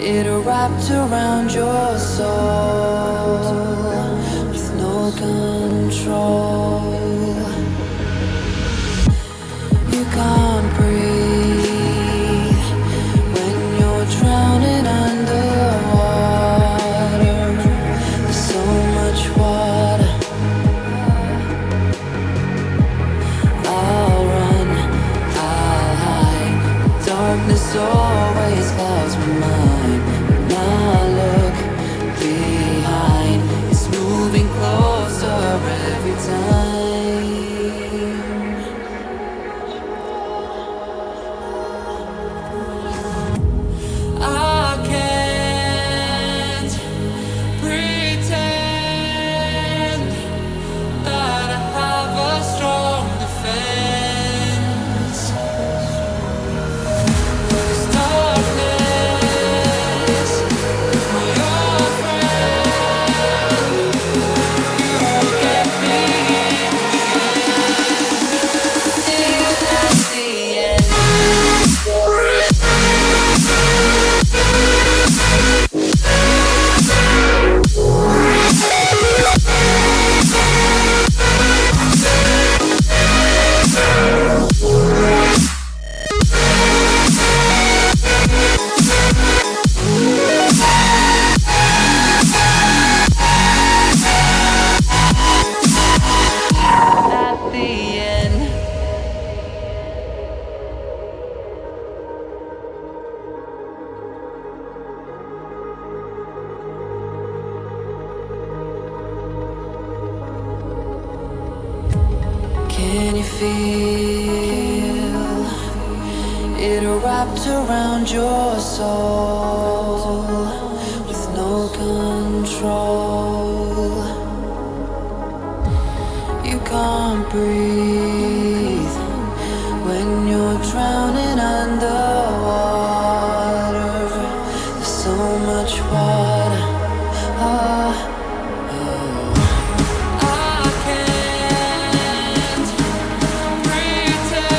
feel it wrapped around your soul with no control? You can't breathe when you're drowning underwater. There's so much water. I'll run, I'll hide. Darkness always clouds my mind. When I look behind, it's moving closer every time. I can't pretend that I have a strong defense. 'Cause darkness, my old friend, you get me till that's the end. At the end. Can you feel it wrapped around your soul with no control? You can't breathe when you're drowning underwater. There's so much water. I can't pretend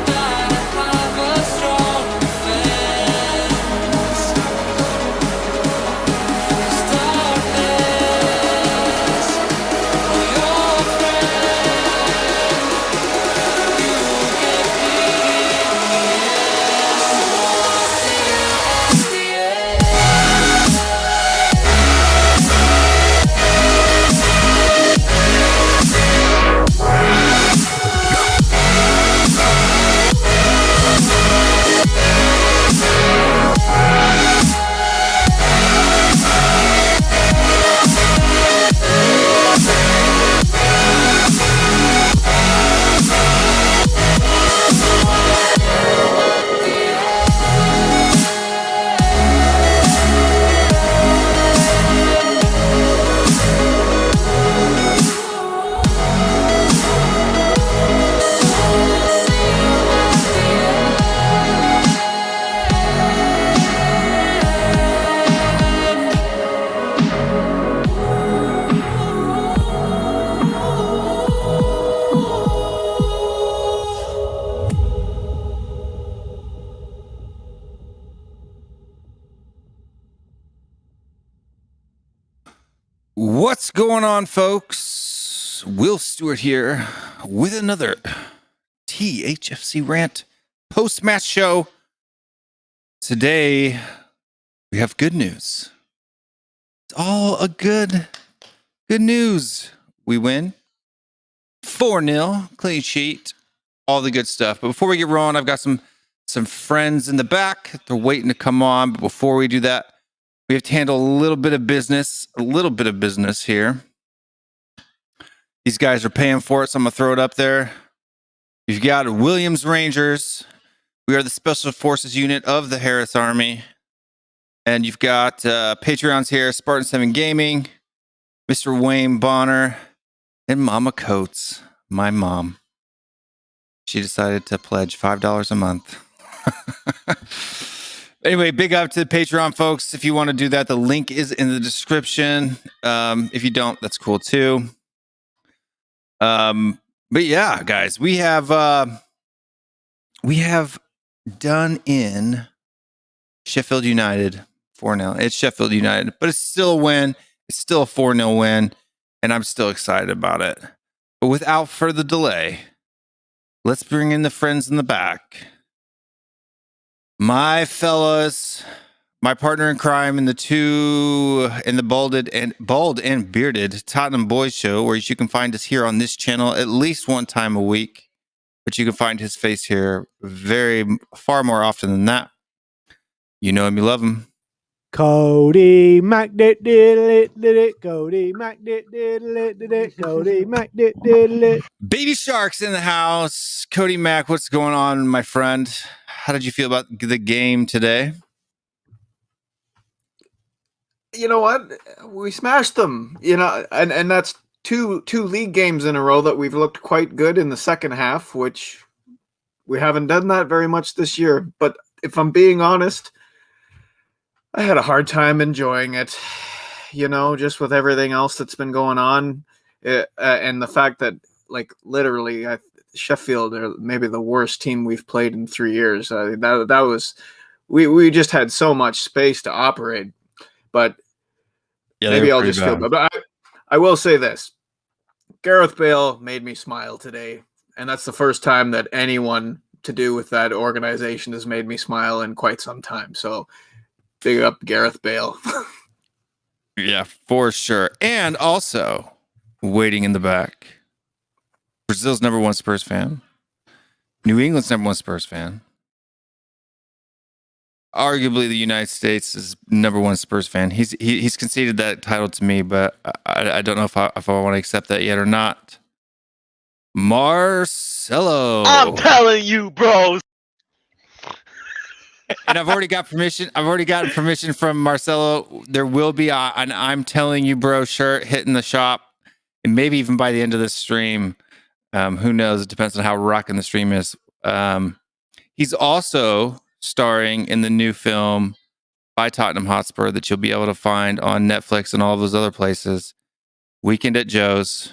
that I have a strong defense. 'Cause darkness, my old friend, you get me till the end. What's going on, folks? Will Stewart here with another THFC Rant post-match show. Today, we have good news. It's all a good news. We win 4-0, clean sheet, all the good stuff. But before we get rolling, I've got some friends in the back. They're waiting to come on. But before we do that, we have to handle a little bit of business here. These guys are paying for it, so I'm going to throw it up there. You've got Williams Rangers. We are the Special Forces unit of the Harris Army. And you've got Patreons here, Spartan 7 Gaming, Mr. Wayne Bonner, and Mama Coates, my mom. She decided to pledge $5 a month. Anyway, big up to the Patreon folks. If you want to do that, the link is in the description. If you don't, that's cool too. But yeah, guys, we have we have done in Sheffield United 4-0. It's Sheffield United, but it's still a win. It's still a 4-0 win, and I'm still excited about it. But without further delay, let's bring in the friends in the back. My fellas, my partner in crime in the bald and bearded Tottenham Boys Show, where you can find us here on this channel at least one time a week. But you can find his face here far more often than that. You know him, you love him. Cody Mac did it. Cody Mac did it. Cody Mac did it. Baby Shark's in the house. Cody Mack, what's going on, my friend? How did you feel about the game today? You know what? We smashed them. You know, and that's two league games in a row that we've looked quite good in the second half, which we haven't done that very much this year. But if I'm being honest, I had a hard time enjoying it, you know, just with everything else that's been going on, and the fact that, like, literally, Sheffield are maybe the worst team we've played in 3 years. That was we just had so much space to operate, but yeah, maybe I'll just feel bad. But I will say this: Gareth Bale made me smile today, and that's the first time that anyone to do with that organization has made me smile in quite some time. So. Big up Gareth Bale. Yeah, for sure. And also, waiting in the back, Brazil's #1 Spurs fan, New England's #1 Spurs fan, arguably the United States' #1 Spurs fan. He's conceded that title to me, but I don't know if I want to accept that yet or not. Marcelo. I'm telling you, bros. And I've already got permission. I've already gotten permission from Marcelo. There will be an "I'm telling you, bro" shirt hitting the shop, and maybe even by the end of this stream. Who knows? It depends on how rocking the stream is. He's also starring in the new film by Tottenham Hotspur that you'll be able to find on Netflix and all of those other places. Weekend at Joe's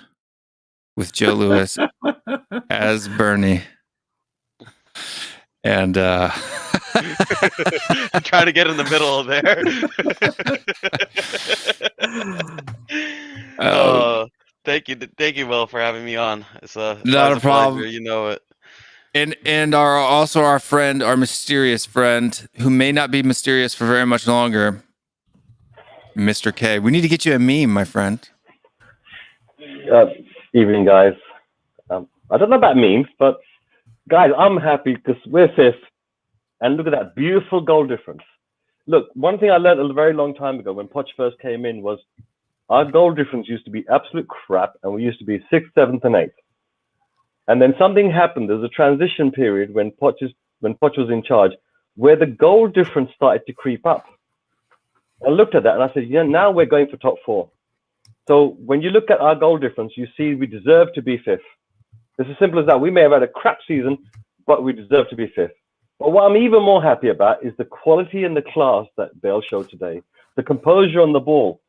with Joe Lewis as Bernie. And I'm trying to get in the middle of there. Thank you, Will, for having me on. It's not a problem. Pleasure, you know it. And our friend, our mysterious friend, who may not be mysterious for very much longer, Mr. K. We need to get you a meme, my friend. Evening, guys. I don't know about memes, but guys, I'm happy because we're fifth, and look at that beautiful goal difference. Look, one thing I learned a very long time ago when Poch first came in was our goal difference used to be absolute crap, and we used to be 6th, 7th, and 8th. And then something happened. There's a transition period when Poch was in charge, where the goal difference started to creep up. I looked at that and I said, yeah, now we're going for top 4. So when you look at our goal difference, you see we deserve to be 5th. It's as simple as that. We may have had a crap season, but we deserve to be 5th. But what I'm even more happy about is the quality and the class that Bale showed today, the composure on the ball,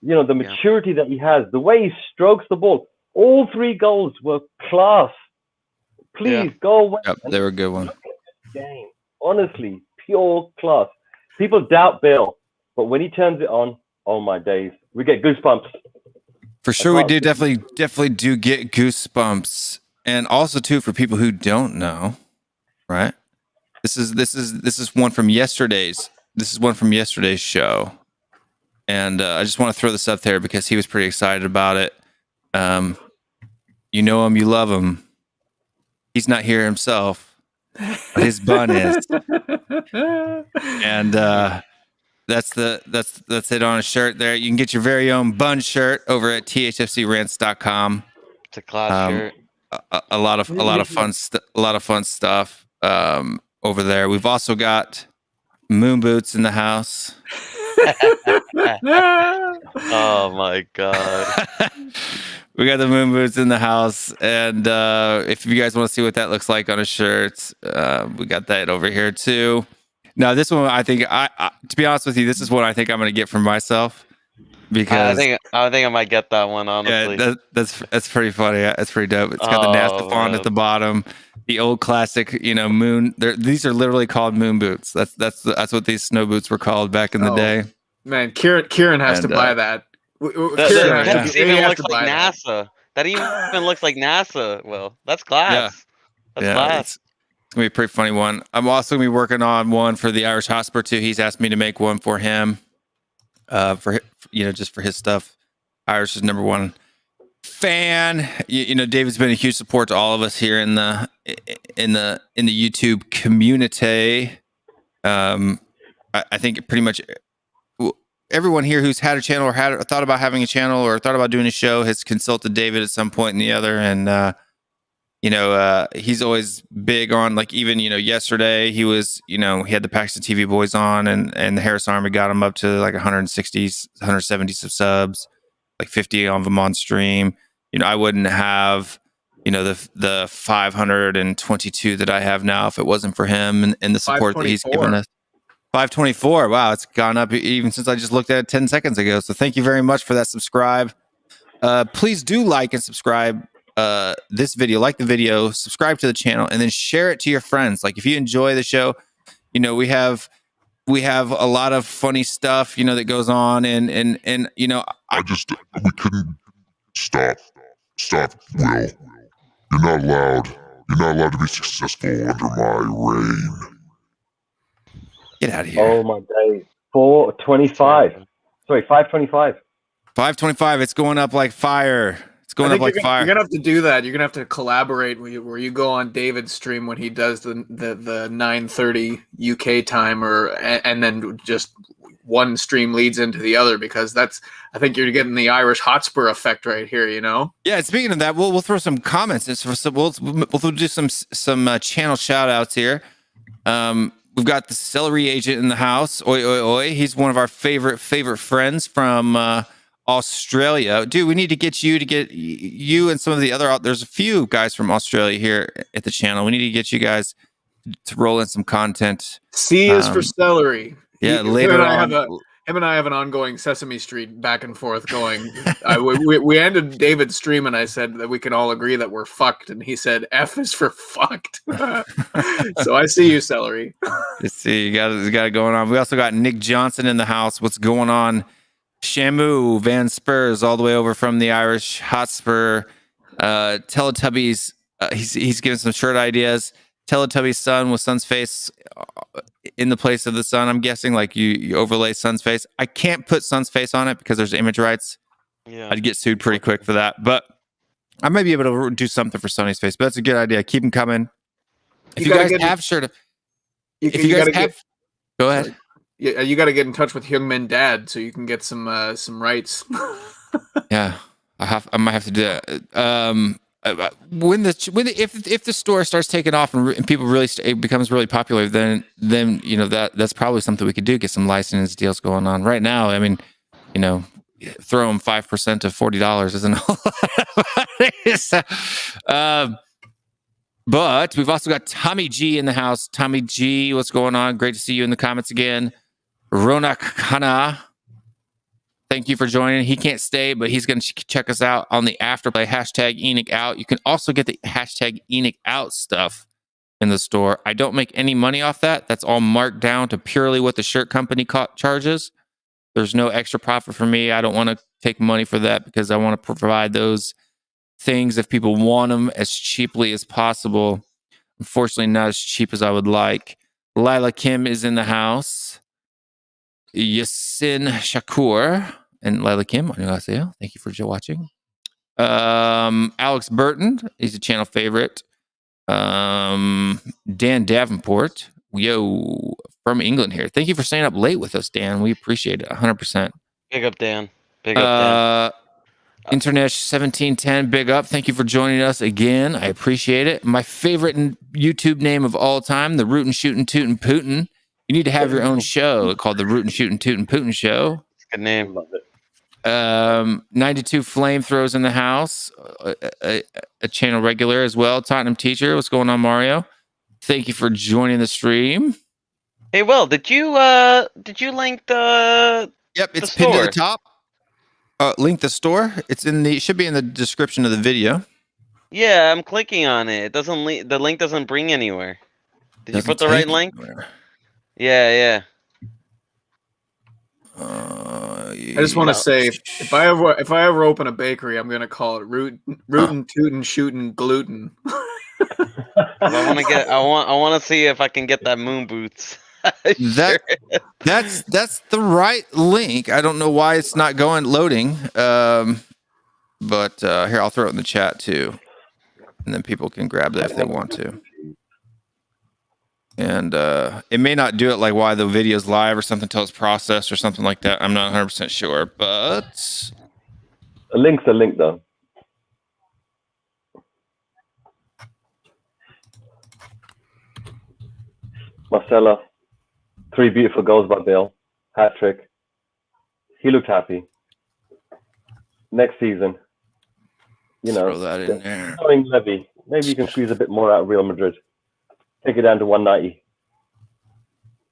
you know, the maturity that he has, the way he strokes the ball. All 3 goals were class. Please go away. Yep, they were a good one. Game. Honestly, pure class. People doubt Bale, but when he turns it on, oh my days, we get goosebumps. For sure, we do definitely do get goosebumps, and also too for people who don't know, right? This is one from yesterday's. This is one from yesterday's show, and I just want to throw this up there because he was pretty excited about it. You know him, you love him. He's not here himself, but his bun is, and that's it on a shirt there. You can get your very own bun shirt over at THFCRants.com. It's a class shirt. A lot of fun stuff over there. We've also got moon boots in the house. Oh my god. We got the moon boots in the house, and if you guys want to see what that looks like on a shirt, we got that over here too. Now, this one, I think, to be honest with you, this is what I think I'm going to get for myself because I think I might get that one, honestly. yeah, that's pretty funny. That's pretty dope. It's got the NASA font man. at the bottom, the old classic, moon. These are literally called moon boots. That's what these snow boots were called back in the day. Man, Kieran has to buy that. That even has looks to like buy that. NASA. That even looks like NASA. Well, that's class. That's Yeah, class. it's gonna be a pretty funny one. I'm also gonna be working on one for the Irish Hotspur too. He's asked me to make one for him, just for his stuff. Irish is number one fan. David's been a huge support to all of us here in the YouTube community. I think pretty much everyone here who's had a channel or thought about having a channel or thought about doing a show has consulted David at some point in the other. And, he's always big on, like, even, yesterday he was, he had the Paxton TV boys on and the Harris Army got him up to like 160s, 170s of subs, like 50 of them on stream. I wouldn't have, the 522 that I have now if it wasn't for him and the support that he's given us. 524. Wow, it's gone up even since I just looked at it 10 seconds ago. So thank you very much for that subscribe. Please do like and subscribe this video, like the video, subscribe to the channel, and then share it to your friends. Like if you enjoy the show, we have a lot of funny stuff, that goes on, and we couldn't stop, Will. You're not allowed to be successful under my reign. Get out of here. Oh my days. 425. Sorry, 525. 525. It's going up like fire. It's going up like fire. You're gonna have to do that. You're gonna have to collaborate where you go on David's stream when he does the 9:30 UK time, and then just one stream leads into the other, because I think you're getting the Irish Hotspur effect right here. Yeah. Speaking of that, we'll throw some comments. We'll do some channel shout outs here. We've got the celery agent in the house. Oi, oi, oi. He's one of our favorite friends from Australia. Dude, we need to get you and some of the other. There's a few guys from Australia here at the channel. We need to get you guys to roll in some content. C is for celery. Yeah, later on. Him and I have an ongoing Sesame Street back and forth going. We ended David's stream, and I said that we can all agree that we're fucked, and he said F is for fucked. So I see you, celery. Let's see, you got it going on. We also got Nick Johnson in the house. What's going on? Shamu Van Spurs, all the way over from the Irish Hotspur. Teletubbies. He's giving some shirt ideas. Teletubbies sun with Sun's face in the place of the sun. I'm guessing like you overlay Sun's face. I can't put Sun's face on it because there's image rights. Yeah. I'd get sued pretty quick for that. But I might be able to do something for Sunny's face. But that's a good idea. Keep them coming. If you guys have shirt, go ahead. Yeah, you got to get in touch with Hyungmin Dad so you can get some rights. Yeah, I might have to do that. If the store starts taking off and people really it becomes really popular, then that's probably something we could do. Get some license deals going on. Right now, I mean, throw them 5% of $40 isn't a whole lot of money. But we've also got Tommy G in the house. Tommy G, what's going on? Great to see you in the comments again. Ronak Khanna, thank you for joining. He can't stay, but he's going to check us out on the afterplay. Hashtag Enoch out. You can also get the hashtag Enoch out stuff in the store. I don't make any money off that. That's all marked down to purely what the shirt company charges. There's no extra profit for me. I don't want to take money for that because I want to provide those things if people want them as cheaply as possible. Unfortunately, not as cheap as I would like. Lila Kim is in the house. Yasin Shakur and Lila Kim. 안녕하세요. Thank you for watching. Alex Burton, he's a channel favorite. Dan Davenport, yo, from England here. Thank you for staying up late with us, Dan. We appreciate it 100%. Big up, Dan. Big up, Dan. Internesh 1710, big up. Thank you for joining us again. I appreciate it. My favorite YouTube name of all time, the Rootin' Shootin' Tootin' Putin. You need to have your own show called the Rootin' Shootin' Tootin' Putin Show. Good name. Love it. 92 Flamethrows in the house, a channel regular as well. Tottenham teacher, what's going on, Mario? Thank you for joining the stream. Hey, Will, did you link the? Yep, it's the pinned to store? the top. Link the store. It should be in the description of the video. Yeah, I'm clicking on it. It doesn't the link doesn't bring anywhere. Did you put the right link? Yeah. I just want to say, if I ever open a bakery, I'm gonna call it Rootin' Tootin' Shootin' Gluten. I want to see if I can get that moon boots. That's the right link. I don't know why it's not loading. But here, I'll throw it in the chat too, and then people can grab that if they want to. And it may not do it like while the video's live or something until it's processed or something like that. I'm not 100% sure, but a link's a link though. Marcella, 3 beautiful goals by Bale, hat trick. He looked happy. Next season, throw that in there. Levy, maybe you can squeeze a bit more out of Real Madrid. Take it down to 190.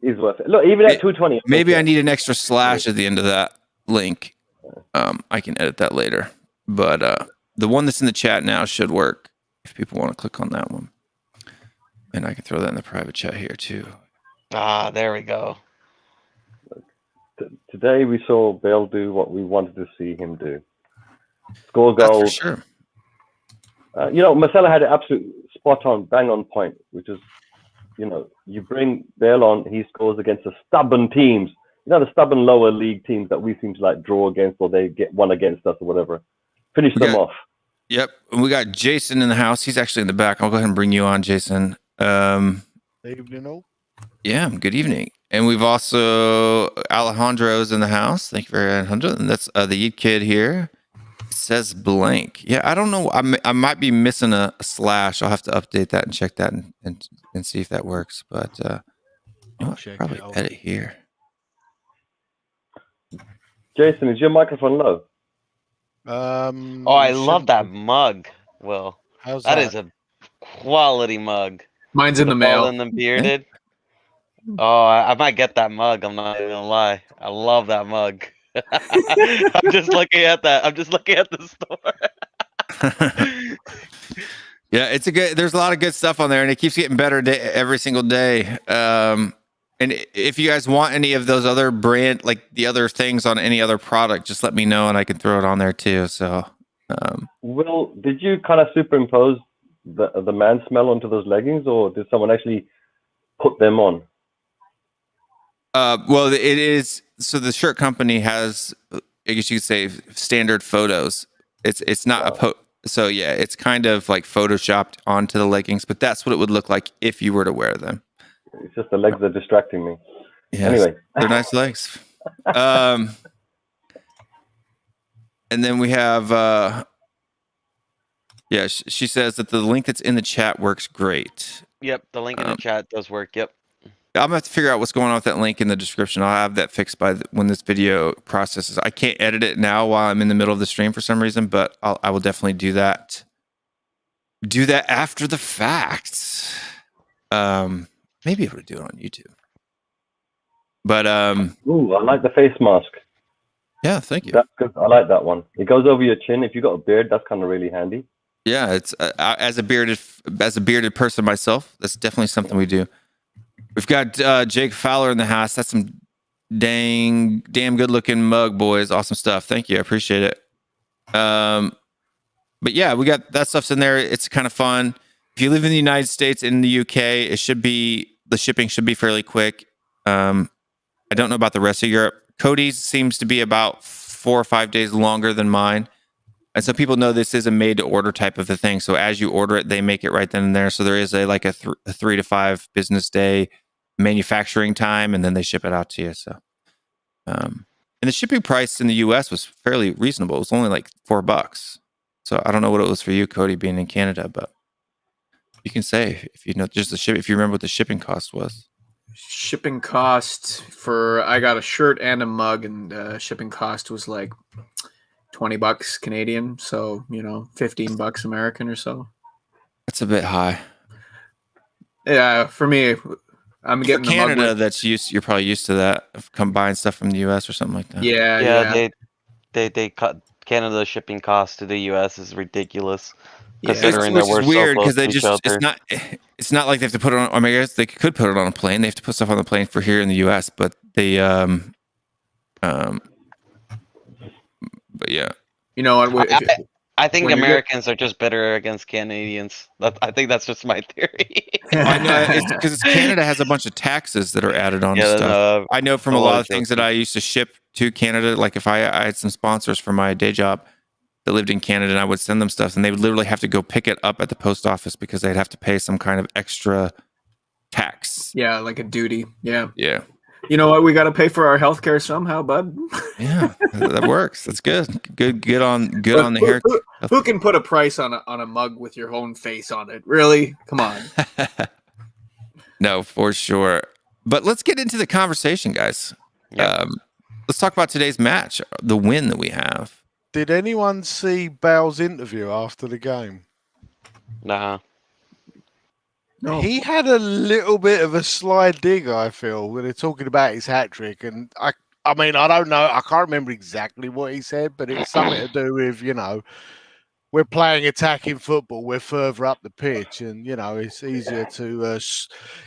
He's worth it. Look, even at 220. Maybe I need an extra slash at the end of that link. I can edit that later. But the one that's in the chat now should work if people want to click on that one. And I can throw that in the private chat here too. There we go. Today we saw Bale do what we wanted to see him do. Score goals. That's for sure. Marcelo had it absolute spot on, bang on point, which is, you bring Bale on, he scores against the stubborn teams. The stubborn lower league teams that we seem to like draw against, or they get one against us or whatever. Finish them off. Yep. And we got Jason in the house. He's actually in the back. I'll go ahead and bring you on, Jason. Evening. Yeah, good evening. And we've also Alejandro's in the house. Thank you very much, Alejandro. And that's the Yeet Kid here. It says blank. Yeah, I don't know. I might be missing a slash. I'll have to update that and check that and see if that works. But I'll probably edit here. Jason, is your microphone low? I love that mug. Well, how's that is a quality mug. Mine's in the mail. And the bearded. Oh, I might get that mug. I'm not even gonna lie. I love that mug. I'm just looking at that. I'm just looking at the store. Yeah, there's a lot of good stuff on there, and it keeps getting better every single day. And if you guys want any of those other brand, like the other things on any other product, just let me know and I can throw it on there too. So, Will, did you kind of superimpose the man smell onto those leggings, or did someone actually put them on? Well, it is. So the shirt company has, I guess you could say, standard photos. It's not so yeah, it's kind of like photoshopped onto the leggings, but that's what it would look like if you were to wear them. It's just the legs are distracting me. Yes, anyway, they're nice legs. And then we have, she says that the link that's in the chat works great. Yep, the link in the chat does work. Yep. I'm gonna have to figure out what's going on with that link in the description. I'll have that fixed by when this video processes. I can't edit it now while I'm in the middle of the stream for some reason, but I will definitely do that. Do that after the fact. Maybe able to do it on YouTube. But ooh, I like the face mask. Yeah, thank you. That's good. I like that one. It goes over your chin. If you got a beard, that's kind of really handy. Yeah, it's as a bearded person myself, that's definitely something we do. We've got Jake Fowler in the house. That's some damn good looking mug, boys. Awesome stuff. Thank you. I appreciate it. But yeah, we got that stuff's in there. It's kind of fun. If you live in the United States, in the UK, the shipping should be fairly quick. I don't know about the rest of Europe. Cody's seems to be about 4 or 5 days longer than mine. And so people know this is a made to order type of a thing. So as you order it, they make it right then and there. So there is a 3 to 5 business day manufacturing time, and then they ship it out to you. So, and the shipping price in the US was fairly reasonable. It was only like $4. So I don't know what it was for you, Cody, being in Canada, but you can say if you know just if you remember what the shipping cost was. Shipping cost for I got a shirt and a mug, and shipping cost was like $20 Canadian, so $15 American or so. That's a bit high. Yeah, for me, I'm getting for Canada. That's used. You're probably used to that. Buying stuff from the US or something like that. Yeah. they cut Canada's shipping costs to the U.S. is ridiculous. Yeah. Considering Which that we're is weird so close because they to each just other. it's not like they have to put it on. I mean, I guess they could put it on a plane. They have to put stuff on the plane for here in the U.S. But they but yeah. You know what? I think when you get- Americans are just bitter against Canadians. I think that's just my theory. I know it's because Canada has a bunch of taxes that are added on to Yeah, stuff. no, I know from a a lot lot of of things stuff. that I used to ship to Canada. Like if I had some sponsors for my day job that lived in Canada, and I would send them stuff, and they would literally have to go pick it up at the post office because they'd have to pay some kind of extra tax. Yeah, like a duty. Yeah. Yeah, You know what? We got to pay for our healthcare somehow, bud. yeah, that works. That's good. Good on the hair. Who can put a price on a mug with your own face on it? Really? Come on. No, for sure. But let's get into the conversation, guys. Yep. Let's talk about today's match, the win that we have. Did anyone see Bale's interview after the game? Nah. No. He had a little bit of a sly dig, I feel, when they're talking about his hat trick. And I mean, I don't know. I can't remember exactly what he said, but it's something to do with, we're playing attacking football. We're further up the pitch. And, it's easier to,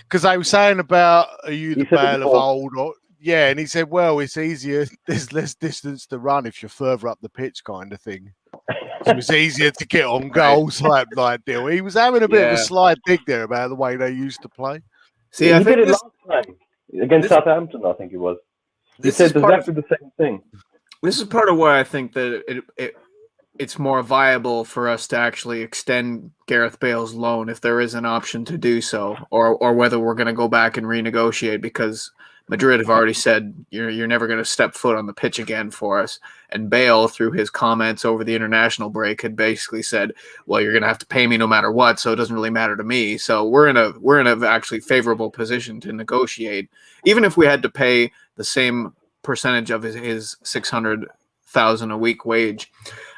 because they were saying about, are you the He said it Bale of before. old? Or, yeah. And he said, well, it's easier. There's less distance to run if you're further up the pitch kind of thing. So it's easier to get on goals like deal. He was having a bit of a Yeah. slight dig there about the way they used to play. See, I he think did it this, last time against this- Southampton, I think it was. He this is said part of exactly the same thing. this is part of why I think that it's more viable for us to actually extend Gareth Bale's loan if there is an option to do so, or whether we're going to go back and renegotiate, because Madrid have already said you're never going to step foot on the pitch again for us. And Bale, through his comments over the international break, had basically said, well, you're going to have to pay me no matter what, so it doesn't really matter to me. So we're in a actually favorable position to negotiate, even if we had to pay the same percentage of his 600,000 a week wage.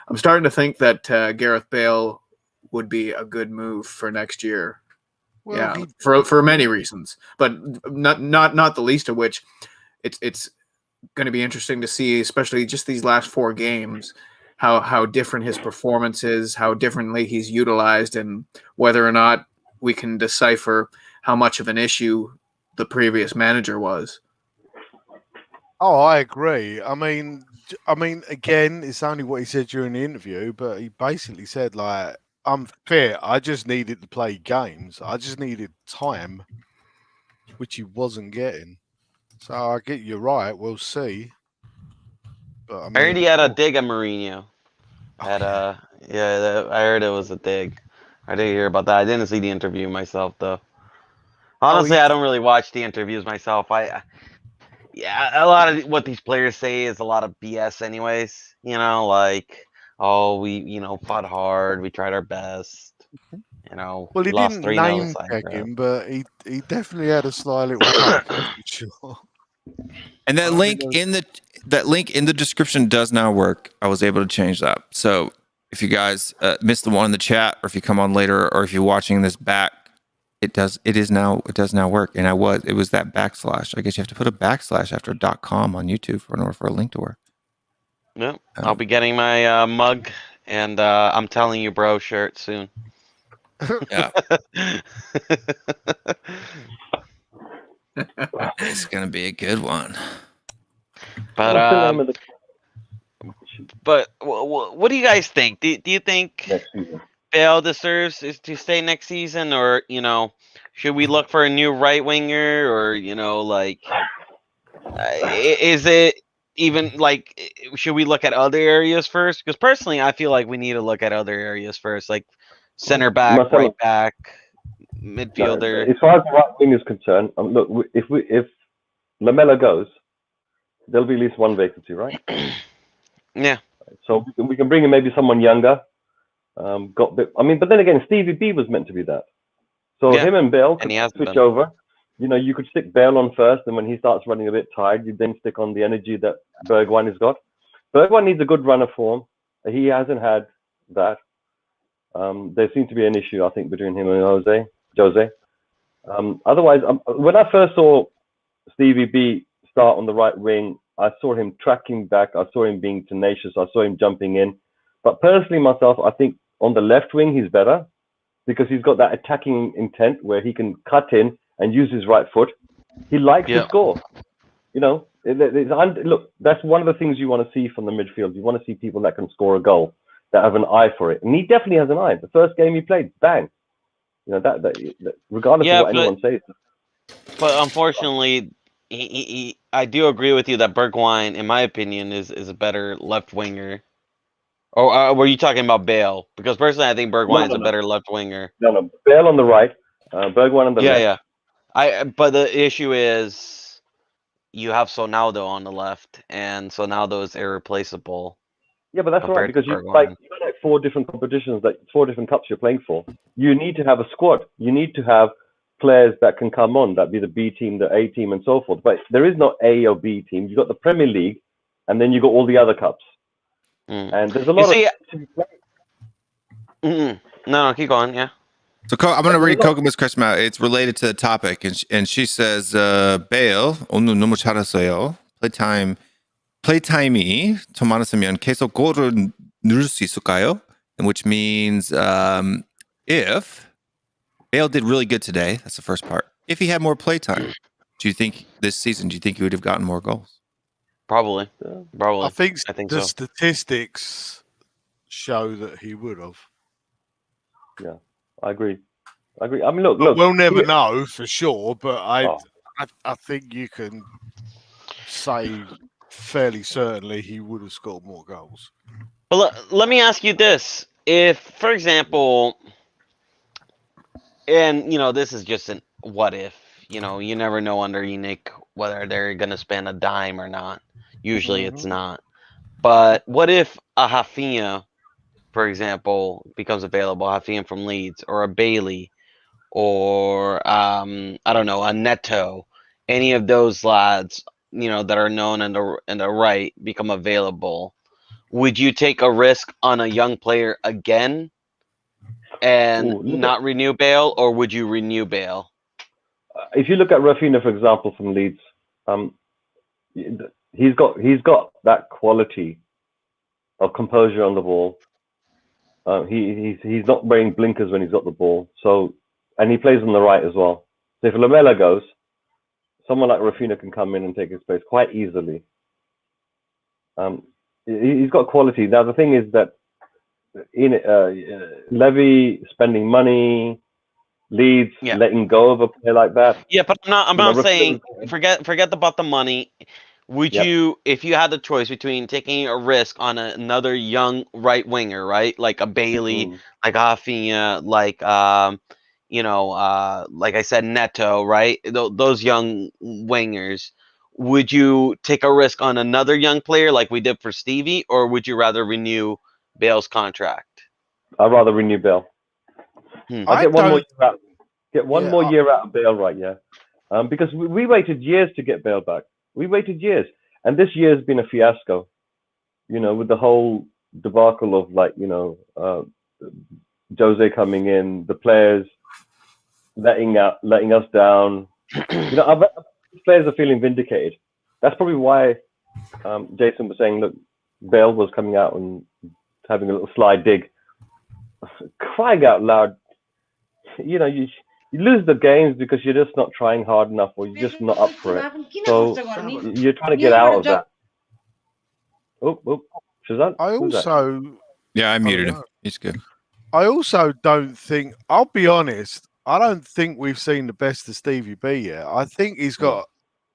I'm starting to think that Gareth Bale would be a good move for next year. Well, Yeah, for many reasons, but not the least of which, it's going to be interesting to see, especially just these last 4 games, how different his performance is, how differently he's utilized, and whether or not we can decipher how much of an issue the previous manager was. Oh, I agree. I mean, again, it's only what he said during the interview, but he basically said, like, I'm fit. I just needed to play games. I just needed time, which he wasn't getting. So I get you're right. We'll see. But I I heard mean, he had a dig at Mourinho. I heard it was a dig. I didn't hear about that. I didn't see the interview myself, though. Honestly, I don't really watch the interviews myself. A lot of what these players say is a lot of BS, anyways. Like, oh, we fought hard, we tried our best. well, we he lost didn't 3-0 name aside check crap. him, but he definitely had a sly little crack, that's for sure. And that I link mean, in the description does now work. I was able to change that. So if you guys missed the one in the chat, or if you come on later, or if you're watching this back, it does now work. And it was that backslash. I guess you have to put a backslash after .com on YouTube in order for a link to work. Yep, I'll be getting my mug and I'm telling you, bro, shirt soon. Yeah, it's gonna be a good one. But What's the name of the but what do you guys think? Do you think next season? Bale deserves to stay next season, or should we look for a new right winger, or is it even like, should we look at other areas first? Because personally, I feel like we need to look at other areas first, like center back, Marcelo. right back, midfielder. As far as the right wing is concerned, look, if Lamela goes, there'll be at least one vacancy, right? Yeah. So we can bring in maybe someone younger. But then again, Stevie B was meant to be that. So Yeah, him and Bale and could he hasn't switch been. over. You could stick Bale on first, and when he starts running a bit tired, you then stick on the energy that Bergwijn has got. Bergwijn needs a good run of form. He hasn't had that. There seems to be an issue, I think, between him and Jose. Otherwise, when I first saw Stevie B start on the right wing I saw him tracking back. I saw him being tenacious. I saw him jumping in. But personally, myself, I think on the left wing, he's better because he's got that attacking intent where he can cut in and use his right foot. He likes to score. You know, look, that's one of the things you want to see from the midfield. You want to see people that can score a goal, that have an eye for it. And he definitely has an eye. The first game he played, bang. You know, that regardless of what anyone says. But unfortunately, I do agree with you that Bergwijn, in my opinion, is a better left winger. Or were you talking about Bale? Because personally, I think Bergwijn is a better left winger. No, Bale on the right, Bergwijn on the left. Yeah. But the issue is you have Sonaldo on the left, and Sonaldo is irreplaceable. Yeah, but that's right, because you've got like 4 different competitions, 4 different cups you're playing for. You need to have a squad. You need to have players that can come on, that be the B team, the A team, and so forth. But there is no A or B team. You've got the Premier League, and then you've got all the other cups. And there's a lot No, keep going, yeah. So I'm going to read Kokoma's question out. It's related to the topic, and she says, Bale, 오늘 너무 잘했어요. Playtime이 더 많았으면 계속 골을 넣을 수 있을까요? Which means if Bale did really good today, that's the first part. If he had more playtime, do you think this season, he would have gotten more goals? Probably. I think the so. statistics show that he would have. Yeah, I agree. I mean, look. We'll never know for sure, but I think you can say fairly certainly he would have scored more goals. But let me ask you this. If, for example, and, you know, this is just an what if, you know, you never know under Enoch whether they're going to spend a dime or not. Usually it's not. But what if a Rafinha, for example, becomes available, Rafinha from Leeds, or a Bailey, or, I don't know, a Neto, any of those lads, you know, that are known in the right become available? Would you take a risk on a young player again and not renew Bale, or would you renew Bale? If you look at Rafinha, for example, from Leeds, he's got that quality of composure on the ball. He's not wearing blinkers when he's got the ball. So, and he plays on the right as well. So if Lamela goes, someone like Rafinha can come in and take his place quite easily. He's got quality. Now the thing is that Levy spending money, Leeds letting go of a player like that. Yeah, but I'm not saying forget about the money. Would you, if you had the choice between taking a risk on another young right winger, right, like a Bailey, like Rafinha, like you know, like I said, Neto, right, those young wingers, would you take a risk on another young player like we did for Stevie, or would you rather renew Bale's contract? I'd rather renew Bale. I get one more year out of Bale, right? Yeah, because we waited years to get Bale back. We waited years, and this year's been a fiasco. You know, with the whole debacle of, like, you know, Jose coming in, the players letting us down. You know, players are feeling vindicated. That's probably why Jason was saying, look, Bale was coming out and having a little sly dig. Crying out loud, you know, you lose the games because you're just not trying hard enough, or you're just not up for it. So you're trying to get out of that. Oh, Shazan? I muted him. He's good. I also don't think, I'll be honest, I don't think we've seen the best of Stevie B yet. I think he's got,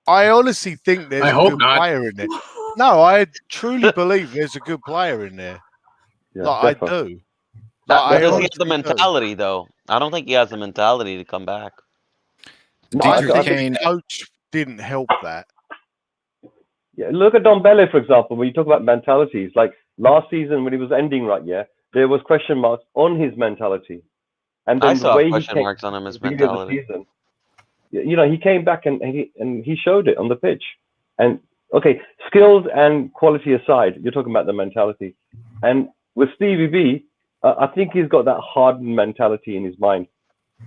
I honestly think there's a good player in there. No, I truly believe there's a good player in there. Yeah, like, I do. Does he have the mentality, though? I don't think he has the mentality to come back. I think the coach didn't help that. Yeah, look at Dombele, for example. When you talk about mentalities, like last season when he was ending, right? Yeah, there was question marks on his mentality, and then I saw the way question marks on his mentality. Season, you know, he came back and he showed it on the pitch. And okay, skills and quality aside, you're talking about the mentality. And with Stevie B, I think he's got that hardened mentality in his mind.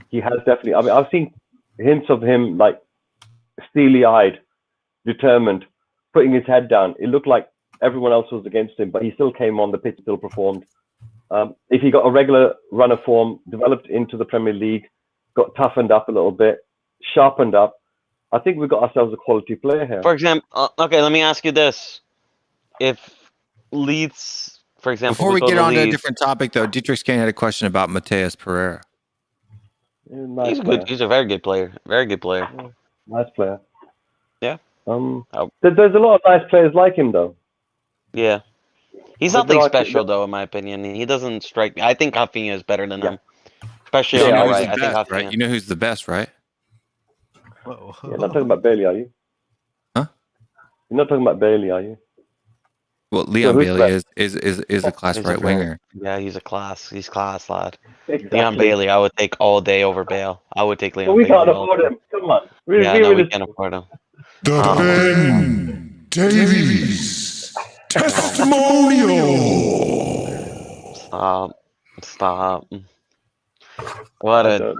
He has definitely. I mean, I've seen hints of him like steely-eyed, determined, putting his head down. It looked like everyone else was against him, but he still came on the pitch, still performed. If he got a regular run of form, developed into the Premier League, got toughened up a little bit, sharpened up, I think we've got ourselves a quality player here. For example, okay, let me ask you this: if Leeds, for example, Before we go get on to a Leeds, different topic, though, Dietrich Kane had a question about Mateus Pereira. Nice he's player. good. He's a very good player. Very good player. Nice player. Yeah. There's a lot of nice players like him, though. Yeah. He's But nothing like- special, though, in my opinion. He doesn't strike me. I think Rafinha is better than him, especially You on know the who's right. the I think best, Rafinha. right? You know who's the best, right? You're not talking about Bailey, are you? Huh? You're not talking about Bailey, are you? Well, Leon who's Bailey is a class He's right a great- winger. Yeah, he's class, lad. Exactly. Leon Bailey, I would take all day over Bale. I would take Leon But we Bailey. can't all afford day. him. Come on. Yeah, no, we can't afford him. The Ben Davies testimonial. Stop. What a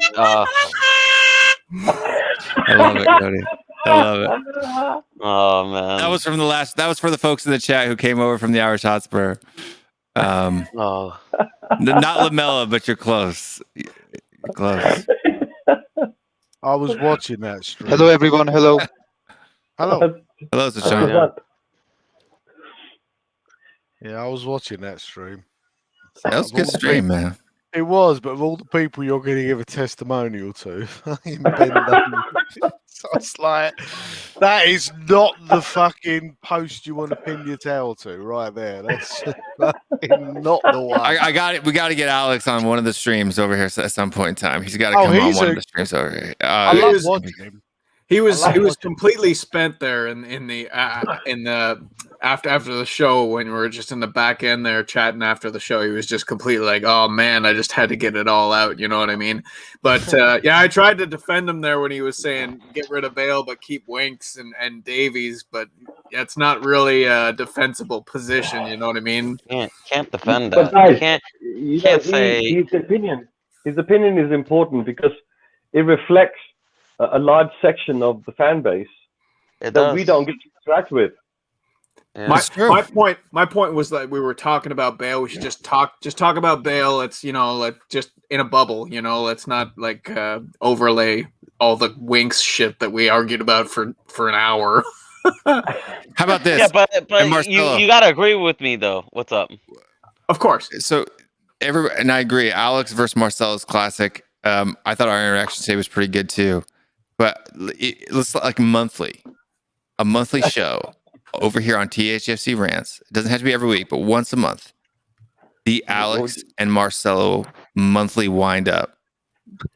I love it, Cody. I love it. oh man. That was from the last. That was for the folks in the chat who came over from the Irish Hotspur. Oh. Not Lamella, but you're close. You're close. I was watching that stream. Hello, everyone. Hello. Hello. Hello, Who's Sasha. that? Yeah, I was watching that stream. That was a good stream, man. It was, but of all the people you're going to give a testimonial to, fucking Ben Davies. So it's like, that is not the fucking post you want to pin your towel to, right there. That's fucking not the one. I got it. We got to get Alex on one of the streams over here at some point in time. He's got to Oh, come on he's one a- of the streams over here. I love is- watching him. He was I like completely spent there in the after the show when we were just in the back end there chatting after the show. He was just completely like, oh man, I just had to get it all out. You know what I mean? But yeah, I tried to defend him there when he was saying get rid of Bale but keep Winks and Davies, but it's not really a defensible position. You know what I mean? Can't defend But that. guys, You can't say his opinion is important because it reflects a large section of the fan base it that does. we don't get to interact with. Yeah. My point was that we were talking about Bale. We should just talk about Bale. Let's just in a bubble. Let's not like overlay all the Winks shit that we argued about for an hour. How about this? Yeah, but And Marcelo. you gotta agree with me though. What's up? Of course. So and I agree. Alex versus Marcelo's classic. I thought our interaction today was pretty good too. But let's like a monthly show over here on THFC Rants. It doesn't have to be every week, but once a month. The Alex and Marcelo monthly wind up.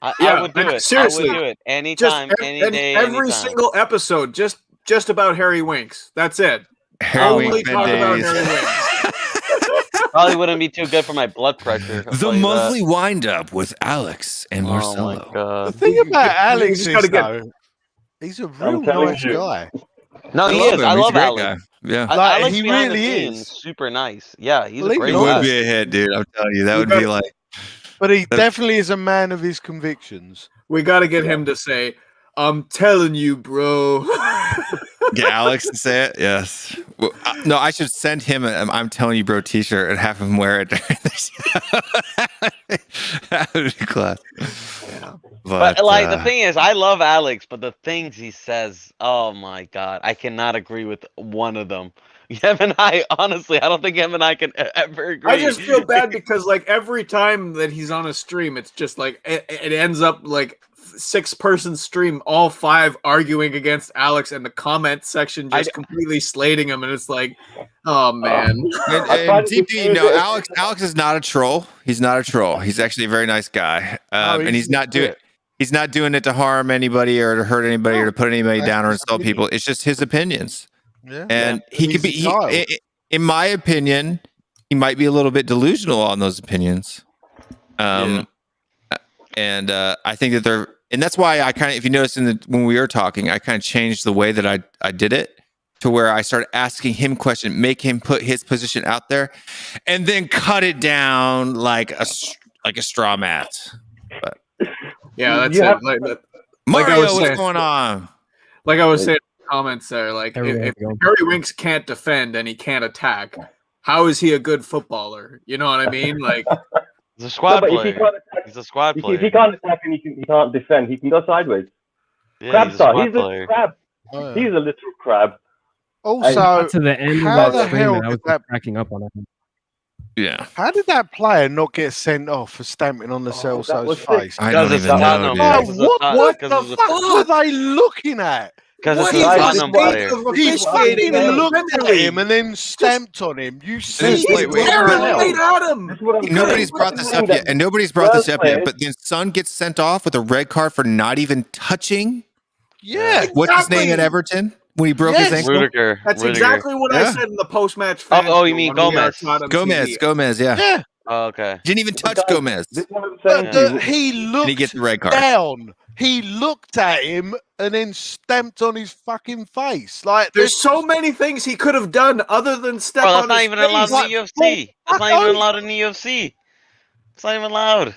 I would do it. Seriously. I would do it anytime, any day, every anytime. single episode, just about Harry Winks. That's it. Harry Only Winks, talk Ben about Davies. Harry Winks. Probably wouldn't be too good for my blood pressure. I'll The tell you monthly wind up with Alex and that. Oh my Marcelo. The god. thing about Alex just is, gotta get- though, he's a real telling nice you. guy. No, he love is. him. I He's a love great Alex. guy. Yeah. Like, Alex he behind the really scenes, is. super nice. Yeah, he's a Believe great it It or would not. guy. be a hit, dude. I'm telling you. That would be like But he definitely is a man of his convictions. We got to get him to say, "I'm telling you, bro." get Alex to say it. Yes. Well, no, I should send him an "I'm telling you, bro" T-shirt and have him wear it during the show. That would be class. But like the thing is, I love Alex, but the things he says, oh my god, I cannot agree with one of them. Yev and I, honestly, I don't think Yev and I can ever agree. I just feel bad because like every time that he's on a stream, it's just like it ends up like 6-person stream, all 5 arguing against Alex, and the comment section just completely slating him, and it's like, oh man. And deep, you know, Alex is not a troll. He's not a troll. He's actually a very nice guy, and he's not doing it to harm anybody or to hurt anybody or to put anybody down or insult people. It's just his opinions. Yeah. And he could be, in my opinion, he might be a little bit delusional on those opinions. And I think that and that's why I kind of, if you notice when we were talking, I kind of changed the way that I did it to where I started asking him questions, make him put his position out there, and then cut it down like a straw mat. But Yeah, that's You it. have- Like I Mario, was what's saying- going on? Like I was saying comments there. Like, Harry if Winks. Harry Winks can't defend and he can't attack, how is he a good footballer? You know what I mean? Like, He's a squad but if he player. can't attack, He's a squad if player. he can't attack and he can't defend, he can go sideways. Yeah, Crab he's a star. squad He's player. a crab. Oh, yeah. He's a little crab. Also, To the end how of the that stream, hell and I was did that? cracking up on it. Yeah. How did that player not get sent off for stamping on the that Celso's was face? I Because don't it's even know, Tottenham. dude. Oh, Because it's what Tot- the because it's fuck were they looking at? Because what it's is a guys, the Tottenham state player. of He officiating fucking in the looked at Premier him League? and then stamped on him. You see, Just- He's wait, staring but- right at him. This is what I'm saying. Nobody's brought this up yet, and nobody's brought this up yet. But then Son gets sent off with a red card for not even touching. yeah. What's his name Exactly. at Everton when he broke his Yes. ankle? Rudiger. That's Rudiger. exactly what I Yeah. said in the post-match. Oh, fan you show mean when we are Gomez. Tottenham Gomez, TV. Gomez, yeah. Yeah. Oh, okay. Didn't even touch Guys, Gomez. This is what I'm saying But to you. he And looked he gets the red card. down. He looked at him and then stamped on his fucking face. Like There's so many things he could have done other than step Bro, that's on not his even face. allowed in the UFC. That's not fuck even off. allowed in the UFC. It's not even allowed.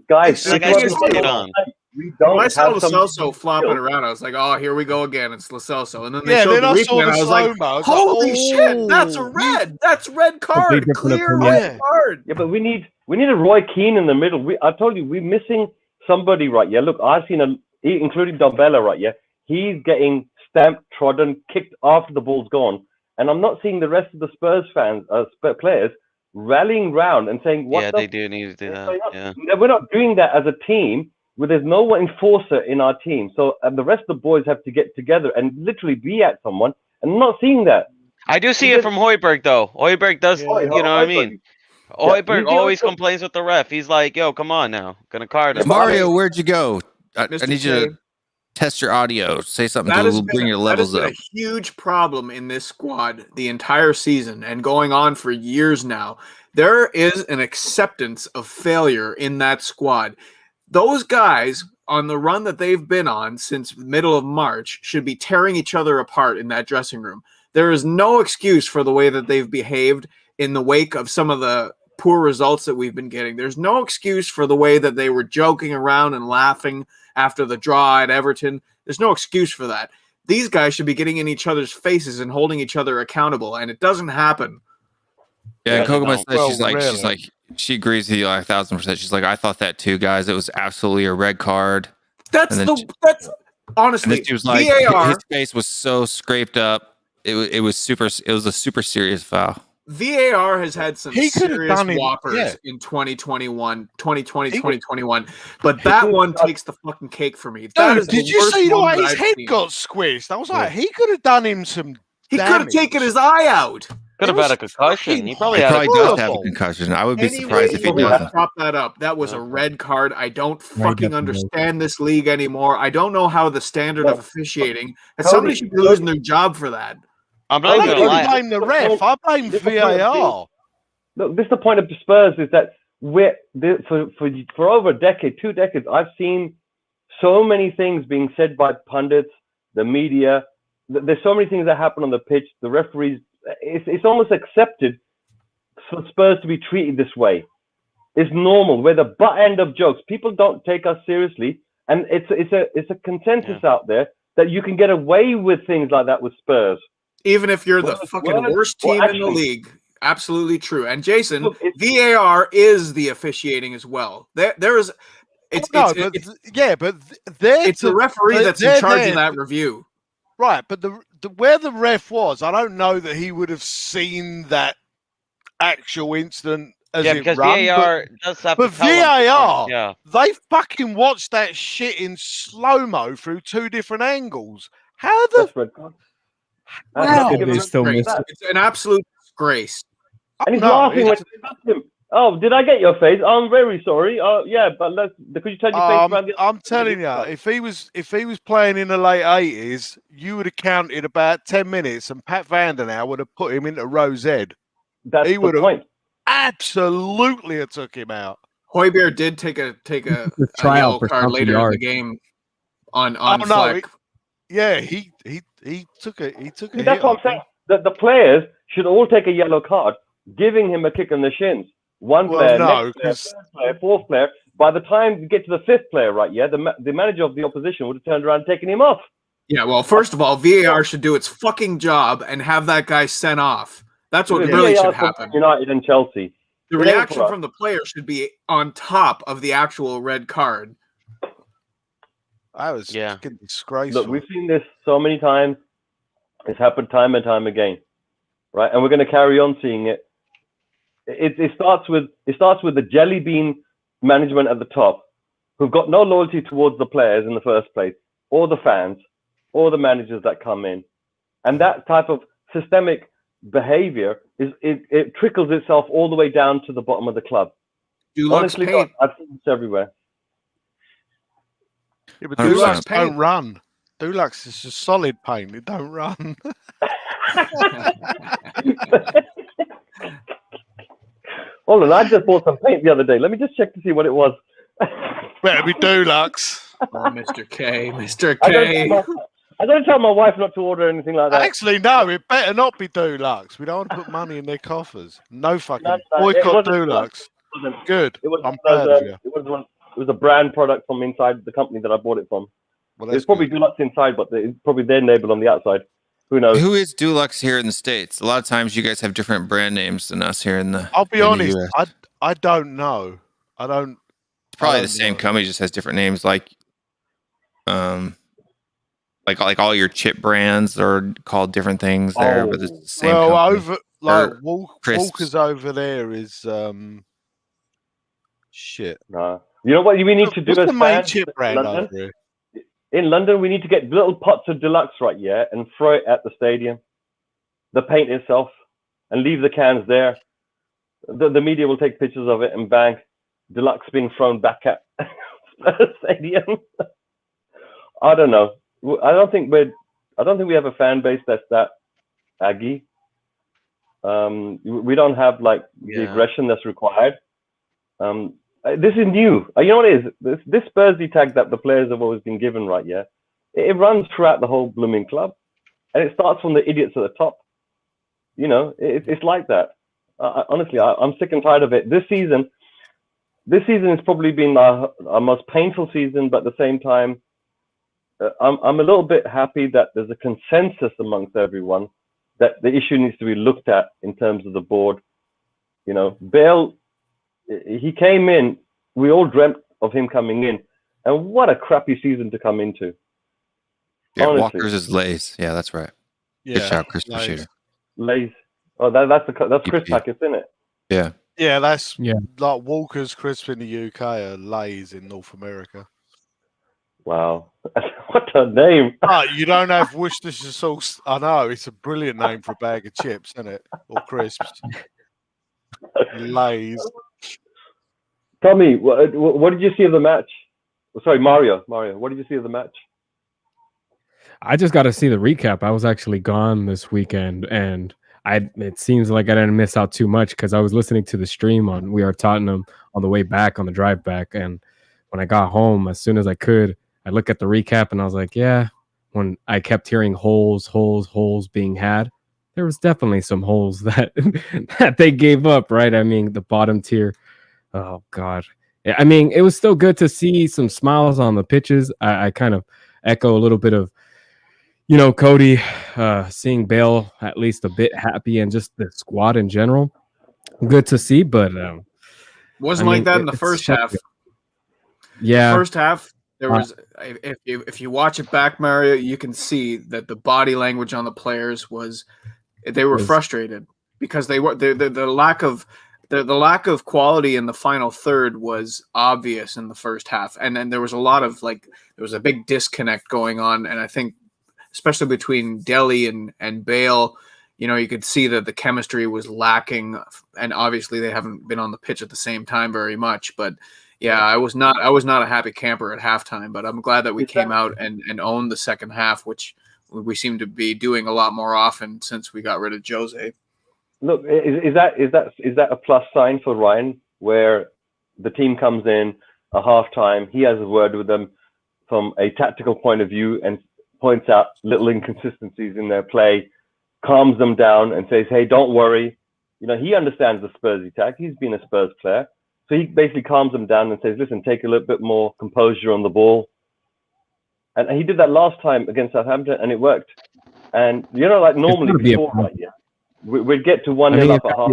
Guys, Like, this I is what just I'm put saying. it on. We don't When I saw have some Lacelso flopping skills. around, I was like, "Oh, here we go again. It's Lacelso." And then they Yeah, showed then the I saw replay, the and I was like, slow-mo. I was "Holy like, shit, that's a oh, red. That's red card. different Clear opinion. red card." Yeah, but we need a Roy Keane in the middle. I told you we're missing somebody, right? Yeah, look, I've seen including Dombella, right? Yeah, he's getting stamped, trodden, kicked after the ball's gone, and I'm not seeing the rest of the Spurs fans, Spurs players, rallying round and saying, "What Yeah, the they do need to do that. Yeah. We're not doing that as a team. Where there's no one enforcer in our team, so the rest of the boys have to get together and literally be at someone. And I'm not seeing that. I do see it from Højbjerg, though. Højbjerg does, Yeah. you know what I mean? Yeah, Højbjerg he's the always only- complains with the ref. He's like, yo, come on now. Gonna card him. Mario, where'd you go? I Mr. need you K, to test your audio. Say something that to has bring your that has levels been up. a huge problem in this squad the entire season and going on for years now. There is an acceptance of failure in that squad. Those guys on the run that they've been on since the middle of March should be tearing each other apart in that dressing room. There is no excuse for the way that they've behaved in the wake of some of the poor results that we've been getting. There's no excuse for the way that they were joking around and laughing after the draw at Everton. There's no excuse for that. These guys should be getting in each other's faces and holding each other accountable, and it doesn't happen. Yeah, Yeah, Kokomo no. says Well, she's really. like, she agrees with you like 1,000%. She's like, I thought that too, guys. It was absolutely a red card. That's And then that's And honestly then she was like, VAR. his face was so scraped up. It was a super serious foul. VAR has had some He could have serious done it, whoppers yeah. in 2020, He- 2021, but that one takes the fucking cake for me. That Dude, is the did you worst see the one way that his I've head seen. got squished? I was like, he could have done him some He could have damage. taken his eye out. Could have It had a was concussion. fucking He probably He had probably a does have a horrible. concussion. I would be Anyway, surprised if he you gotta doesn't. prop that up. That was a red card. I don't fucking definitely. understand this league anymore. I don't know how the standard of officiating. And Cody, somebody should be losing their job for that. I'm I not don't even even gonna lie. blame the ref. I blame This is the point of VAR. Look, this is the point of the Spurs is that for over a decade, 2 decades, I've seen so many things being said by pundits, the media. There's so many things that happen on the pitch. The referees, it's almost accepted for Spurs to be treated this way. It's normal. We're the butt end of jokes. People don't take us seriously, and it's a consensus out there that you can get away with things like that with Spurs. Even if you're the Well, fucking well, worst well, team in the actually- league. Absolutely true. And Jason, Look, VAR is the officiating as well. There is it's No, it's, but it's, they're it's the referee that's in they're charge there of that to- review. Right, but the where the ref was, I don't know that he would have seen that actual incident as Yeah, it because run, VAR does have but to tell him. VAR, Yeah. they fucking watched that shit in slow-mo through 2 different angles. How the That's red card. Wow. That's- They still that's- miss it. It's an absolute disgrace. And he's No, laughing when it's- they ask him, "Oh, did I get your face? I'm very sorry. Yeah, but could you turn your face around?" I'm telling you, if he was playing in the late 80s, you would have counted about 10 minutes, and Pat Vandenau would have put him into Rose Ed. That's he the would have- point. Absolutely, have took him out. Højbjerg did take a trial yellow for card something later in the yards. game on Oh, no, Fleck. Yeah, he took it. He took it. That's what I'm saying. The players should all take a yellow card, giving him a kick on the shins. One Well, player, no, next player, 'cause- third player, fourth player. By the time you get to the 5th player, right? Yeah, the manager of the opposition would have turned around and taken him off. Yeah, well, first of all, VAR should do its fucking job and have that guy sent off. That's what really should happen. United and Chelsea. The reaction from the player should be on top of the actual red card. I was fucking disgraceful. Look, we've seen this so many times. It's happened time and time again, right? And we're going to carry on seeing it. It starts with the jelly bean management at the top, who've got no loyalty towards the players in the first place, or the fans, or the managers that come in, and that type of systemic behavior it trickles itself all the way down to the bottom of the club. Honestly, I've seen this everywhere. Yeah, but Dulux don't run. Dulux is just solid paint. It don't run. Hold on, I just bought some paint the other day. Let me just check to see what it was. Better be Dulux. Oh, Mr. K, Mr. K. I don't tell my wife not to order anything like that. Actually, no, it better not be Dulux. We don't want to put money in their coffers. No fucking boycott Dulux. Good. I'm proud of you. It was a brand product from inside the company that I bought it from. Well, it's probably Dulux inside, but it's probably their label on the outside. Who knows? Who is Dulux here in the States? A lot of times you guys have different brand names than us here in the. I'll be honest. I don't know. I don't. It's probably the same company, just has different names. Like all your chip brands are called different things there, but it's the same. Well, company. Walker's over there is shit. No. You know what we need to do? What's the main chip brand over there? In London, we need to get little pots of Deluxe right, yeah, and throw it at the stadium, the paint itself, and leave the cans there. The media will take pictures of it and bang, Deluxe being thrown back at the stadium. I don't know. I don't think we have a fan base that's that aggy. We don't have like the aggression that's required. This is new. You know what it is? This Spursy tag that the players have always been given, right? Yeah, it runs throughout the whole blooming club, and it starts from the idiots at the top. You know, it's like that. Honestly, I'm sick and tired of it. This season has probably been our most painful season, but at the same time, I'm a little bit happy that there's a consensus amongst everyone that the issue needs to be looked at in terms of the board. You know, Bale. He came in, we all dreamt of him coming in, and what a crappy season to come into. Yeah, honestly. Walker's is Lays. Yeah, that's right. Yeah, good shout, Chris Pacheco. Lays. Oh, that's Chris Packett, isn't it? Yeah. Yeah, that's like Walker's crisp in the UK are Lays in North America. Wow. What a name. Oh, you don't have Worcestershire sauce. I know, it's a brilliant name for a bag of chips, isn't it? Or crisps. Lays. Tommy, what did you see of the match? Sorry, Mario, what did you see of the match? I just got to see the recap. I was actually gone this weekend, and it seems like I didn't miss out too much because I was listening to the stream on We Are Tottenham on the way back, on the drive back, and when I got home, as soon as I could, I looked at the recap, and I was like, yeah, when I kept hearing holes being had, there was definitely some holes that that they gave up, right? I mean, the bottom tier. Oh, God. I mean, it was still good to see some smiles on the pitches. I kind of echo a little bit of, you know, Cody seeing Bale at least a bit happy and just the squad in general. Good to see, but wasn't like that in the first half. Yeah. The first half, there was, if you watch it back, Mario, you can see that the body language on the players was, they were frustrated because they were the lack of quality in the final third was obvious in the first half, and then there was a lot of there was a big disconnect going on, and I think especially between Dele and Bale, you know, you could see that the chemistry was lacking, and obviously they haven't been on the pitch at the same time very much. But yeah, I was not a happy camper at halftime, but I'm glad that we came out and owned the second half, which we seem to be doing a lot more often since we got rid of Jose. Look, is that a plus sign for Ryan, where the team comes in at halftime, he has a word with them from a tactical point of view and points out little inconsistencies in their play, calms them down and says, hey, don't worry. You know, he understands the Spurs attack. He's been a Spurs player. So he basically calms them down and says, listen, take a little bit more composure on the ball. And he did that last time against Southampton, and it worked. And like normally before, right, yeah, we'd get to 1-0 up at half.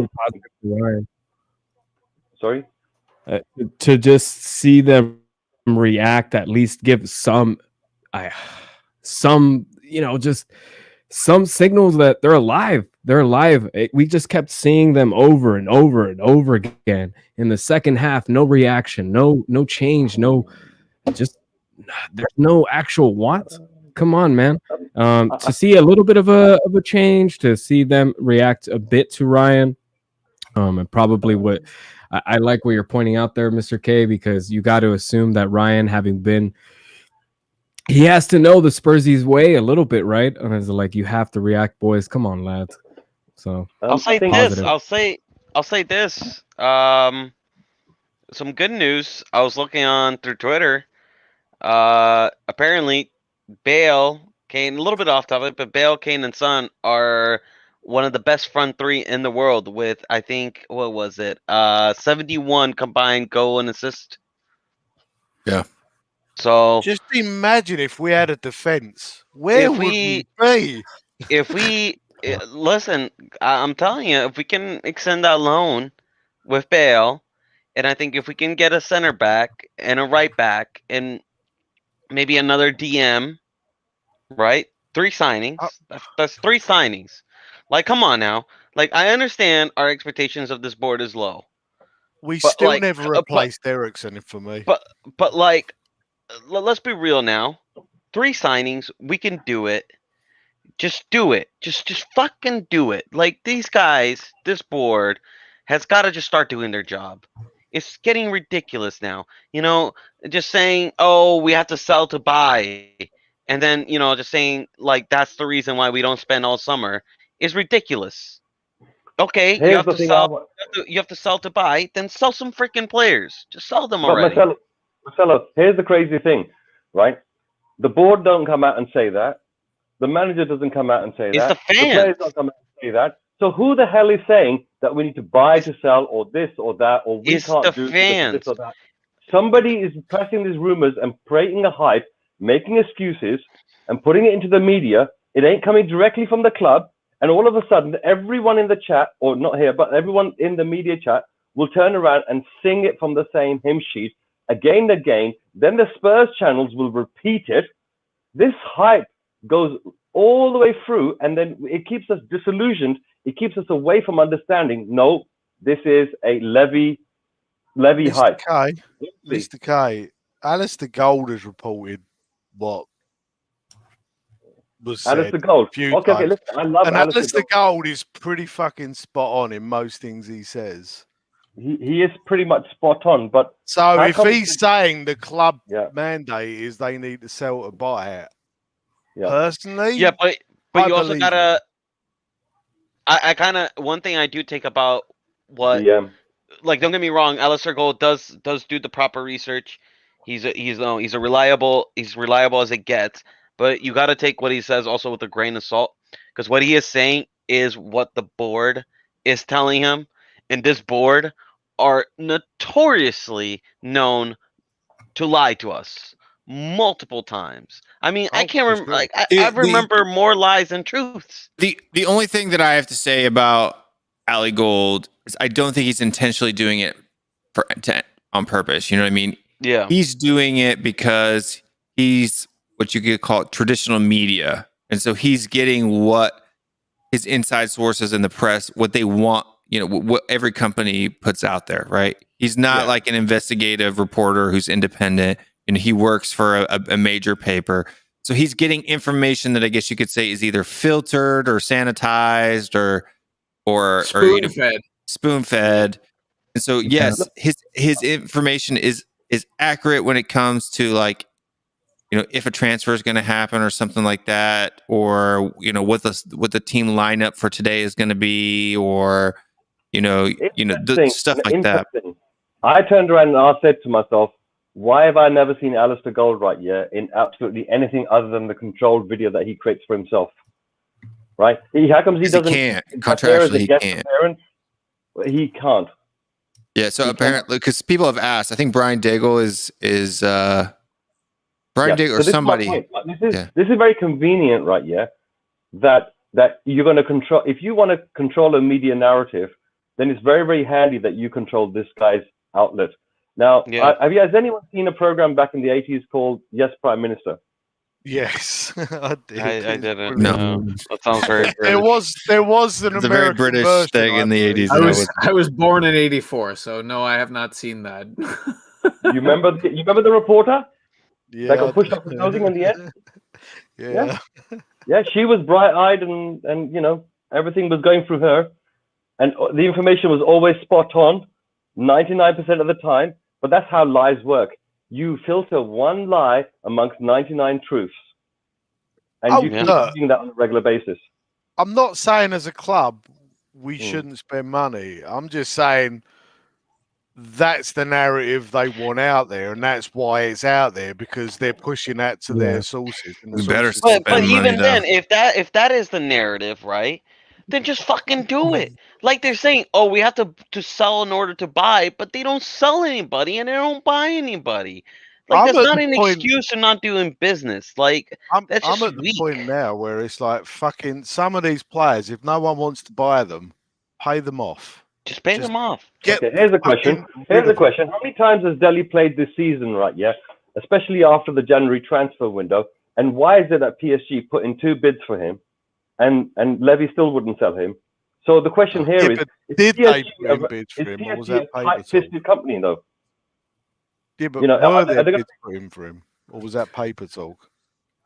Sorry. To just see them react, at least give some just some signals that they're alive. They're alive. We just kept seeing them over and over and over again in the second half. No reaction, no change, there's no actual want. Come on, man. To see a little bit of a change, to see them react a bit to Ryan, and probably what I like what you're pointing out there, Mr. K, because you got to assume that Ryan, he has to know the Spursies way a little bit, right? And it's like, you have to react, boys. Come on, lads. So I'll say this. I'll say this. Some good news. I was looking on through Twitter. Apparently, Bale, Kane, a little bit off topic, but Bale, Kane, and Son are one of the best front three in the world with, I think, 71 combined goal and assist. Yeah. So just imagine if we had a defense. Where would we be? If we listen, I'm telling you, if we can extend that loan with Bale, and I think if we can get a center back and a right back and maybe another DM, right? 3 signings. That's 3 signings. Like, come on now. Like, I understand our expectations of this board is low. We still never replaced Ericsson for me. But like, let's be real now. 3 signings, we can do it. Just do it. Just fucking do it. Like, these guys, this board has got to just start doing their job. It's getting ridiculous now. Just saying, oh, we have to sell to buy. And then, just saying, like, that's the reason why we don't spend all summer is ridiculous. Okay, you have to sell to buy, then sell some freaking players. Just sell them already. Marcelo, here's the crazy thing, right? The board don't come out and say that. The manager doesn't come out and say that. It's the fans. The players don't come out and say that. So who the hell is saying that we need to buy to sell or this or that or we can't do this or that? Somebody is pressing these rumors and creating a hype, making excuses and putting it into the media. It ain't coming directly from the club. And all of a sudden, everyone in the chat, or not here, but everyone in the media chat will turn around and sing it from the same hymn sheet again and again. Then the Spurs channels will repeat it. This hype goes all the way through, and then it keeps us disillusioned. It keeps us away from understanding, no, this is a Levy hype. Mr. K, Alistair Gold has reported what was Alistair Gold. Okay, listen, I love Alistair Gold is pretty fucking spot on in most things he says. He is pretty much spot on, but so if he's saying the club mandate is they need to sell to buy it, personally, but you also gotta. I kind of one thing I do take about what, like, don't get me wrong, Alistair Gold does do the proper research. He's reliable as it gets. But you got to take what he says also with a grain of salt, because what he is saying is what the board is telling him, and this board are notoriously known to lie to us multiple times. I mean, I can't remember. Like, I remember more lies than truths. The only thing that I have to say about Ali Gold is I don't think he's intentionally doing it on purpose. You know what I mean? Yeah. He's doing it because he's what you could call traditional media. And so he's getting what his inside sources in the press, what they want, what every company puts out there, right? He's not like an investigative reporter who's independent, and he works for a major paper. So he's getting information that I guess you could say is either filtered or sanitized or spoon-fed. Spoon-fed. And so, yes, his information is accurate when it comes to, like, if a transfer is going to happen or something like that, or what the team lineup for today is going to be, or the stuff like that. I turned around and I said to myself, why have I never seen Alistair Goldwright yet in absolutely anything other than the controlled video that he creates for himself? Right? How comes he doesn't? He can't. Contractually, he can't. He can't. Yeah. So apparently, because people have asked, I think Brian Daigle is Brian Dick or this somebody. Is my point. Like, this is very convenient, right? Yeah, that you're going to control. If you want to control a media narrative, then it's very, very handy that you control this guy's outlet. Now, has anyone seen a program back in the 80s called Yes, Prime Minister? Yes, I did. I didn't. No. That sounds very British. There was an It's a American very British version, thing in the believe. 80s. I was born in '84, so no, I have not seen that. You remember the reporter? Yeah, that got pushed off the building in the end? Yeah, she was bright-eyed and you know, everything was going through her. And the information was always spot on, 99% of the time. But that's how lies work. You filter one lie amongst 99 truths. And you keep doing that on a regular basis. I'm not saying as a club we shouldn't spend money. I'm just saying that's the narrative they want out there, and that's why it's out there, because they're pushing that to their sources. And but even then, if that is the narrative, right? Then just fucking do it. Like they're saying, oh, we have to sell in order to buy, but they don't sell anybody and they don't buy anybody. Like that's not an excuse for not doing business. Like that's just I'm at the point now where it's like fucking some of these players, if no one wants to buy them, pay them off. Just pay them off. Okay, here's a question. How many times has Delhi played this season, right? Yeah, especially after the January transfer window. And why is it that PSG put in 2 bids for him? And Levy still wouldn't sell him. So the question here is PSG a tight-fisted company, though? Yeah, but you know, were there bids for him, or was that paper talk?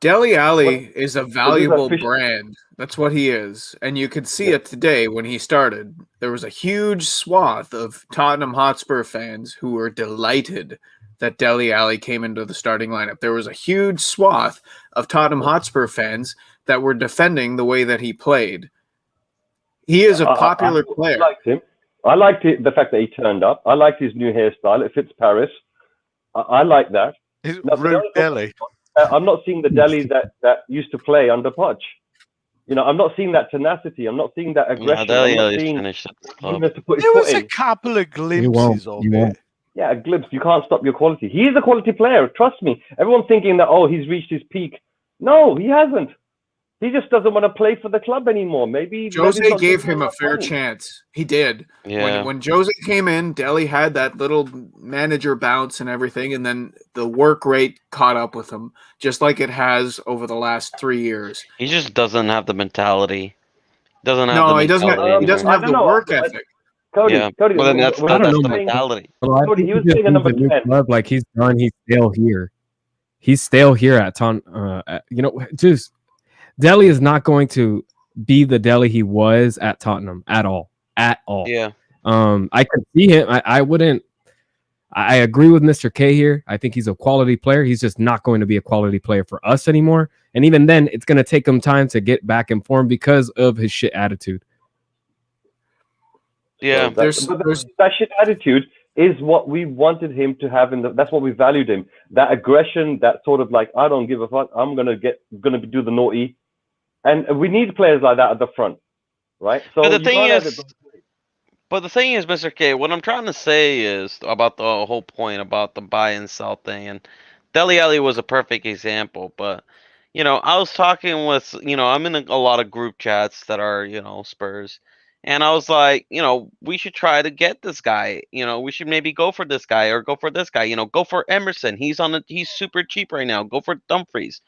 Dele Alli is a valuable brand. That's what he is. And you could see it today when he started. There was a huge swath of Tottenham Hotspur fans who were delighted that Dele Alli came into the starting lineup. There was a huge swath of Tottenham Hotspur fans that were defending the way that he played. He is a popular player. I liked him. I liked the fact that he turned up. I liked his new hairstyle. It fits Paris. I like that. Delhi. I'm not seeing the Delhi that used to play under Poch. You know, I'm not seeing that tenacity. I'm not seeing that aggression. I'm not seeing there was a couple of glimpses of it. Yeah, a glimpse. You can't stop your quality. He's a quality player. Trust me. Everyone's thinking that, he's reached his peak. No, he hasn't. He just doesn't want to play for the club anymore. Maybe Jose gave him a fair chance. He did. Yeah. When Jose came in, Delhi had that little manager bounce and everything, and then the work rate caught up with him, just like it has over the last 3 years. He just doesn't have the mentality. He doesn't have the work ethic. Cody, well, then that's the mentality. Cody, he was saying a number 10. Club, like he's done. He's stale here. He's stale here at just Delhi is not going to be the Delhi he was at Tottenham at all. Yeah. I could see him. I agree with Mr. K here. I think he's a quality player. He's just not going to be a quality player for us anymore. And even then, it's going to take him time to get back in form because of his shit attitude. Yeah, that shit attitude is what we wanted him to have that's what we valued him. That aggression, that sort of like, I don't give a fuck. I'm gonna do the naughty, and we need players like that at the front, right? So but the thing is, Mr. K, what I'm trying to say is about the whole point about the buy and sell thing, and Dele Alli was a perfect example. But I was talking with I'm in a lot of group chats that are Spurs. And I was like, we should try to get this guy. We should maybe go for this guy or go for this guy. Go for Emerson. He's super cheap right now. Go for Dumfries.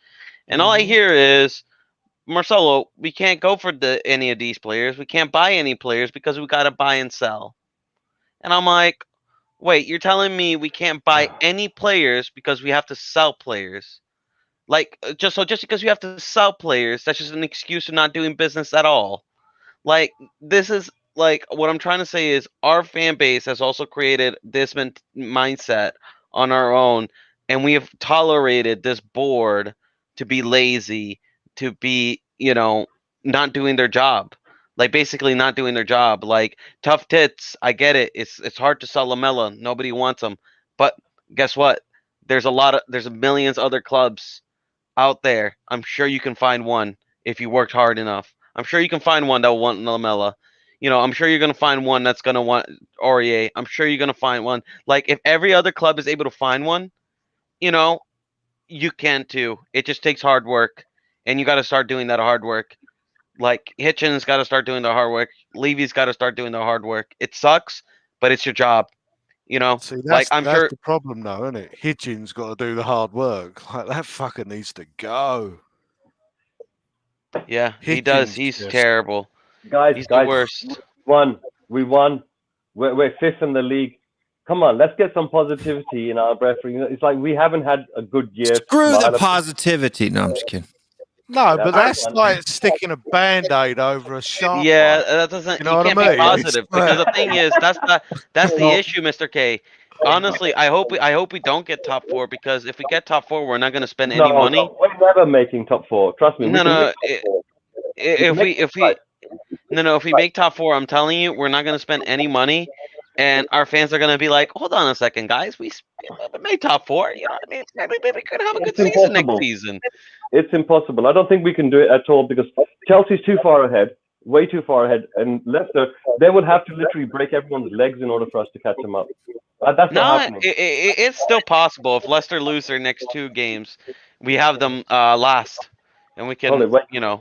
And all I hear is, Marcelo, we can't go for any of these players. We can't buy any players because we got to buy and sell. And I'm like, wait, you're telling me we can't buy any players because we have to sell players? Like, just because we have to sell players, that's just an excuse for not doing business at all. Like, this is like what I'm trying to say is our fan base has also created this mindset on our own, and we have tolerated this board to be lazy, to be, not doing their job. Like, basically not doing their job. Like, tough tits, I get it. It's hard to sell Lamella. Nobody wants them. But guess what? There's millions other clubs out there. I'm sure you can find one if you worked hard enough. I'm sure you can find one that will want Lamella. I'm sure you're going to find one that's going to want Aurier. I'm sure you're going to find one. Like, if every other club is able to find one, you can too. It just takes hard work, and you got to start doing that hard work. Like Hitchens got to start doing the hard work. Levy's got to start doing the hard work. It sucks, but it's your job. You know, See, that's, like I'm that's sure. the problem, though, isn't it? Hitchens got to do the hard work. Like that fucker needs to go. Yeah, he does. Hitchens, He's yes. terrible. Guys, He's guys, the worst. we won. We're fifth in the league. Come on, let's get some positivity in our breath. It's like we haven't had a good year. Screw the Smile. positivity. No, I'm just kidding. No, but that's fine. like sticking a band-aid over a sharp Yeah, bite. that doesn't. You know what I can't be mean? positive It's- because the thing is, that's the issue, Mr. K. Honestly, I hope we don't get top 4 because if we get top 4, we're not going to spend any money. No, we're never making top 4. Trust me. No, we can no. make top 4. If we make top 4, I'm telling you, we're not going to spend any money, and our fans are going to be like, "Hold on a second, guys, we made top 4." You know what I mean? Maybe we could have a good It's season next impossible. season. It's impossible. I don't think we can do it at all because Chelsea's too far ahead, way too far ahead, and Leicester, they would have to literally break everyone's legs in order for us to catch them up. That's No, not happening. it's still possible. If Leicester lose their next 2 games, we have them last, and we can, Hold it, wait. you know,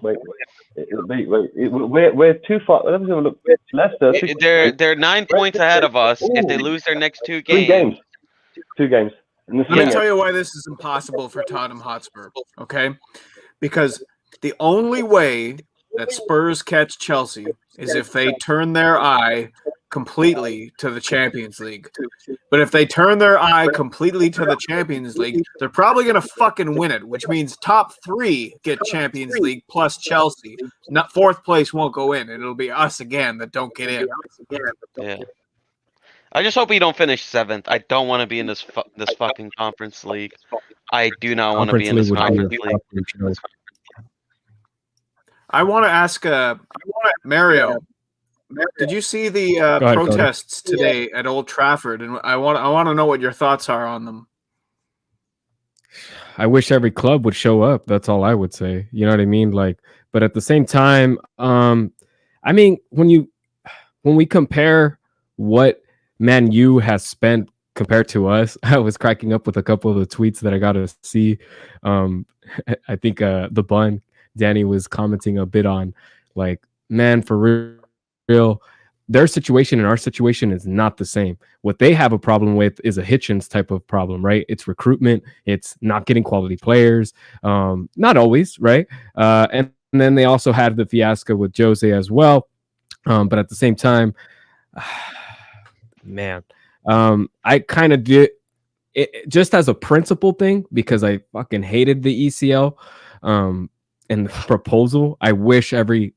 We're too far. Let's have a look. Leicester. they're 9 points ahead of us. If they lose their next 2 3 games, games. 2 games. And this Let me is- tell you why this is impossible for Tottenham Hotspur, okay? Because the only way that Spurs catch Chelsea is if they turn their eye completely to the Champions League. But if they turn their eye completely to the Champions League, they're probably going to fucking win it, which means top 3 get Champions League plus Chelsea. Not 4th place won't go in. It'll be us again that don't get in. yeah. I just hope we don't finish 7th. I don't want to be in this fucking conference league. I do not want to be in this conference league. I want to ask Mario. Did you see the ahead, Cody. protests today at Old Trafford? And I want to know what your thoughts are on them. I wish every club would show up. That's all I would say. You know what I mean? Like, but at the same time, I mean, when we compare what Man U has spent compared to us, I was cracking up with a couple of the tweets that I got to see. I think the bun Danny was commenting a bit on, like, man, for real, their situation and our situation is not the same. What they have a problem with is a Hitchens type of problem, right? It's recruitment. It's not getting quality players. Not always, right? And then they also had the fiasco with Jose as well. But at the same time, man, I kind of did it just as a principle thing because I fucking hated the ECL and the proposal. I wish every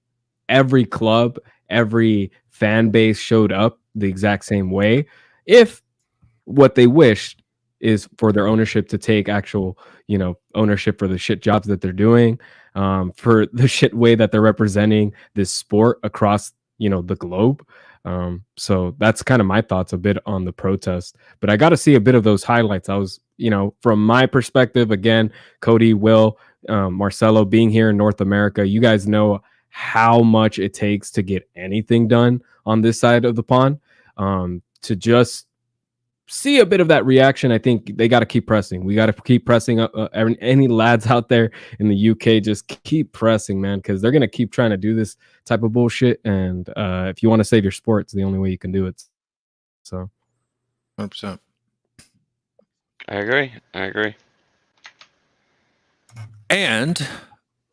club, every fan base showed up the exact same way. If what they wished is for their ownership to take actual, ownership for the shit jobs that they're doing, for the shit way that they're representing this sport across, the globe. So that's kind of my thoughts a bit on the protest, but I got to see a bit of those highlights. I was, from my perspective, again, Cody, Will, Marcelo being here in North America, you guys know how much it takes to get anything done on this side of the pond. To just see a bit of that reaction, I think they got to keep pressing. We got to keep pressing up. Any lads out there in the UK, just keep pressing, man, because they're going to keep trying to do this type of bullshit. And if you want to save your sport, it's the only way you can do it. So 100%. I agree. And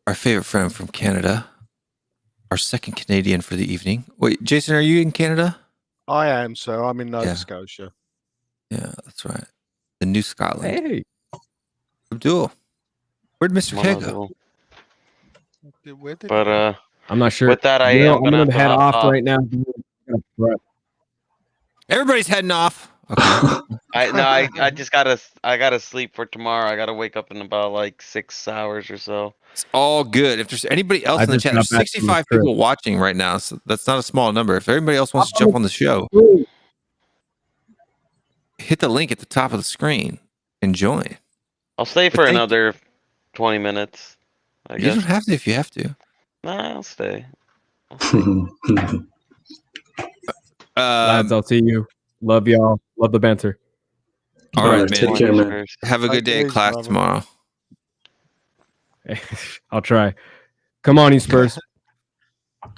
our favorite friend from Canada, our second Canadian for the evening. Wait, Jason, are you in Canada? I am, sir. I'm in Nova Yeah. Scotia. Yeah, that's right. The New Scotland. hey, Abdul. Where'd Mr. K go? Where did But I'm not sure. with that, I Will, am I'm gonna gonna have head to hop off off. right now. Everybody's heading off. Okay. I just gotta sleep for tomorrow. I gotta wake up in about like 6 hours or so. It's all good. If there's anybody else I in the just chat, got there's back from the 65 trip. people watching right now. So that's not a small number. If everybody else wants to jump on the show, hit the link at the top of the screen and join. I'll stay But for thank- another 20 minutes. I You guess. don't have to if you have to. Nah, I'll stay. Lads, I'll see you. Love y'all. Love the banter. All right, Take man. care, man. First. Have a good Take it day at easy, class brother. tomorrow. I'll try. Come on, you Spurs.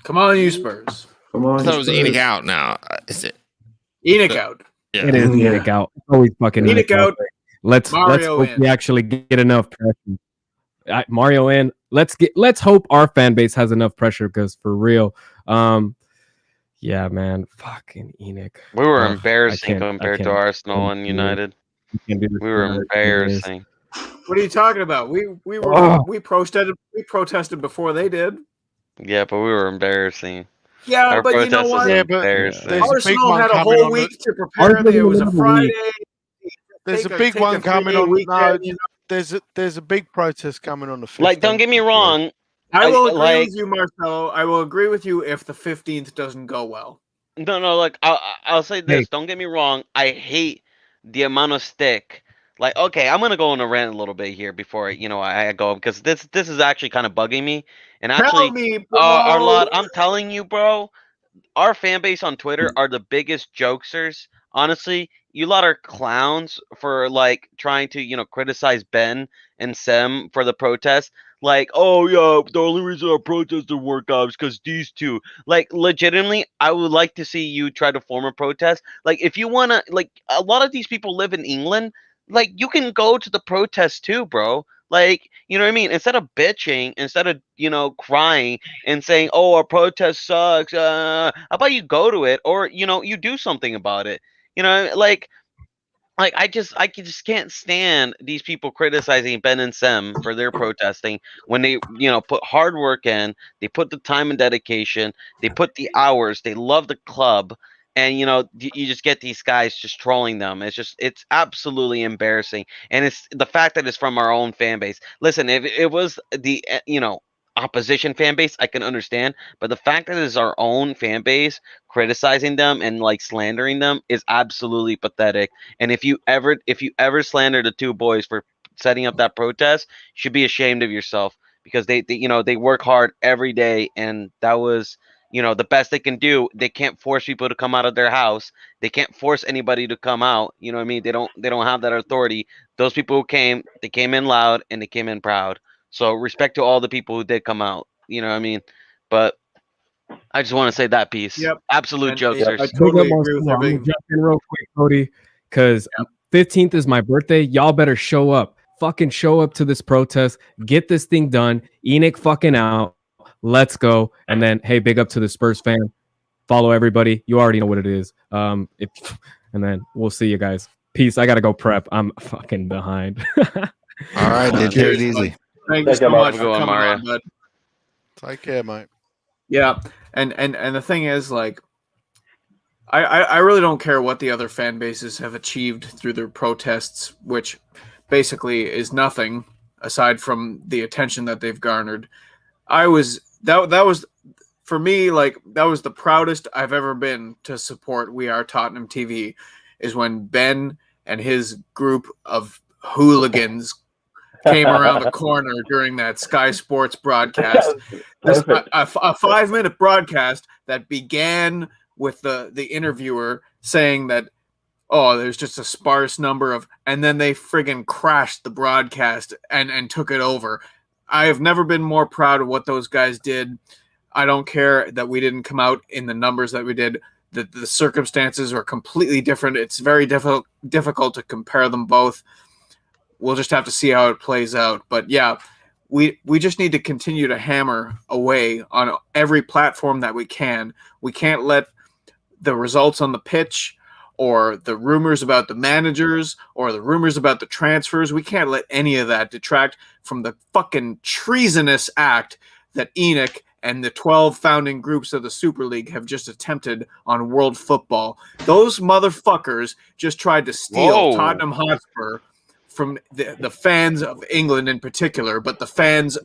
Come on, you Spurs. Come on, I thought it was Spurs. Enoch out now. Is it? Enoch out. Yeah. It is Enoch out. It's always fucking Enoch out. Let's Mario hope in. we actually get enough pressure. Mario in. Let's hope our fan base has enough pressure because for real, yeah, man, fucking Enoch. We were Ugh, embarrassing I compared to can't- Arsenal and United. can't do this We were for embarrassing. What are you talking about? We Oh. protested before they did. Yeah, but we were embarrassing. Yeah, Our but you know protest was what? Yeah, but embarrassing. there's a big Arsenal one had a coming whole on week the- to prepare. It was a Arsenal Friday. There's Take a big take one coming 3-day on. weekend, No, you know. there's a big protest coming on the 15th. Like, don't get me wrong. I will agree like- with you, Marcelo. I will agree with you if the 15th doesn't go well. No. Like, I'll say this. Hey. Don't get me wrong. I hate the amount of stick. Like, okay, I'm gonna go on a rant a little bit here before I go because this is actually kind of bugging me. And actually, Tell me, bro. Arlod, I'm telling you, bro. Our fan base on Twitter are the biggest jokesters. Honestly, you lot are clowns for like trying to criticize Ben and Sem for the protest. Like, oh yeah, the only reason our protest didn't work out is because these two. Like, legitimately, I would like to see you try to form a protest. Like, if you wanna, like, a lot of these people live in England. Like, you can go to the protest too, bro. Like, you know what I mean? Instead of bitching, instead of crying and saying, "Oh, our protest sucks," how about you go to it or you do something about it? Like I just can't stand these people criticizing Ben and Sem for their protesting when they put hard work in, they put the time and dedication, they put the hours, they love the club, and you just get these guys just trolling them. It's absolutely embarrassing, and it's the fact that it's from our own fan base. Listen, if it was the opposition fan base, I can understand, but the fact that it's our own fan base criticizing them and like slandering them is absolutely pathetic. And if you ever slander the two boys for setting up that protest, you should be ashamed of yourself because they work hard every day, and that was the best they can do. They can't force people to come out of their house. They can't force anybody to come out. You know what I mean? They don't have that authority. Those people who came, they came in loud and they came in proud. So respect to all the people who did come out. You know what I mean? But I just want to say that piece. Yep. Absolute And, jokesters. I totally agree with I'm gonna everything. jump in real quick, Cody, because 15th is my birthday. Y'all better show up. Fucking show up to this protest. Get this thing done. Enoch fucking out. Let's go. And then, hey, big up to the Spurs fan. Follow everybody. You already know what it is. And then we'll see you guys. Peace. I gotta go prep. I'm fucking behind. All right, then take it easy. Thank you Take care, so much Mark. for Go on, coming Mario. on, bud. Take care, mate. Yeah, and the thing is, like, I really don't care what the other fan bases have achieved through their protests, which basically is nothing aside from the attention that they've garnered. That was for me, like, that was the proudest I've ever been to support We Are Tottenham TV, is when Ben and his group of hooligans came around the corner during that Sky Sports broadcast. This, a 5-minute broadcast that began with the interviewer saying that, oh, there's just a sparse number of, and then they friggin' crashed the broadcast and took it over. I have never been more proud of what those guys did. I don't care that we didn't come out in the numbers that we did. The circumstances are completely different. It's very difficult to compare them both. We'll just have to see how it plays out. But yeah, we just need to continue to hammer away on every platform that we can. We can't let the results on the pitch or the rumors about the managers or the rumors about the transfers, we can't let any of that detract from the fucking treasonous act that Enoch and the 12 founding groups of the Super League have just attempted on world football. Those motherfuckers just tried to steal Whoa. Tottenham Hotspur from the fans of England in particular, but the fans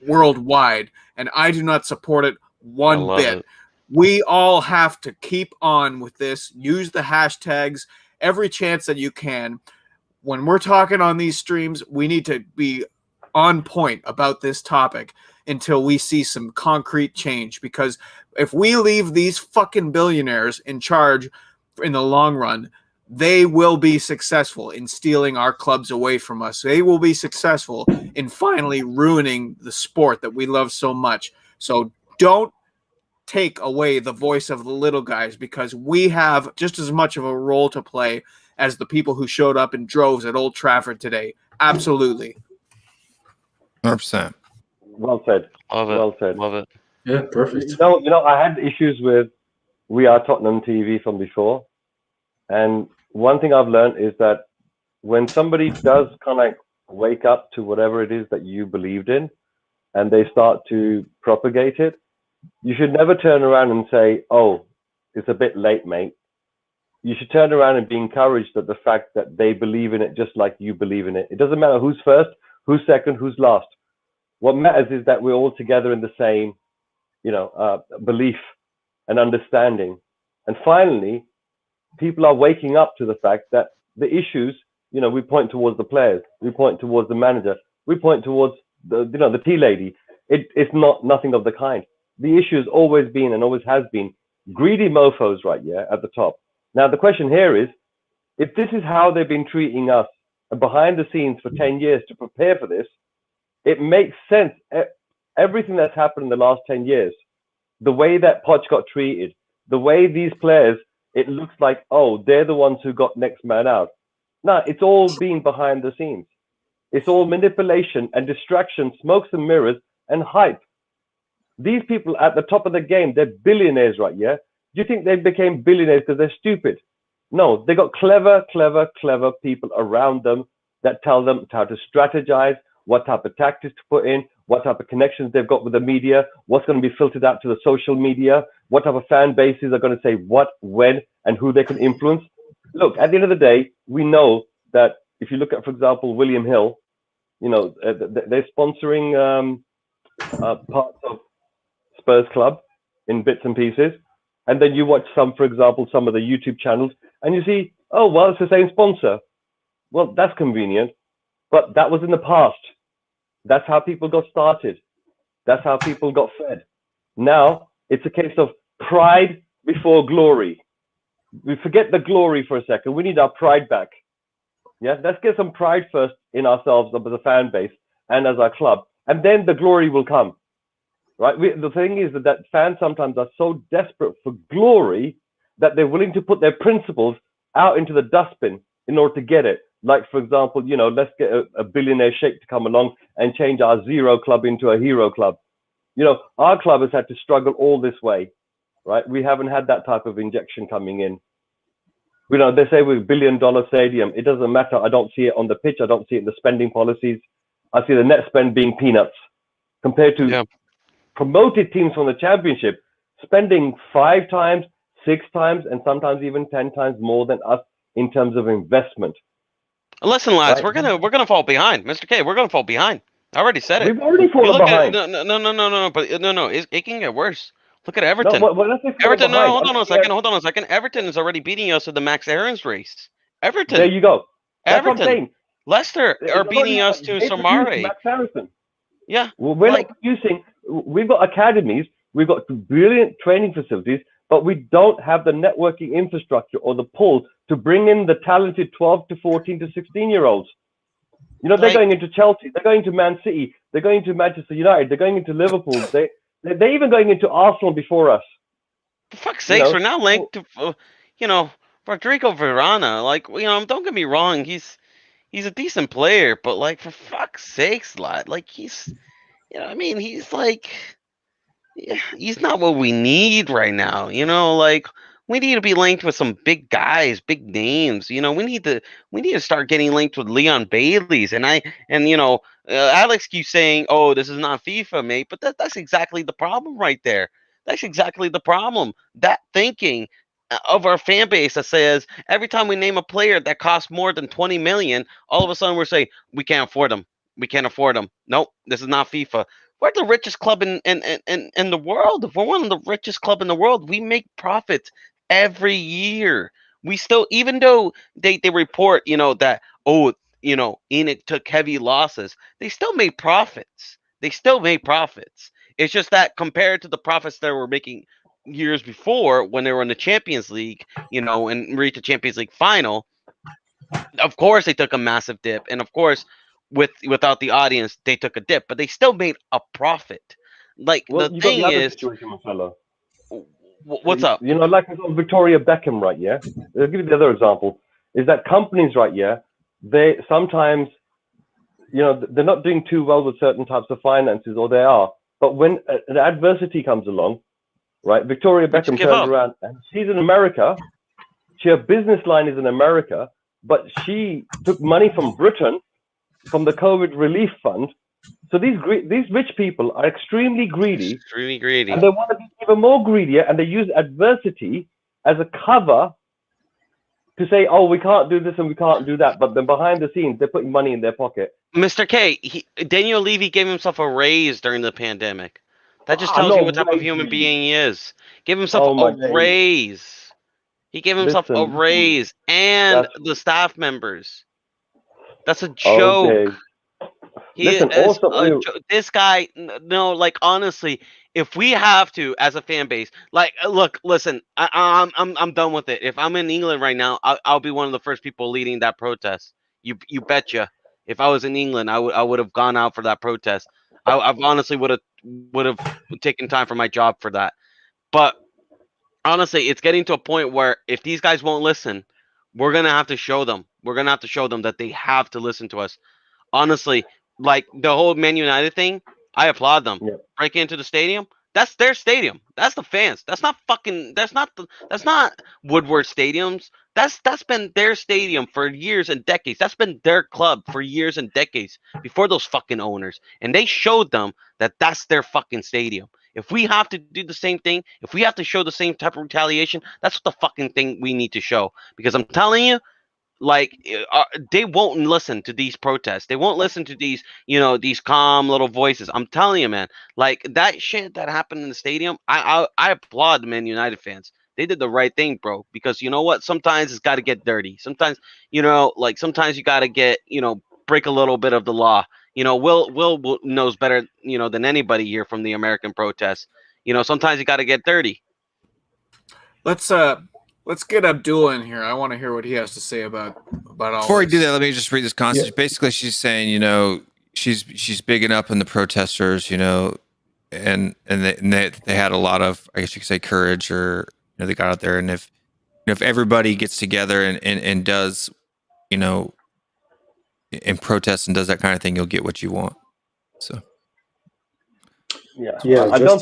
worldwide. And I do not support it one love bit. it. We all have to keep on with this. Use the hashtags every chance that you can. When we're talking on these streams, we need to be on point about this topic until we see some concrete change. Because if we leave these fucking billionaires in charge in the long run, they will be successful in stealing our clubs away from us. They will be successful in finally ruining the sport that we love so much. So don't take away the voice of the little guys, because we have just as much of a role to play as the people who showed up in droves at Old Trafford today. Absolutely. 100%. Well said. Love it. Well said. Love it. Yeah, perfect. You know, I had issues with We Are Tottenham TV from before, and one thing I've learned is that when somebody does kind of wake up to whatever it is that you believed in, and they start to propagate it, you should never turn around and say, "Oh, it's a bit late, mate." You should turn around and be encouraged at the fact that they believe in it just like you believe in it. It doesn't matter who's first, who's second, who's last. What matters is that we're all together in the same, belief and understanding. And finally, people are waking up to the fact that the issues, we point towards the players, we point towards the manager, we point towards the tea lady. It's nothing of the kind. The issue has always been and always has been greedy mofos right here at the top. Now, the question here is, if this is how they've been treating us behind the scenes for 10 years to prepare for this, it makes sense. Everything that's happened in the last 10 years, the way that Poch got treated, the way these players, it looks like, oh, they're the ones who got next man out. No, it's all been behind the scenes. It's all manipulation and distraction, smokes and mirrors, and hype. These people at the top of the game, they're billionaires right here. Do you think they became billionaires because they're stupid? No, they got clever people around them that tell them how to strategize, what type of tactics to put in, what type of connections they've got with the media, what's going to be filtered out to the social media, what type of fan bases are going to say what, when, and who they can influence. Look, at the end of the day, we know that if you look at, for example, William Hill, they're sponsoring parts of Spurs Club in bits and pieces. And then you watch some, for example, some of the YouTube channels, and you see, oh, well, it's the same sponsor. Well, that's convenient, but that was in the past. That's how people got started. That's how people got fed. Now it's a case of pride before glory. We forget the glory for a second. We need our pride back. Yeah, let's get some pride first in ourselves as a fan base and as our club, and then the glory will come. Right? The thing is that fans sometimes are so desperate for glory that they're willing to put their principles out into the dustbin in order to get it. Like, for example, let's get a billionaire sheikh to come along and change our zero club into a hero club. Our club has had to struggle all this way, right? We haven't had that type of injection coming in. They say we're $1 billion stadium. It doesn't matter. I don't see it on the pitch. I don't see it in the spending policies. I see the net spend being peanuts compared to promoted teams from the championship spending 5 times, 6 times, and sometimes even 10 times more than us in terms of investment. Listen, lads, Right. we're gonna fall behind, Mr. K. We're gonna fall behind. I already said it. We've already You fallen look at behind. no. It can get worse. Look at Everton. No, well, let's say fallen Everton. No, behind. hold on a Yeah, second. Hold on a second. Everton is already beating us in the Max Aaron's race. Everton. there you go. That's what I'm Everton. saying. Leicester It's are not beating even- us to they produce Samare. Max Harrison. Yeah. Well, we're Like- not producing. We've got academies. We've got brilliant training facilities, but we don't have the networking infrastructure or the pull to bring in the talented 12 to 14 to 16-year-olds. They're Like- going into Chelsea. They're going to Man City. They're going to Manchester United. They're going into Liverpool. They're even going into Arsenal before us. For fuck's sakes, know, we're now linked to, Rodrigo Verana. Like, don't get me wrong, he's a decent player, but like, for fuck's sakes, lad, like he's, he's like, he's not what we need right now. Like we need to be linked with some big guys, big names. We need to start getting linked with Leon Bailey's, Alex keeps saying, "Oh, this is not FIFA, mate," but that's exactly the problem right there. That's exactly the problem. That thinking of our fan base that says every time we name a player that costs more than 20 million, all of a sudden we're saying we can't afford them. We can't afford them. Nope, this is not FIFA. We're the richest club in the world. If we're one of the richest club in the world, we make profits every year. We still, even though they report, that, Enoch took heavy losses, they still made profits. It's just that compared to the profits that we're making years before when they were in the Champions League, and reached the Champions League final. Of course, they took a massive dip, and of course, without the audience, they took a dip, but they still made a profit. Like Well, the you got thing the other is, situation, Marcelo. what's up? Like Victoria Beckham, right? Yeah. I'll give you the other example. Is that companies, right? Yeah. They sometimes, they're not doing too well with certain types of finances, or they are. But when an adversity comes along, right? Victoria Beckham turned around, and she's in America. Her business line is in America, but she took money from Britain, from the COVID relief fund. So these rich people are extremely greedy. Extremely greedy. And they want to be even more greedier, and they use adversity as a cover to say, oh, we can't do this and we can't do that. But then behind the scenes, they're putting money in their pocket. Mr. K, Daniel Levy gave himself a raise during the pandemic. That just tells you what type of human being he is. Give himself a raise. He gave himself a raise and the staff members. That's a joke. Okay. This guy, no, like honestly, if we have to, as a fan base, like, look, listen, I'm done with it. If I'm in England right now, I'll be one of the first people leading that protest. You betcha. If I was in England, I would have gone out for that protest. I honestly would have taken time from my job for that. But honestly, it's getting to a point where if these guys won't listen, we're gonna have to show them. We're gonna have to show them that they have to listen to us. Honestly, like the whole Man United thing, I applaud them. Yeah. Break into the stadium. That's their stadium. That's the fans. That's not Woodward Stadiums. That's been their stadium for years and decades. That's been their club for years and decades before those fucking owners. And they showed them that that's their fucking stadium. If we have to do the same thing, if we have to show the same type of retaliation, that's the fucking thing we need to show. Because I'm telling you, like, they won't listen to these protests. They won't listen to these, these calm little voices. I'm telling you, man, like that shit that happened in the stadium, I applaud the Man United fans. They did the right thing, bro. Because you know what? Sometimes it's got to get dirty. Sometimes, sometimes you got to get, break a little bit of the law. Will knows better, than anybody here from the American protests. Sometimes you got to get dirty. Let's get Abdullah in here. I want to hear what he has to say about all. Before we do that, let me just read this concept. Yeah. Basically, she's saying, she's bigging up in the protesters, and they had a lot of, I guess you could say, courage, or they got out there, and if everybody gets together and does, and protests and does that kind of thing, you'll get what you want. So, yeah. I don't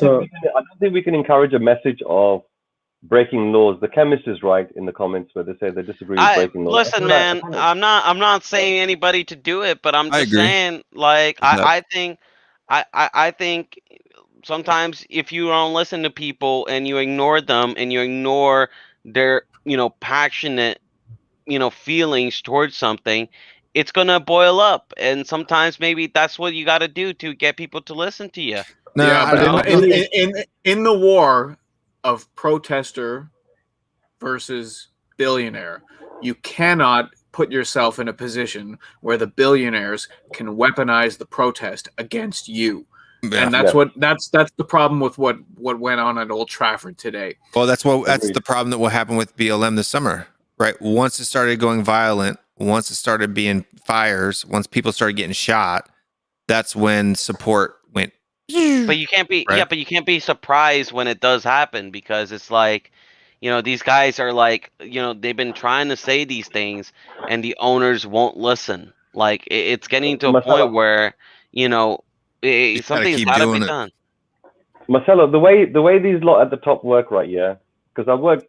think we can encourage a message of breaking laws. The chemist is right in the comments where they say they disagree with breaking laws. Listen, man, I'm not saying anybody to do it, but I'm just saying, like, I think sometimes if you don't listen to people and you ignore them and you ignore their passionate feelings towards something, it's gonna boil up, and sometimes maybe that's what you got to do to get people to listen to you. No, yeah, but in the war of protester versus billionaire, you cannot put yourself in a position where the billionaires can weaponize the protest against you. Yeah. And that's the problem with what went on at Old Trafford today. Well, that's the problem that will happen with BLM this summer, right? Once it started going violent, once it started being fires, once people started getting shot, that's when support went. But you can't be, right? But you can't be surprised when it does happen, because it's like, these guys are like, they've been trying to say these things and the owners won't listen. Like it's getting to a point where, something's got to be done. Marcelo, the way these lot at the top work, right? Yeah, because I worked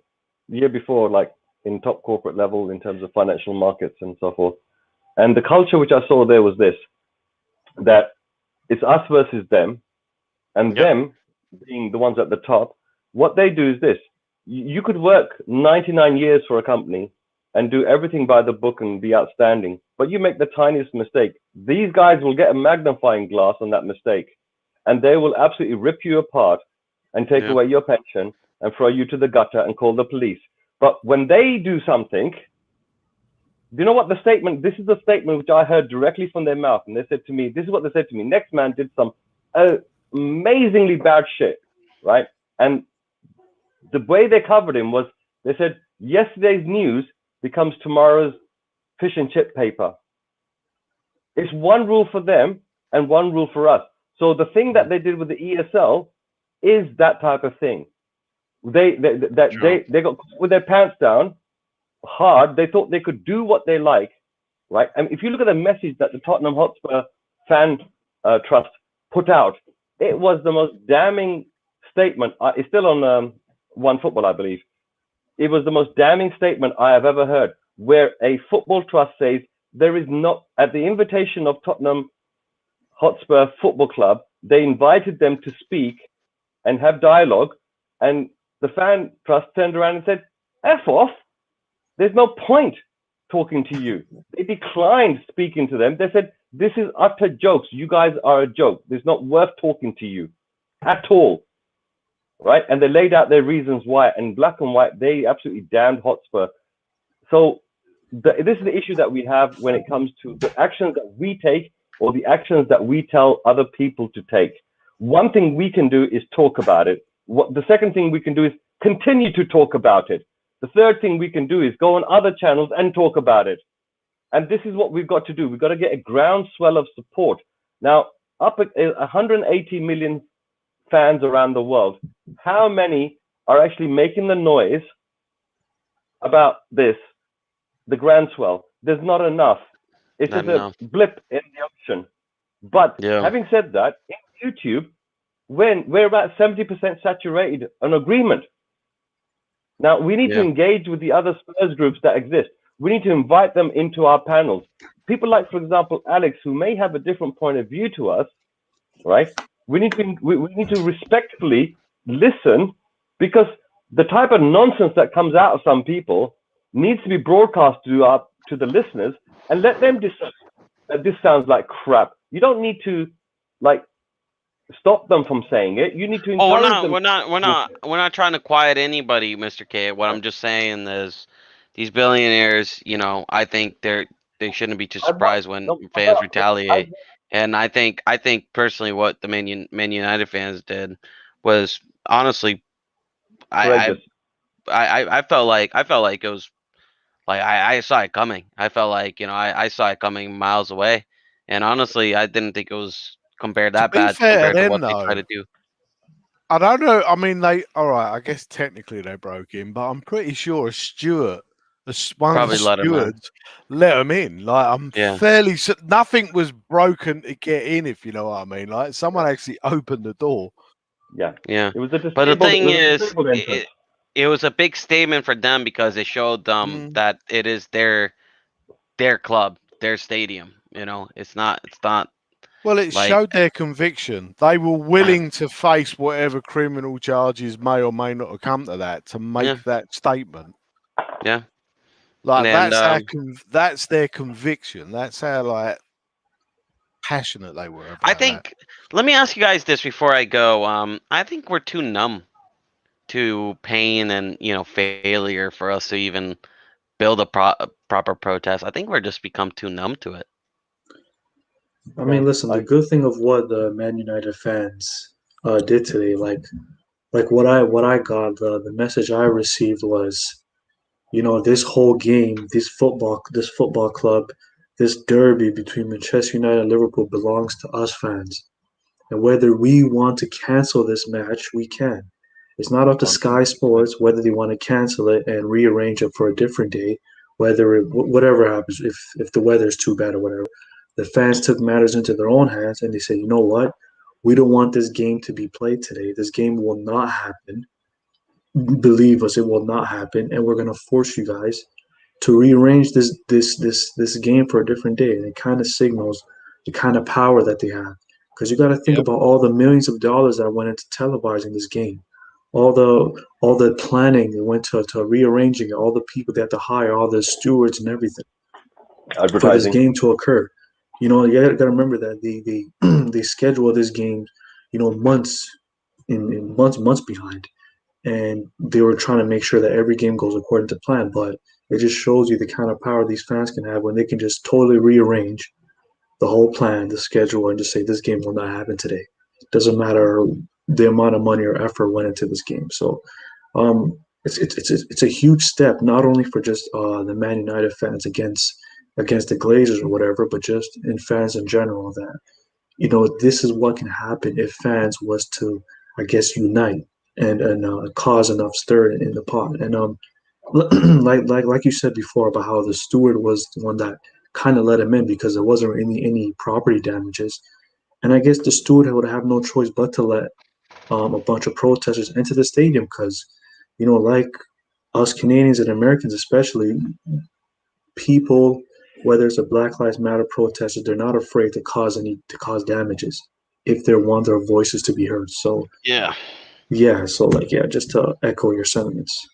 the year before, like in top corporate level in terms of financial markets and so forth. And the culture which I saw there was this, that it's us versus them, and them being the ones at the top. What they do is this: you could work 99 years for a company and do everything by the book and be outstanding, but you make the tiniest mistake, these guys will get a magnifying glass on that mistake, and they will absolutely rip you apart and take away your pension and throw you to the gutter and call the police. But when they do something, do you know what the statement? This is the statement which I heard directly from their mouth, and they said to me, "This is what they said to me: next man did some amazingly bad shit, right? And the way they covered him was they said yesterday's news becomes tomorrow's fish and chip paper. It's one rule for them and one rule for us. So the thing that they did with the ESL is that type of thing. They got with their pants down hard. They thought they could do what they like, right? And if you look at the message that the Tottenham Hotspur fan trust put out, it was the most damning statement. It's still on One Football, I believe. It was the most damning statement I have ever heard, where a football trust says there is not, at the invitation of Tottenham Hotspur Football Club, they invited them to speak and have dialogue, and the fan trust turned around and said, F off, there's no point talking to you. They declined speaking to them. They said, this is utter jokes. You guys are a joke. It's not worth talking to you at all. Right? And they laid out their reasons why, and black and white, they absolutely damned Hotspur. So this is the issue that we have when it comes to the actions that we take or the actions that we tell other people to take. One thing we can do is talk about it. The second thing we can do is continue to talk about it. The third thing we can do is go on other channels and talk about it. And this is what we've got to do. We've got to get a groundswell of support. Now, up at 180 million fans around the world, how many are actually making the noise about this, the groundswell? There's not enough. It's just a blip in the ocean. But having said that, in YouTube, when we're about 70% saturated on agreement. Now, we need to engage with the other Spurs groups that exist. We need to invite them into our panels. People like, for example, Alex, who may have a different point of view to us, right? We need to respectfully listen, because the type of nonsense that comes out of some people needs to be broadcast to the listeners, and let them decide that this sounds like crap. You don't need to stop them from saying it. You need to encourage them. We're not trying to quiet anybody, Mr. K. What I'm just saying is, these billionaires, I think they shouldn't be too surprised when fans retaliate. And I think personally, what the Man United fans did was honestly, I felt like it was like I saw it coming. I felt like I saw it coming miles away, and honestly, I didn't think it was compared that bad compared to what they tried to do. I don't know. I mean, I guess technically they broke in, but I'm pretty sure one of the stewards let them in. I'm fairly nothing was broken to get in, if you know what I mean. Like, someone actually opened the door. Yeah. It was but the thing is, it was a big statement for them, because it showed them that it is their club, their stadium. It's not. Well, it showed their conviction. They were willing to face whatever criminal charges may or may not have come to that to make that statement. Yeah. That's their conviction. That's how passionate they were about I think. Let me ask you guys this before I go. I think we're too numb to pain and failure for us to even build a proper protest. I think we're just become too numb to it. I mean, listen. The good thing of what the Man United fans did today, like what I got, the message I received was, this whole game, this football club, this derby between Manchester United and Liverpool belongs to us fans. And whether we want to cancel this match, we can. It's not up to Sky Sports whether they want to cancel it and rearrange it for a different day, whatever happens, if the weather's too bad or whatever. The fans took matters into their own hands, and they said, you know what? We don't want this game to be played today. This game will not happen. Believe us, it will not happen, and we're going to force you guys to rearrange this game for a different day. And it kind of signals the kind of power that they have, because you got to think about all the millions of dollars that went into televising this game, all the planning that went to rearranging it, all the people they had to hire, all the stewards and everything for this game to occur. You got to remember that they schedule this game, months behind. And they were trying to make sure that every game goes according to plan. But it just shows you the kind of power these fans can have when they can just totally rearrange the whole plan, the schedule, and just say this game will not happen today. It doesn't matter the amount of money or effort went into this game. So It's a huge step, not only for just the Man United fans against the Glazers or whatever, but just in fans in general. That this is what can happen if fans was to, I guess, unite and cause enough stir in the pot. And like you said before about how the steward was the one that kind of let him in because there wasn't any property damages, and I guess the steward would have no choice but to let a bunch of protesters into the stadium because, like us Canadians and Americans especially, people, whether it's a Black Lives Matter protesters, they're not afraid to cause damages if they want their voices to be heard. So Yeah. so just to echo your sentiments.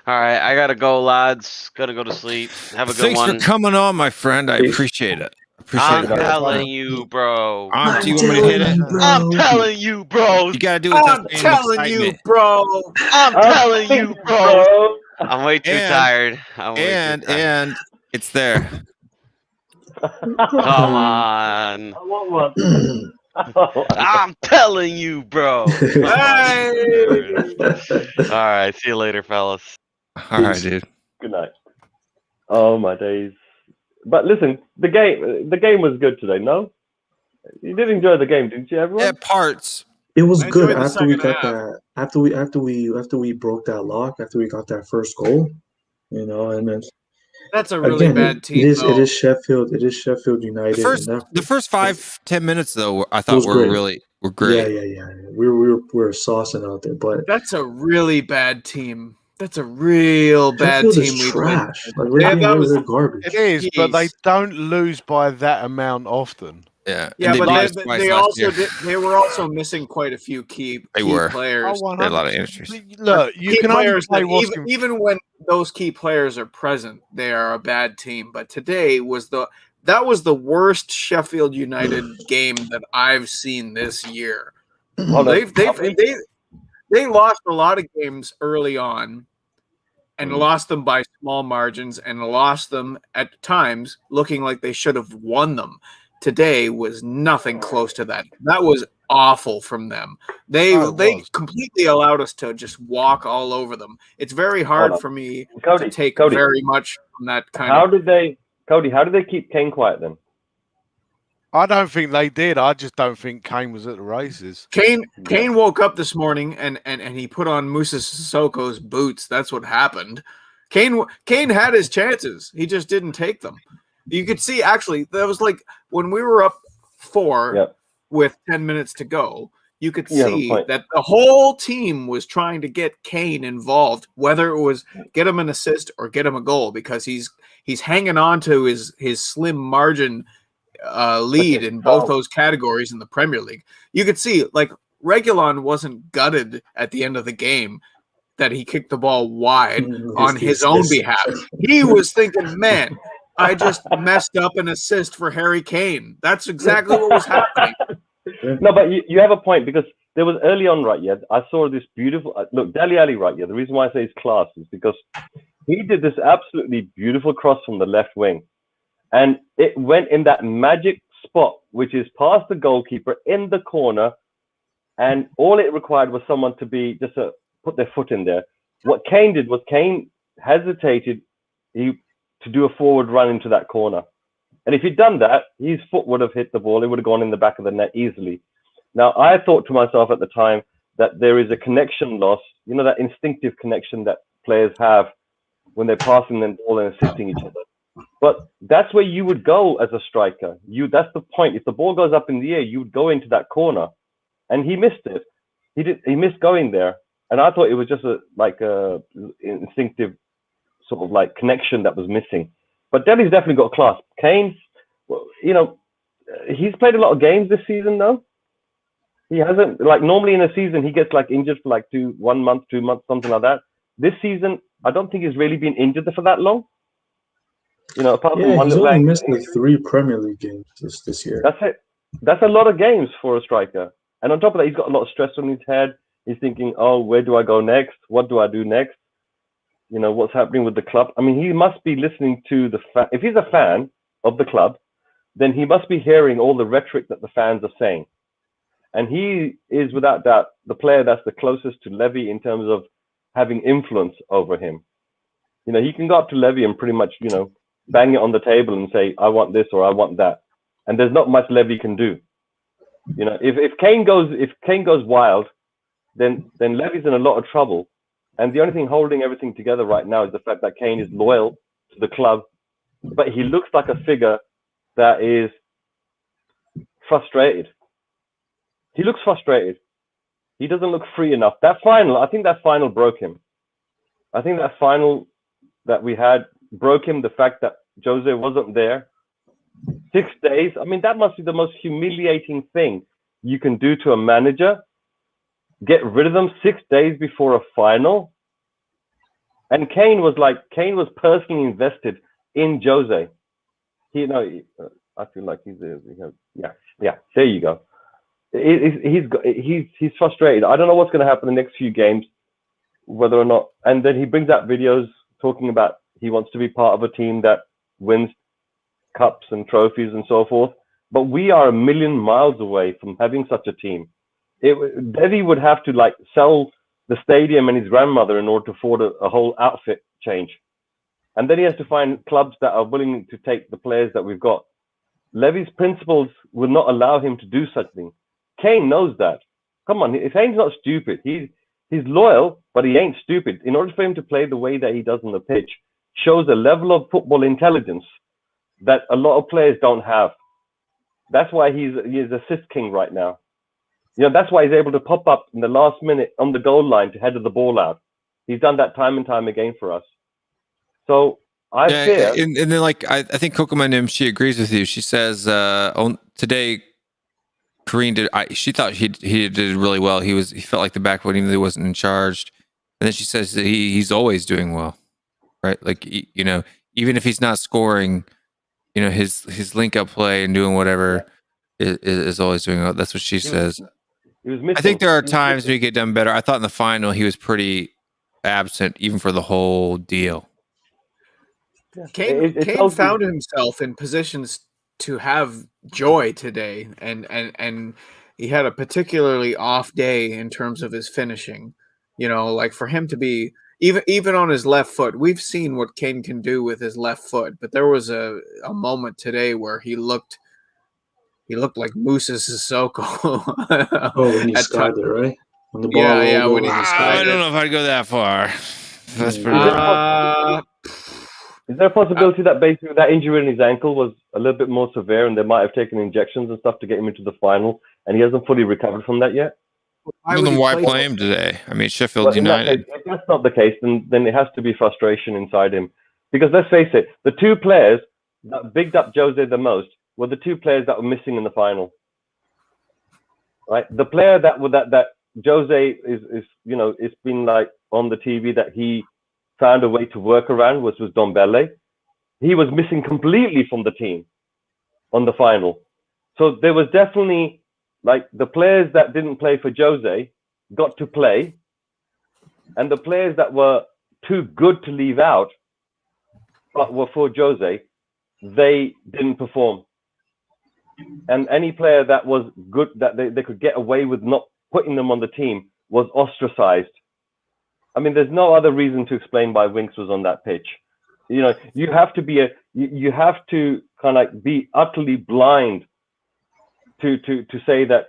All right, I gotta go, lads. Gotta go to sleep. Have a good Thanks one. for coming on, my friend. I appreciate it. I'm telling you, bro. Do you want me to hit it? I'm telling you, bro. You gotta do it. I'm telling you, bro. I'm telling you, bro. I'm way too tired. And it's there. Come on. I want one. I'm telling you, bro. Hey! All right, see you later, fellas. All right, dude. Good night. Oh my days! But listen, the game was good today. No, you did enjoy the game, didn't you, everyone? Yeah, parts. It was I good enjoyed the after we second got half. that after we broke that lock, after we got that first goal, and then That's a really again, bad team. it though. is Sheffield United. The first 5-10 minutes though, I was thought were great. great. Yeah. We were saucing out there, but That's a really bad team. That's a real bad Sheffield team. is we trash. played. Like we're Yeah, that was they're garbage. It is, but they Jeez. don't lose by that amount often. Yeah. Yeah, And but beat us they twice last also year. they were also missing quite a few key players. Oh, They had a lot of 100%. injuries. Look, you Key can only players play that what's even when those key players are present, they are a bad team. But today was that was the worst Sheffield United game that I've seen this year. They lost a lot of games early on and lost them by small margins and lost them at times looking like they should have won them. Today was nothing close to that. That was awful from them. They completely allowed us to just walk all over them. It's very hard for me to take very much from that kind How did they keep Kane quiet then? I don't think they did. I just don't think Kane was at the races. Kane woke up this morning and he put on Musa Sissoko's boots. That's what happened. Kane had his chances. He just didn't take them. You could see actually that was like when we were up 4 with 10 minutes to go. You could see that the whole team was trying to get Kane involved, whether it was get him an assist or get him a goal, because he's hanging on to his slim margin lead in both those categories in the Premier League. You could see like Reguilon wasn't gutted at the end of the game that he kicked the ball wide on his own behalf. He was thinking, man, I just messed up an assist for Harry Kane. That's exactly what was happening. No, but you have a point, because there was early on, right? Yeah, I saw this beautiful look, Dele Alli, right? Yeah, the reason why I say it's class is because he did this absolutely beautiful cross from the left wing, and it went in that magic spot, which is past the goalkeeper in the corner, and all it required was someone to be just put their foot in there. What Kane did was Kane hesitated to do a forward run into that corner. And if he'd done that, his foot would have hit the ball. It would have gone in the back of the net easily. Now, I thought to myself at the time that there is a connection loss, you know, that instinctive connection that players have when they're passing the ball and assisting each other. But that's where you would go as a striker. That's the point. If the ball goes up in the air, you would go into that corner. And he missed it. He missed going there. And I thought it was just a instinctive sort of like connection that was missing. But Dele's definitely got class. Kane, well, you know, he's played a lot of games this season though. He hasn't, like, normally in a season he gets like injured for like 1 month, 2 months, something like that. This season, I don't think he's really been injured for that long. You know, apart from one he's little only ankle. missed like 3 Premier League games this year. That's it. That's a lot of games for a striker. And on top of that, he's got a lot of stress on his head. He's thinking, oh, where do I go next? What do I do next? You know, what's happening with the club? I mean, he must be listening to if he's a fan of the club, then he must be hearing all the rhetoric that the fans are saying. And he is, without doubt, the player that's the closest to Levy in terms of having influence over him. You know, he can go up to Levy and pretty much, you know, bang it on the table and say, I want this or I want that. And there's not much Levy can do. You know, if Kane goes wild, then Levy's in a lot of trouble. And the only thing holding everything together right now is the fact that Kane is loyal to the club, but he looks like a figure that is frustrated. He looks frustrated. He doesn't look free enough. I think that final broke him. I think that final that we had broke him, the fact that Jose wasn't there. 6 days. I mean, that must be the most humiliating thing you can do to a manager. Get rid of them 6 days before a final. And Kane was personally invested in Jose. I feel like he's there you go. He's frustrated. I don't know what's going to happen in the next few games, whether or not. And then he brings out videos talking about he wants to be part of a team that wins cups and trophies and so forth. But we are a million miles away from having such a team. Devi would have to like sell the stadium and his grandmother in order to afford a whole outfit change. And then he has to find clubs that are willing to take the players that we've got. Levy's principles will not allow him to do such thing. Kane knows that. Come on, Kane's not stupid. He's loyal, but he ain't stupid. In order for him to play the way that he does on the pitch, shows a level of football intelligence that a lot of players don't have. That's why he's assist king right now. You know, that's why he's able to pop up in the last minute on the goal line to header the ball out. He's done that time and time again for us. So I fear. And then, like, I think Kokomanim, she agrees with you. She says today, Kareem she thought he did really well. He felt like the back foot, even though he wasn't in charge. And then she says that he's always doing well, right? Like, you know, even if he's not scoring, you know, his link up play and doing whatever is always doing well. That's what she says. I think there are times we get done better. I thought in the final he was pretty absent, even for the whole deal. Kane found himself in positions to have joy today, and he had a particularly off day in terms of his finishing. You know, like for him to be even on his left foot, we've seen what Kane can do with his left foot, but there was a moment today where he looked like Musa Sissoko. When he skied it, right? When the ball rolled when he I don't know if I'd go that far. That's pretty Is there a possibility that basically that injury in his ankle was a little bit more severe and they might have taken injections and stuff to get him into the final and he hasn't fully recovered from that yet? Why play him today? I mean, Sheffield United. If that's not the case, then it has to be frustration inside him. Because let's face it, the two players that bigged up Jose the most were the two players that were missing in the final. Right? The player that Jose is you know, it's been like on the TV that he found a way to work around was Dombele. He was missing completely from the team on the final. So there was definitely like the players that didn't play for Jose got to play, and the players that were too good to leave out but were for Jose, they didn't perform. And any player that was good, that they could get away with not putting them on the team, was ostracized. I mean, there's no other reason to explain why Winks was on that pitch. You know, you have to kind of like be utterly blind to say that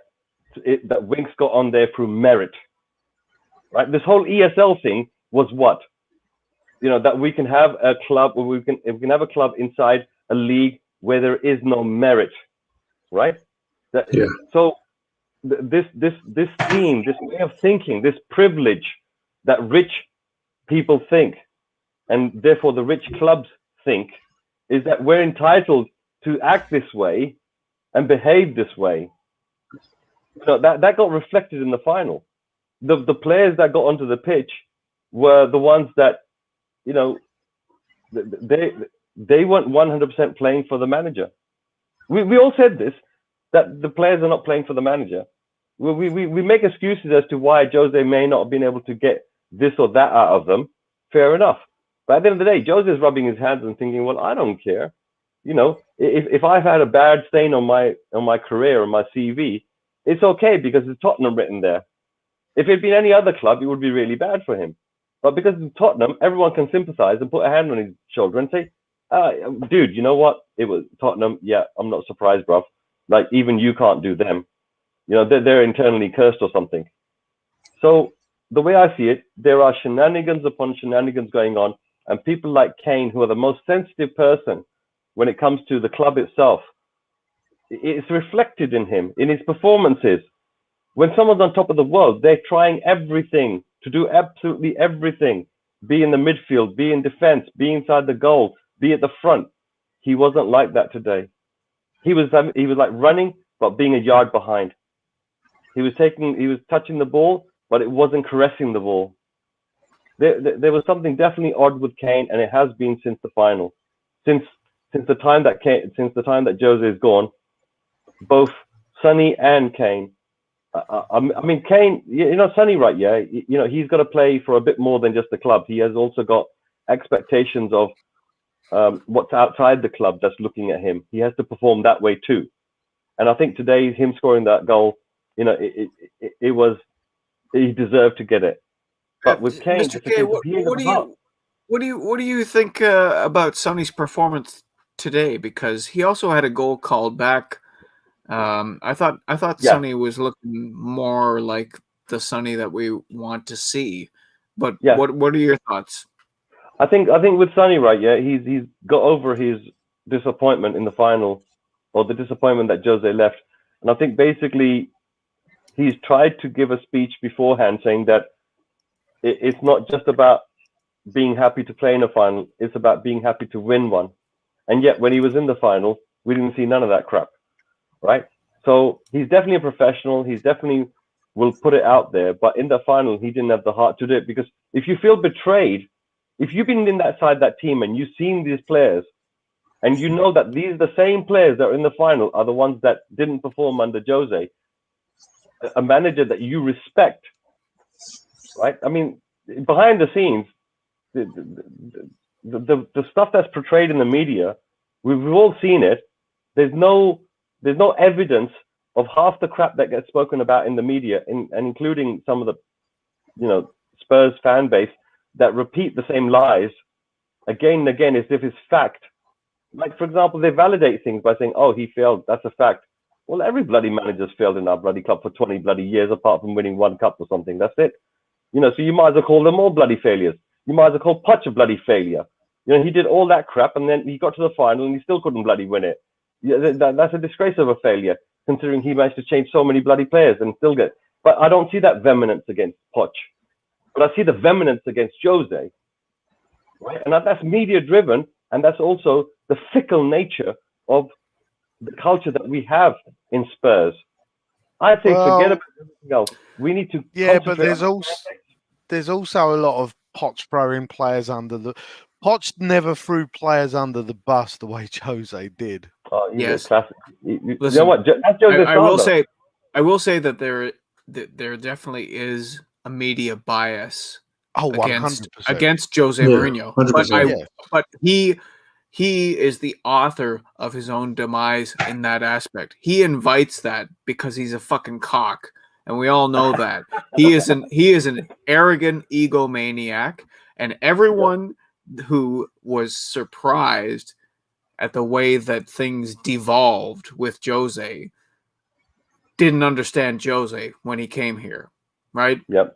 Winks got on there through merit, right? This whole ESL thing was what? You know, that we can have a club, or we can have a club inside a league where there is no merit, right? So this theme, this way of thinking, this privilege that rich people think, and therefore the rich clubs think, is that we're entitled to act this way and behave this way. So that got reflected in the final. The players that got onto the pitch were the ones that, you know, they weren't 100% playing for the manager. We all said this, that the players are not playing for the manager. We make excuses as to why Jose may not have been able to get this or that out of them. Fair enough. But at the end of the day, Jose's rubbing his hands and thinking, well, I don't care. You know, if I've had a bad stain on my career, on my CV, it's okay because it's Tottenham written there. If it'd been any other club, it would be really bad for him. But because it's Tottenham, everyone can sympathise and put a hand on his shoulder and say, dude, you know what? It was Tottenham. Yeah, I'm not surprised, bruv. Like, even you can't do them. You know, they're internally cursed or something. So the way I see it, there are shenanigans upon shenanigans going on, and people like Kane, who are the most sensitive person when it comes to the club itself, it's reflected in him, in his performances. When someone's on top of the world, they're trying everything to do absolutely everything. Be in the midfield, be in defense, be inside the goal, be at the front. He wasn't like that today. He was like running, but being a yard behind. He was touching the ball, but it wasn't caressing the ball. There was something definitely odd with Kane, and it has been since the final. Since the time that Jose is gone, both Sonny and Kane. I mean, Kane, you know, Sonny, right? Yeah, you know, he's got to play for a bit more than just the club. He has also got expectations of what's outside the club that's looking at him. He has to perform that way too. And I think today, him scoring that goal, you know, he deserved to get it. But with Kane, Mr. K, what do you think about Sonny's performance today? Because he also had a goal called back. I thought Sonny was looking more like the Sonny that we want to see. But what are your thoughts? I think with Sonny, right? Yeah, he's got over his disappointment in the final, or the disappointment that Jose left. And I think basically he's tried to give a speech beforehand saying that it's not just about being happy to play in a final, it's about being happy to win one. And yet when he was in the final, we didn't see none of that crap, right? So he's definitely a professional. He's definitely will put it out there. But in the final, he didn't have the heart to do it, because if you feel betrayed, if you've been in that side, that team, and you've seen these players, and you know that these the same players that are in the final are the ones that didn't perform under Jose, a manager that you respect, right? I mean, behind the scenes, the stuff that's portrayed in the media, we've all seen it. There's no evidence of half the crap that gets spoken about in the media, and including some of the, you know, Spurs fan base that repeat the same lies again and again as if it's fact. Like, for example, they validate things by saying, "Oh, he failed. That's a fact." Well, every bloody manager's failed in our bloody club for 20 bloody years, apart from winning one cup or something. That's it. You know, so you might as well call them all bloody failures. You might as well call Poch a bloody failure. You know, he did all that crap, and then he got to the final and he still couldn't bloody win it. Yeah, that's a disgrace of a failure, considering he managed to change so many bloody players and still get. But I don't see that vehemence against Poch. But I see the vehemence against Jose, right? And that's media-driven, and that's also the fickle nature of the culture that we have in Spurs. I think forget about everything else. We need to. Yeah, but there's also a lot of Poch throwing players under the. Poch never threw players under the bus the way Jose did. Oh, yes. Classic. Listen, you know what? I will say that there definitely is a media bias against Jose Mourinho. 100%. But he is the author of his own demise in that aspect. He invites that because he's a fucking cock, and we all know that. He is an arrogant egomaniac, and everyone who was surprised at the way that things devolved with Jose didn't understand Jose when he came here, right? Yep.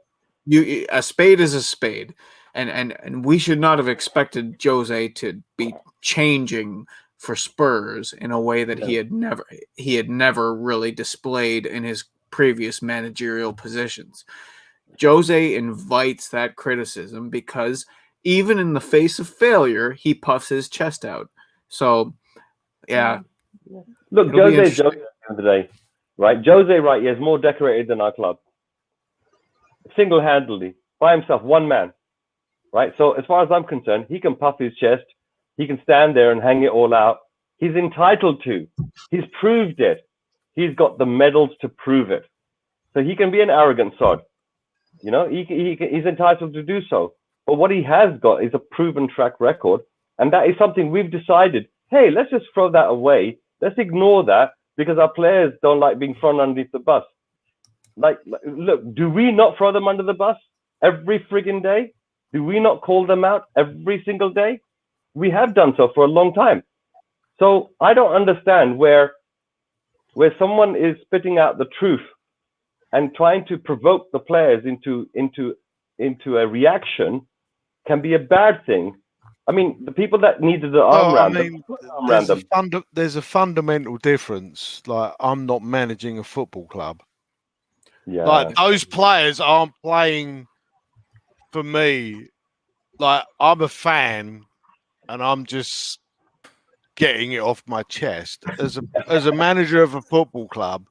A spade is a spade, and we should not have expected Jose to be changing for Spurs in a way that he had never really displayed in his previous managerial positions. Jose invites that criticism because even in the face of failure, he puffs his chest out. So, yeah. Look, Jose at the end of the day, right? Jose, right, he is more decorated than our club. Single-handedly, by himself, one man, right? So as far as I'm concerned, he can puff his chest. He can stand there and hang it all out. He's entitled to. He's proved it. He's got the medals to prove it. So he can be an arrogant sod. You know, he's entitled to do so. But what he has got is a proven track record. And that is something we've decided, hey, let's just throw that away. Let's ignore that because our players don't like being thrown underneath the bus. Like, look, do we not throw them under the bus every friggin' day? Do we not call them out every single day? We have done so for a long time. So I don't understand where someone is spitting out the truth and trying to provoke the players into a reaction can be a bad thing. I mean, the people that needed the arm around them. There's a fundamental difference. Like, I'm not managing a football club. Yeah. Like, those players aren't playing for me. Like, I'm a fan, and I'm just getting it off my chest. As a manager of a football club,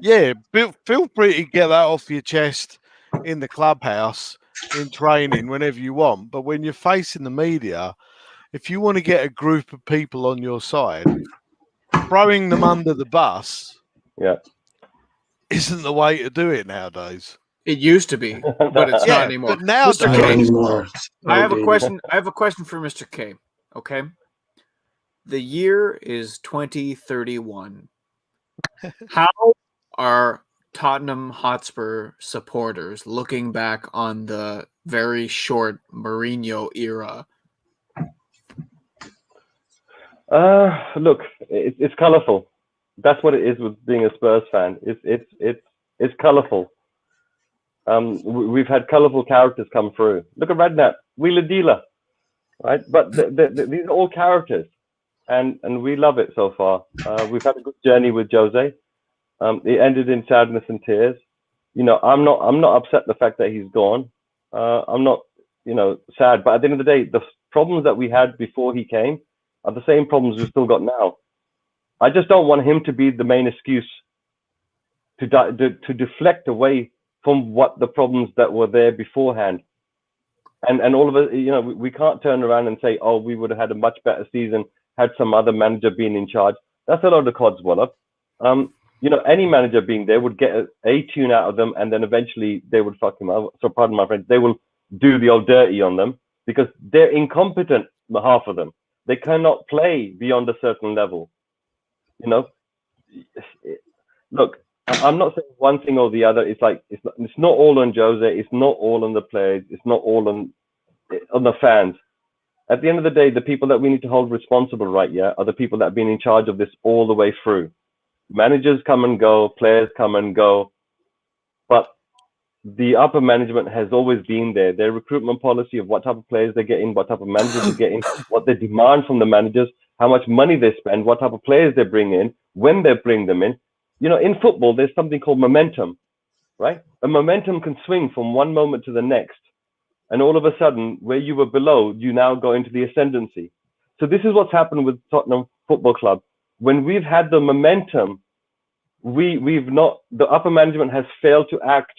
yeah, feel free to get that off your chest in the clubhouse, in training, whenever you want. But when you're facing the media, if you want to get a group of people on your side, throwing them under the bus, isn't the way to do it nowadays. It used to be, but it's not anymore. But now, Mr. K, I have a question. I have a question for Mr. K. Okay, the year is 2031. How are Tottenham Hotspur supporters looking back on the very short Mourinho era? Look, it's colourful. That's what it is with being a Spurs fan. It's colourful. We've had colourful characters come through. Look at Redknapp, Wheeler Dealer, right? But these are all characters, and we love it so far. We've had a good journey with Jose. It ended in sadness and tears. You know, I'm not upset the fact that he's gone. I'm not, sad. But at the end of the day, the problems that we had before he came are the same problems we've still got now. I just don't want him to be the main excuse to deflect away from what the problems that were there beforehand. And all of us, we can't turn around and say, oh, we would have had a much better season had some other manager been in charge. That's a lot of codswallop. Any manager being there would get a tune out of them, and then eventually they would fuck him up. So pardon my French, they will do the old dirty on them because they're incompetent, half of them. They cannot play beyond a certain level. Look, I'm not saying one thing or the other. It's like it's not all on Jose. It's not all on the players. It's not all on the fans. At the end of the day, the people that we need to hold responsible, right? Yeah, are the people that have been in charge of this all the way through. Managers come and go, players come and go, but the upper management has always been there. Their recruitment policy of what type of players they get in, what type of managers they get in, what they demand from the managers, how much money they spend, what type of players they bring in, when they bring them in. In football, there's something called momentum, right? A momentum can swing from one moment to the next. And all of a sudden, where you were below, you now go into the ascendancy. So this is what's happened with Tottenham Football Club. When we've had the momentum, the upper management has failed to act.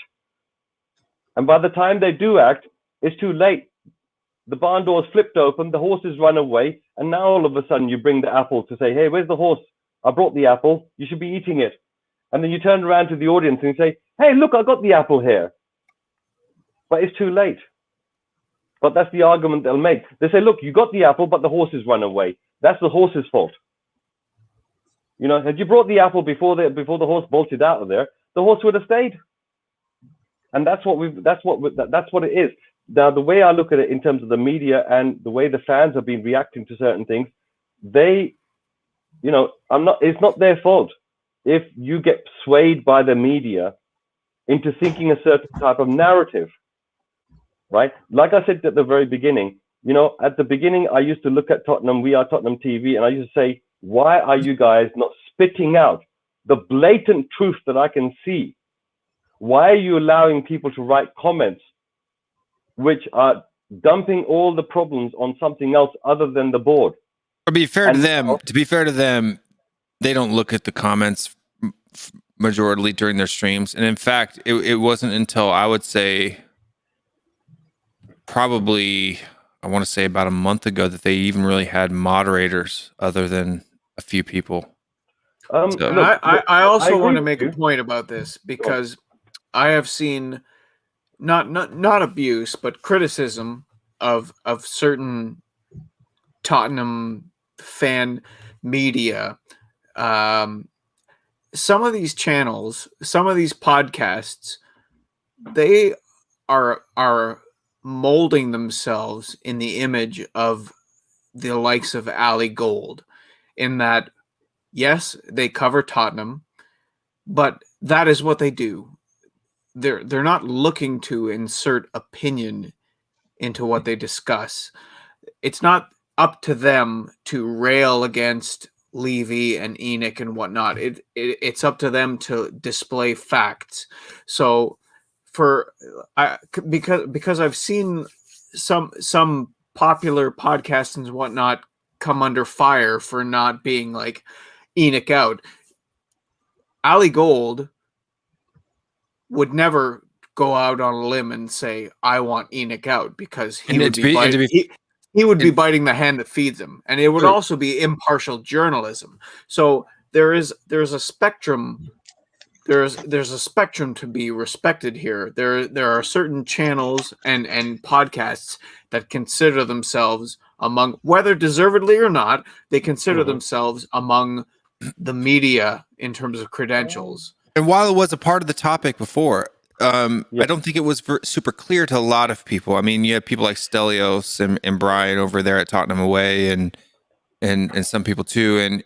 And by the time they do act, it's too late. The barn door's flipped open, the horses run away, and now all of a sudden you bring the apple to say, hey, where's the horse? I brought the apple, you should be eating it. And then you turn around to the audience and you say, hey, look, I got the apple here. But it's too late. But that's the argument they'll make. They say, look, you got the apple, but the horses run away. That's the horse's fault. Had you brought the apple before the horse bolted out of there, the horse would have stayed. And that's what it is. Now, the way I look at it in terms of the media and the way the fans have been reacting to certain things, it's not their fault if you get swayed by the media into thinking a certain type of narrative, right? Like I said at the very beginning, at the beginning, I used to look at Tottenham, We Are Tottenham TV, and I used to say, why are you guys not spitting out the blatant truth that I can see? Why are you allowing people to write comments which are dumping all the problems on something else other than the board? To be fair to them, they don't look at the comments majorly during their streams. And in fact, it wasn't until I would say probably, I want to say about a month ago that they even really had moderators other than a few people. I also want to make a point about this because I have seen not abuse, but criticism of certain Tottenham fan media. Some of these channels, some of these podcasts, they are molding themselves in the image of the likes of Ali Gold, in that, yes, they cover Tottenham, but that is what they do. They're not looking to insert opinion into what they discuss. It's not up to them to rail against Levy and Enoch and whatnot. It's up to them to display facts. So because I've seen some popular podcasts and whatnot come under fire for not being like Enoch out. Ali Gold would never go out on a limb and say, I want Enoch out, because he would be biting the hand that feeds him. And it would also be impartial journalism. So there's a spectrum. There's a spectrum to be respected here. There are certain channels and podcasts that consider themselves among, whether deservedly or not, they consider themselves among the media in terms of credentials. And while it was a part of the topic before, I don't think it was super clear to a lot of people. I mean, you had people like Stelios and Brian over there at Tottenham Away, and some people too.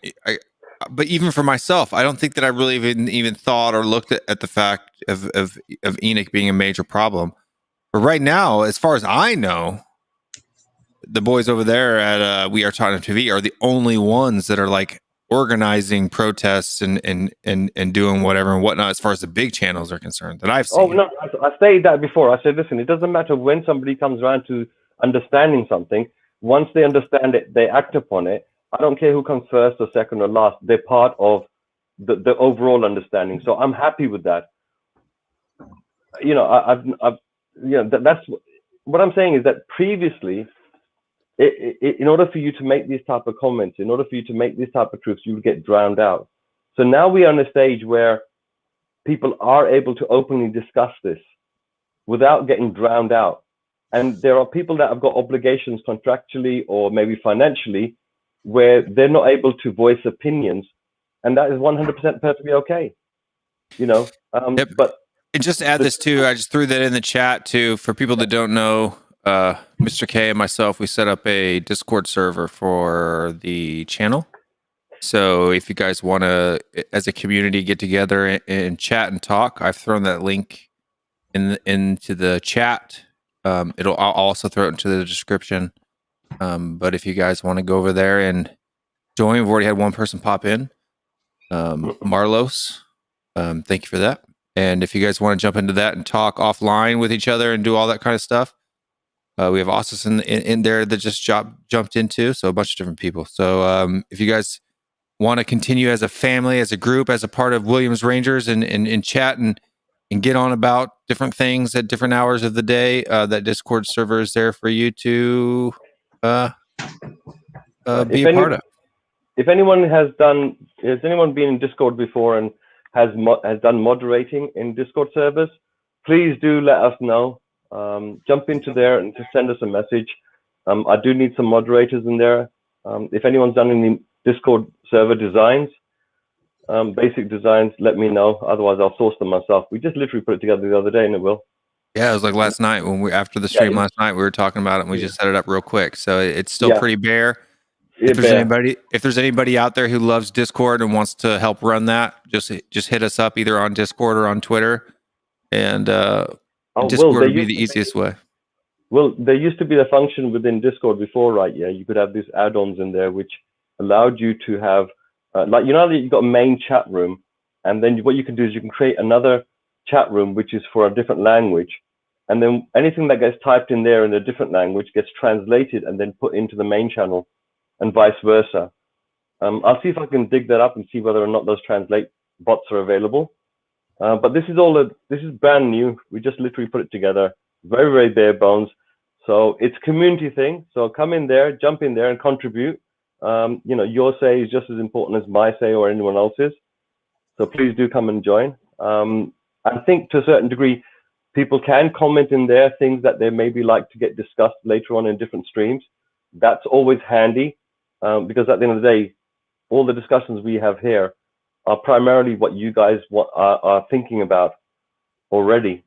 But even for myself, I don't think that I really even thought or looked at the fact of Enoch being a major problem. But right now, as far as I know, the boys over there at We Are Tottenham TV are the only ones that are like organizing protests and doing whatever and whatnot as far as the big channels are concerned that I've seen. Oh no, I said that before. I said, listen, it doesn't matter when somebody comes around to understanding something. Once they understand it, they act upon it. I don't care who comes first or second or last. They're part of the overall understanding. So I'm happy with that. You know, that's what I'm saying, is that previously, in order for you to make these type of comments, in order for you to make these type of truths, you would get drowned out. So now we are on a stage where people are able to openly discuss this without getting drowned out. And there are people that have got obligations contractually or maybe financially where they're not able to voice opinions, and that is 100% perfectly okay. You know, but and just to add this too, I just threw that in the chat too for people that don't know. Mr. K and myself, we set up a Discord server for the channel. So if you guys want to, as a community, get together and chat and talk, I've thrown that link into the chat. I'll also throw it into the description. But if you guys want to go over there and join, we've already had one person pop in, Marlos. Thank you for that. And if you guys want to jump into that and talk offline with each other and do all that kind of stuff, we have Ossis in there that just jumped into, so a bunch of different people. So if you guys want to continue as a family, as a group, as a part of Williams Rangers and chat and get on about different things at different hours of the day, that Discord server is there for you to be a part of. If anyone has anyone been in Discord before and has done moderating in Discord servers, please do let us know. Jump into there and just send us a message. I do need some moderators in there. If anyone's done any Discord server designs, basic designs, let me know. Otherwise, I'll source them myself. We just literally put it together the other day, and it will. Yeah, it was like last night when after the stream last night, we were talking about it and we just set it up real quick. So it's still pretty bare. If there's anybody out there who loves Discord and wants to help run that, just hit us up either on Discord or on Twitter, and Discord would be the easiest way. Well, there used to be a function within Discord before, right? Yeah, you could have these add-ons in there which allowed you to have, like, you know, you've got a main chat room, and then what you can do is you can create another chat room which is for a different language, and then anything that gets typed in there in a different language gets translated and then put into the main channel, and vice versa. I'll see if I can dig that up and see whether or not those translate bots are available. But this is brand new. We just literally put it together, very, very bare bones. So it's a community thing. So come in there, jump in there and contribute. You know, your say is just as important as my say or anyone else's. So please do come and join. I think to a certain degree, people can comment in there things that they maybe like to get discussed later on in different streams. That's always handy, because at the end of the day, all the discussions we have here are primarily what you guys are thinking about already.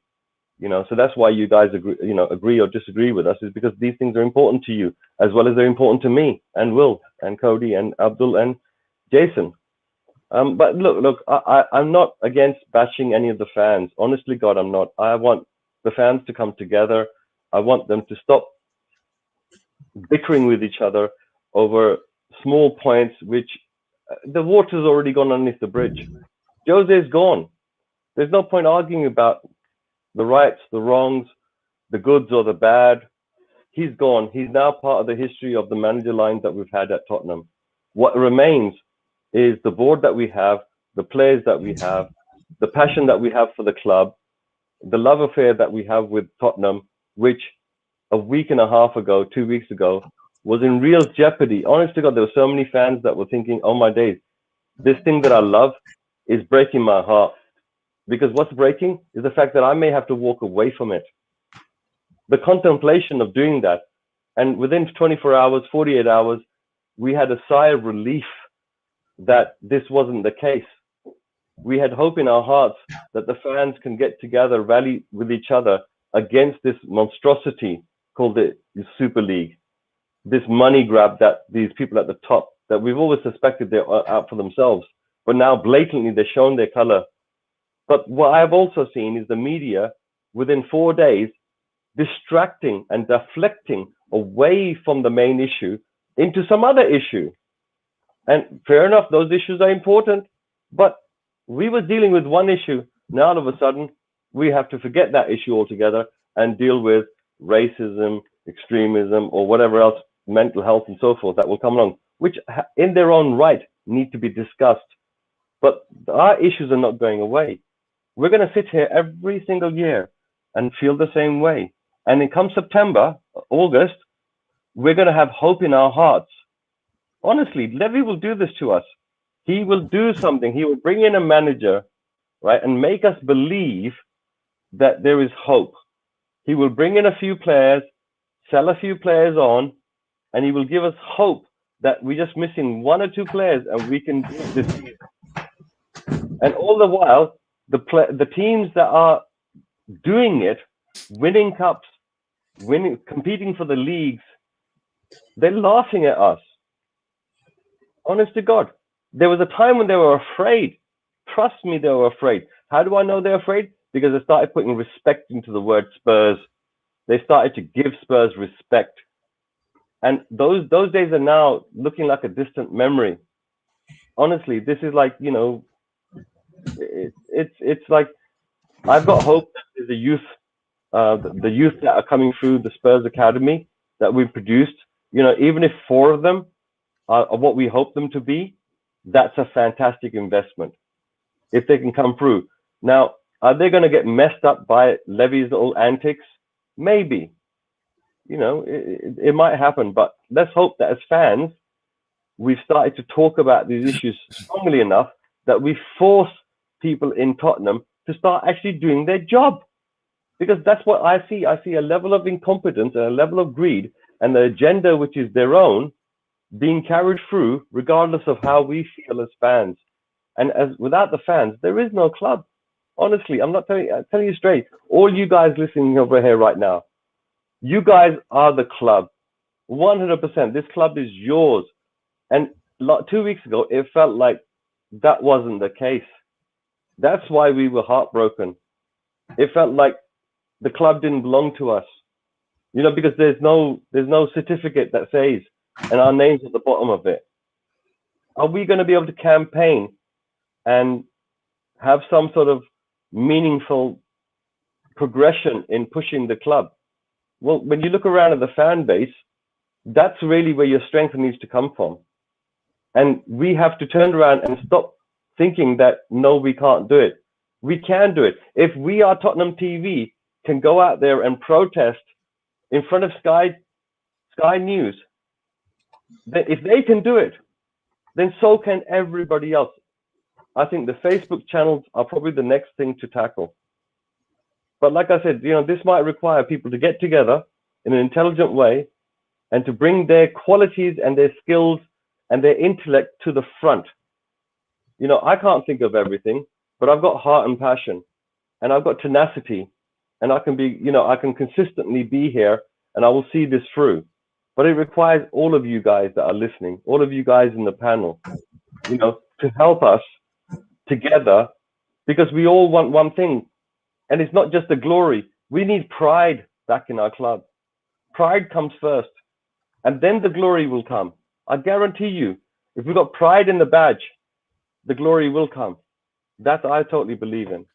You know, so that's why you guys agree or disagree with us, is because these things are important to you as well as they're important to me and Will and Cody and Abdul and Jason. But look, I'm not against bashing any of the fans. Honestly, God, I'm not. I want the fans to come together. I want them to stop bickering with each other over small points, which the water's already gone underneath the bridge. Jose's gone. There's no point arguing about the rights, the wrongs, the goods or the bad. He's gone. He's now part of the history of the manager lines that we've had at Tottenham. What remains is the board that we have, the players that we have, the passion that we have for the club, the love affair that we have with Tottenham, which a week and a half ago, 2 weeks ago, was in real jeopardy. Honest to God, there were so many fans that were thinking, oh my days, this thing that I love is breaking my heart. Because what's breaking is the fact that I may have to walk away from it. The contemplation of doing that, and within 24 hours, 48 hours, we had a sigh of relief that this wasn't the case. We had hope in our hearts that the fans can get together, rally with each other against this monstrosity called the Super League, this money grab that these people at the top, that we've always suspected they're out for themselves, but now blatantly they're showing their color. But what I've also seen is the media within 4 days distracting and deflecting away from the main issue into some other issue. And fair enough, those issues are important, but we were dealing with one issue. Now all of a sudden, we have to forget that issue altogether and deal with racism, extremism, or whatever else, mental health and so forth that will come along, which in their own right need to be discussed. But our issues are not going away. We're going to sit here every single year and feel the same way. And then come September, August, we're going to have hope in our hearts. Honestly, Levy will do this to us. He will do something. He will bring in a manager, right, and make us believe that there is hope. He will bring in a few players, sell a few players on, and he will give us hope that we're just missing 1 or 2 players and we can do this season. And all the while, the teams that are doing it, winning cups, competing for the leagues, they're laughing at us. Honest to God. There was a time when they were afraid. Trust me, they were afraid. How do I know they're afraid? Because they started putting respect into the word Spurs. They started to give Spurs respect. And those days are now looking like a distant memory. Honestly, this is like, you know, it's like, I've got hope that the youth that are coming through the Spurs Academy that we've produced, you know, even if 4 of them are what we hope them to be, that's a fantastic investment if they can come through. Now, are they going to get messed up by Levy's little antics? Maybe. You know, it might happen, but let's hope that as fans, we've started to talk about these issues strongly enough that we force people in Tottenham to start actually doing their job. Because that's what I see. I see a level of incompetence and a level of greed and the agenda which is their own being carried through regardless of how we feel as fans. And as without the fans, there is no club. Honestly, I'm telling you straight. All you guys listening over here right now, you guys are the club. 100%. This club is yours. And 2 weeks ago, it felt like that wasn't the case. That's why we were heartbroken. It felt like the club didn't belong to us, you know, because there's no certificate that says, and our name's at the bottom of it. Are we going to be able to campaign and have some sort of meaningful progression in pushing the club? Well, when you look around at the fan base, that's really where your strength needs to come from. And we have to turn around and stop thinking that, no, we can't do it. We can do it. If we are Tottenham TV, can go out there and protest in front of Sky News, then if they can do it, then so can everybody else. I think the Facebook channels are probably the next thing to tackle. But like I said, you know, this might require people to get together in an intelligent way and to bring their qualities and their skills and their intellect to the front. You know, I can't think of everything, but I've got heart and passion, and I've got tenacity, and I can consistently be here, and I will see this through. But it requires all of you guys that are listening, all of you guys in the panel, to help us together, because we all want one thing, and it's not just the glory. We need pride back in our club. Pride comes first, and then the glory will come. I guarantee you, if we've got pride in the badge, the glory will come. That I totally believe in.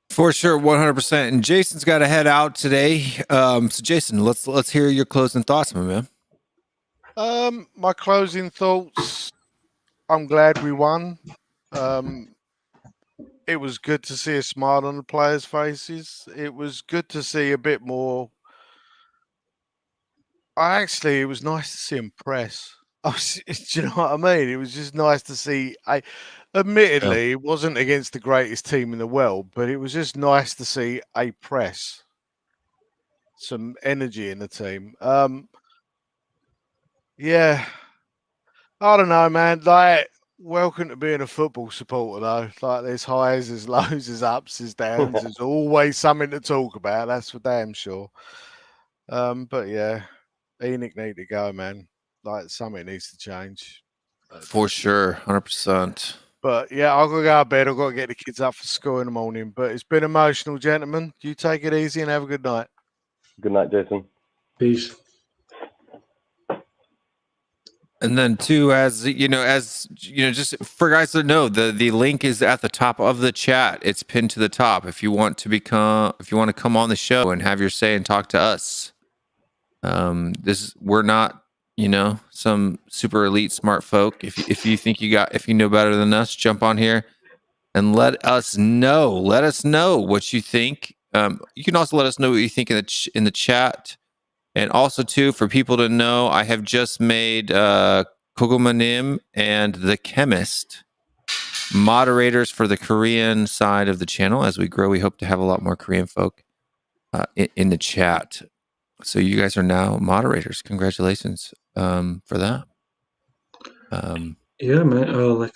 For sure, 100%. And Jason's got to head out today. So Jason, let's hear your closing thoughts, my man. My closing thoughts. I'm glad we won. It was good to see a smile on the players' faces. It was good to see a bit more. It was nice to see them press. Do you know what I mean? It was just nice to see. Admittedly, it wasn't against the greatest team in the world, but it was just nice to see a press, some energy in the team. Yeah, I don't know, man. Like, welcome to being a football supporter, though. Like, there's highs, there's lows, there's ups, there's downs. There's always something to talk about. That's for damn sure. But yeah, Enoch need to go, man. Like, something needs to change. For sure, 100%. But yeah, I've got to go to bed. I've got to get the kids up for school in the morning. But it's been emotional, gentlemen. You take it easy and have a good night. Good night, Jason. Peace. And then too, as just for guys to know, the link is at the top of the chat. It's pinned to the top. If you want to come on the show and have your say and talk to us. We're not, some super elite smart folk. If you think if you know better than us, jump on here and let us know. Let us know what you think. You can also let us know what you think in the chat. And also, too, for people to know, I have just made Kogomanim and The Chemist moderators for the Korean side of the channel. As we grow, we hope to have a lot more Korean folk in the chat. So you guys are now moderators. Congratulations for that. Yeah, man. Like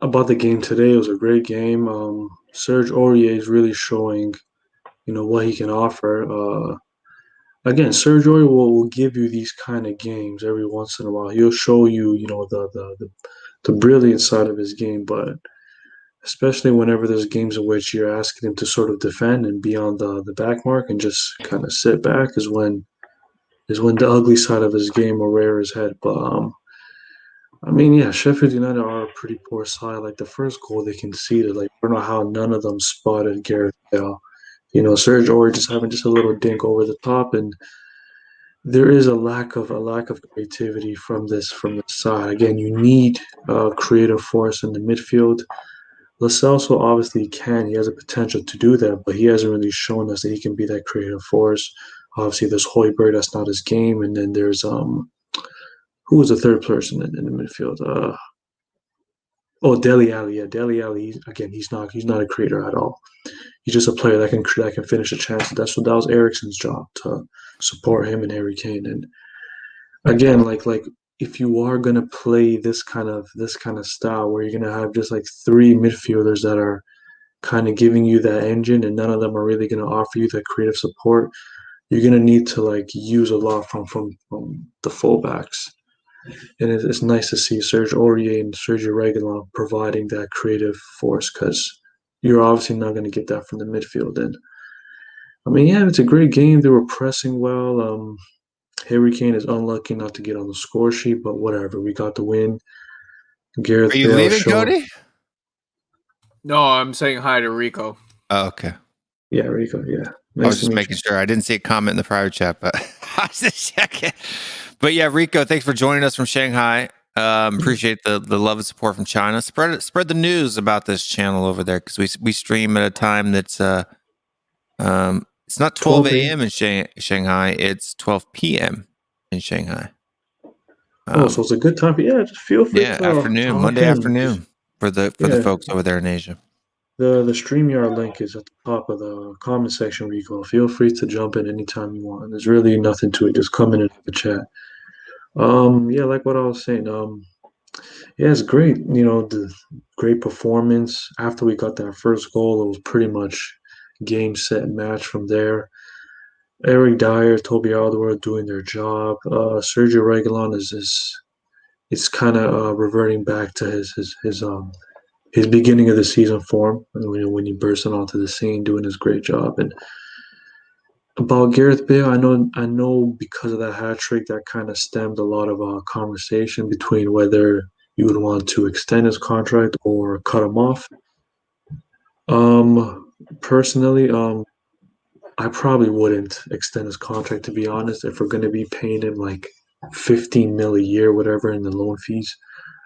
about the game today, it was a great game. Serge Aurier is really showing, what he can offer. Again, Serge Aurier will give you these kind of games every once in a while. He'll show you, the brilliant side of his game, but especially whenever there's games in which you're asking him to sort of defend and be on the back mark and just kind of sit back is when the ugly side of his game will rear his head. But Sheffield United are a pretty poor side. Like the first goal they conceded, like I don't know how none of them spotted Gareth Bale. Serge Aurier just having just a little dink over the top, and there is a lack of creativity from this side. Again, you need creative force in the midfield. Lo Celso obviously he has a potential to do that, but he hasn't really shown us that he can be that creative force. Obviously, there's Højbjerg, that's not his game, and then there's who was the third person in the midfield? Dele Alli. Yeah, Dele Alli. He's not a creator at all. He's just a player that can finish a chance. That was Eriksen's job, to support him and Harry Kane. And again, like if you are gonna play this kind of style where you're gonna have just like three midfielders that are kind of giving you that engine, and none of them are really gonna offer you that creative support, you're gonna need to use a lot from the fullbacks. And it's nice to see Serge Aurier and Sergio Reguilon providing that creative force, because you're obviously not going to get that from the midfield. And it's a great game. They were pressing well. Harry Kane is unlucky not to get on the score sheet, but whatever. We got the win. Gareth Are you Bale leaving, Cody? No, I'm saying hi to Rico. Oh, okay. Yeah, Rico. Yeah. I was just making sure. I didn't see a comment in the private chat, but I was just checking. But yeah, Rico, thanks for joining us from Shanghai. Appreciate the love and support from China. Spread the news about this channel over there, because we stream at a time that's it's not 12 a.m. in Shanghai. It's 12 p.m. in Shanghai. So it's a good time. Just feel free. Yeah, afternoon, Monday afternoon for the folks over there in Asia. The StreamYard link is at the top of the comment section, Rico. Feel free to jump in anytime you want. There's really nothing to it. Just come in and have a chat. Like what I was saying. It's great. The great performance. After we got that first goal, it was pretty much game, set, and match from there. Eric Dyer, Toby Alderweireld doing their job. Sergio Reguilon is kind of reverting back to his beginning of the season form when he bursted onto the scene, doing his great job. And about Gareth Bale, I know because of that hat trick, that kind of stemmed a lot of conversation between whether you would want to extend his contract or cut him off. Personally, I probably wouldn't extend his contract, to be honest. If we're going to be paying him like 15 mil a year, whatever, in the loan fees,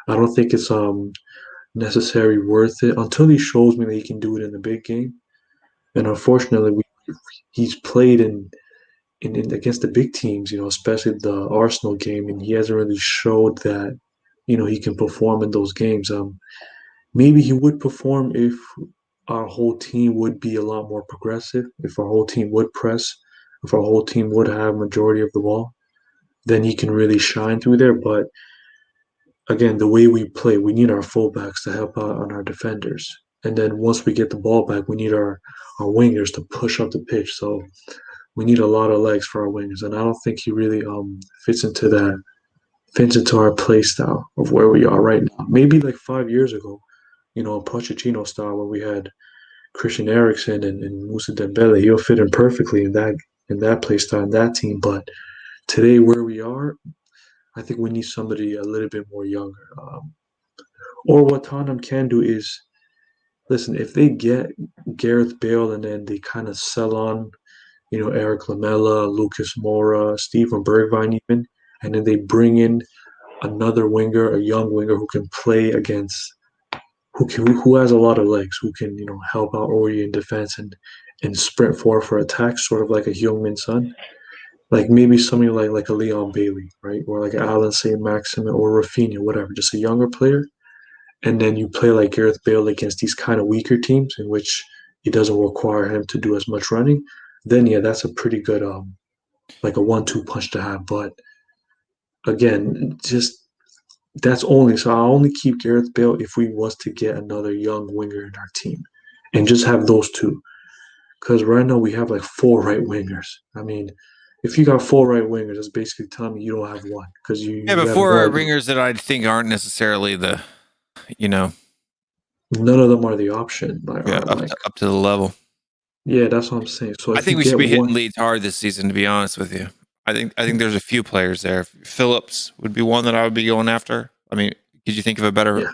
I don't think it's necessarily worth it until he shows me that he can do it in the big game. And unfortunately, he's played in against the big teams, especially the Arsenal game, and he hasn't really showed that, he can perform in those games. Maybe he would perform if our whole team would be a lot more progressive, if our whole team would press, if our whole team would have majority of the ball, then he can really shine through there. But again, the way we play, we need our fullbacks to help out on our defenders. And then once we get the ball back, we need our wingers to push up the pitch. So we need a lot of legs for our wingers. And I don't think he really fits into our play style of where we are right now. Maybe like 5 years ago, Pochettino style, where we had Christian Eriksen and Moussa Dembele, he'll fit in perfectly in that play style, in that team. But today, where we are, I think we need somebody a little bit more younger. Or what Tottenham can do is, listen, if they get Gareth Bale and then they kind of sell on, Eric Lamela, Lucas Moura, Steven Bergwijn even, and then they bring in another winger, a young winger who can play against, who has a lot of legs, who can, help out Ori in defense and sprint forward for attacks, sort of like a Heung-min Son. Like maybe somebody like a Leon Bailey, right? Or like Alan St. Maximin or Rafinha, whatever, just a younger player. And then you play like Gareth Bale against these kind of weaker teams in which it doesn't require him to do as much running. Then, yeah, that's a pretty good, like a 1-2 punch to have. But again, that's only, so I'll only keep Gareth Bale if we was to get another young winger in our team and just have those two. Because right now we have like 4 right wingers. I mean, if you got 4 right wingers, that's basically telling me you don't have one. But 4 right wingers that I think aren't necessarily the, none of them are the option. Up to the level. Yeah, that's what I'm saying. So I think we should be hitting Leeds hard this season, to be honest with you. I think there's a few players there. Phillips would be one that I would be going after. I mean, could you think of a better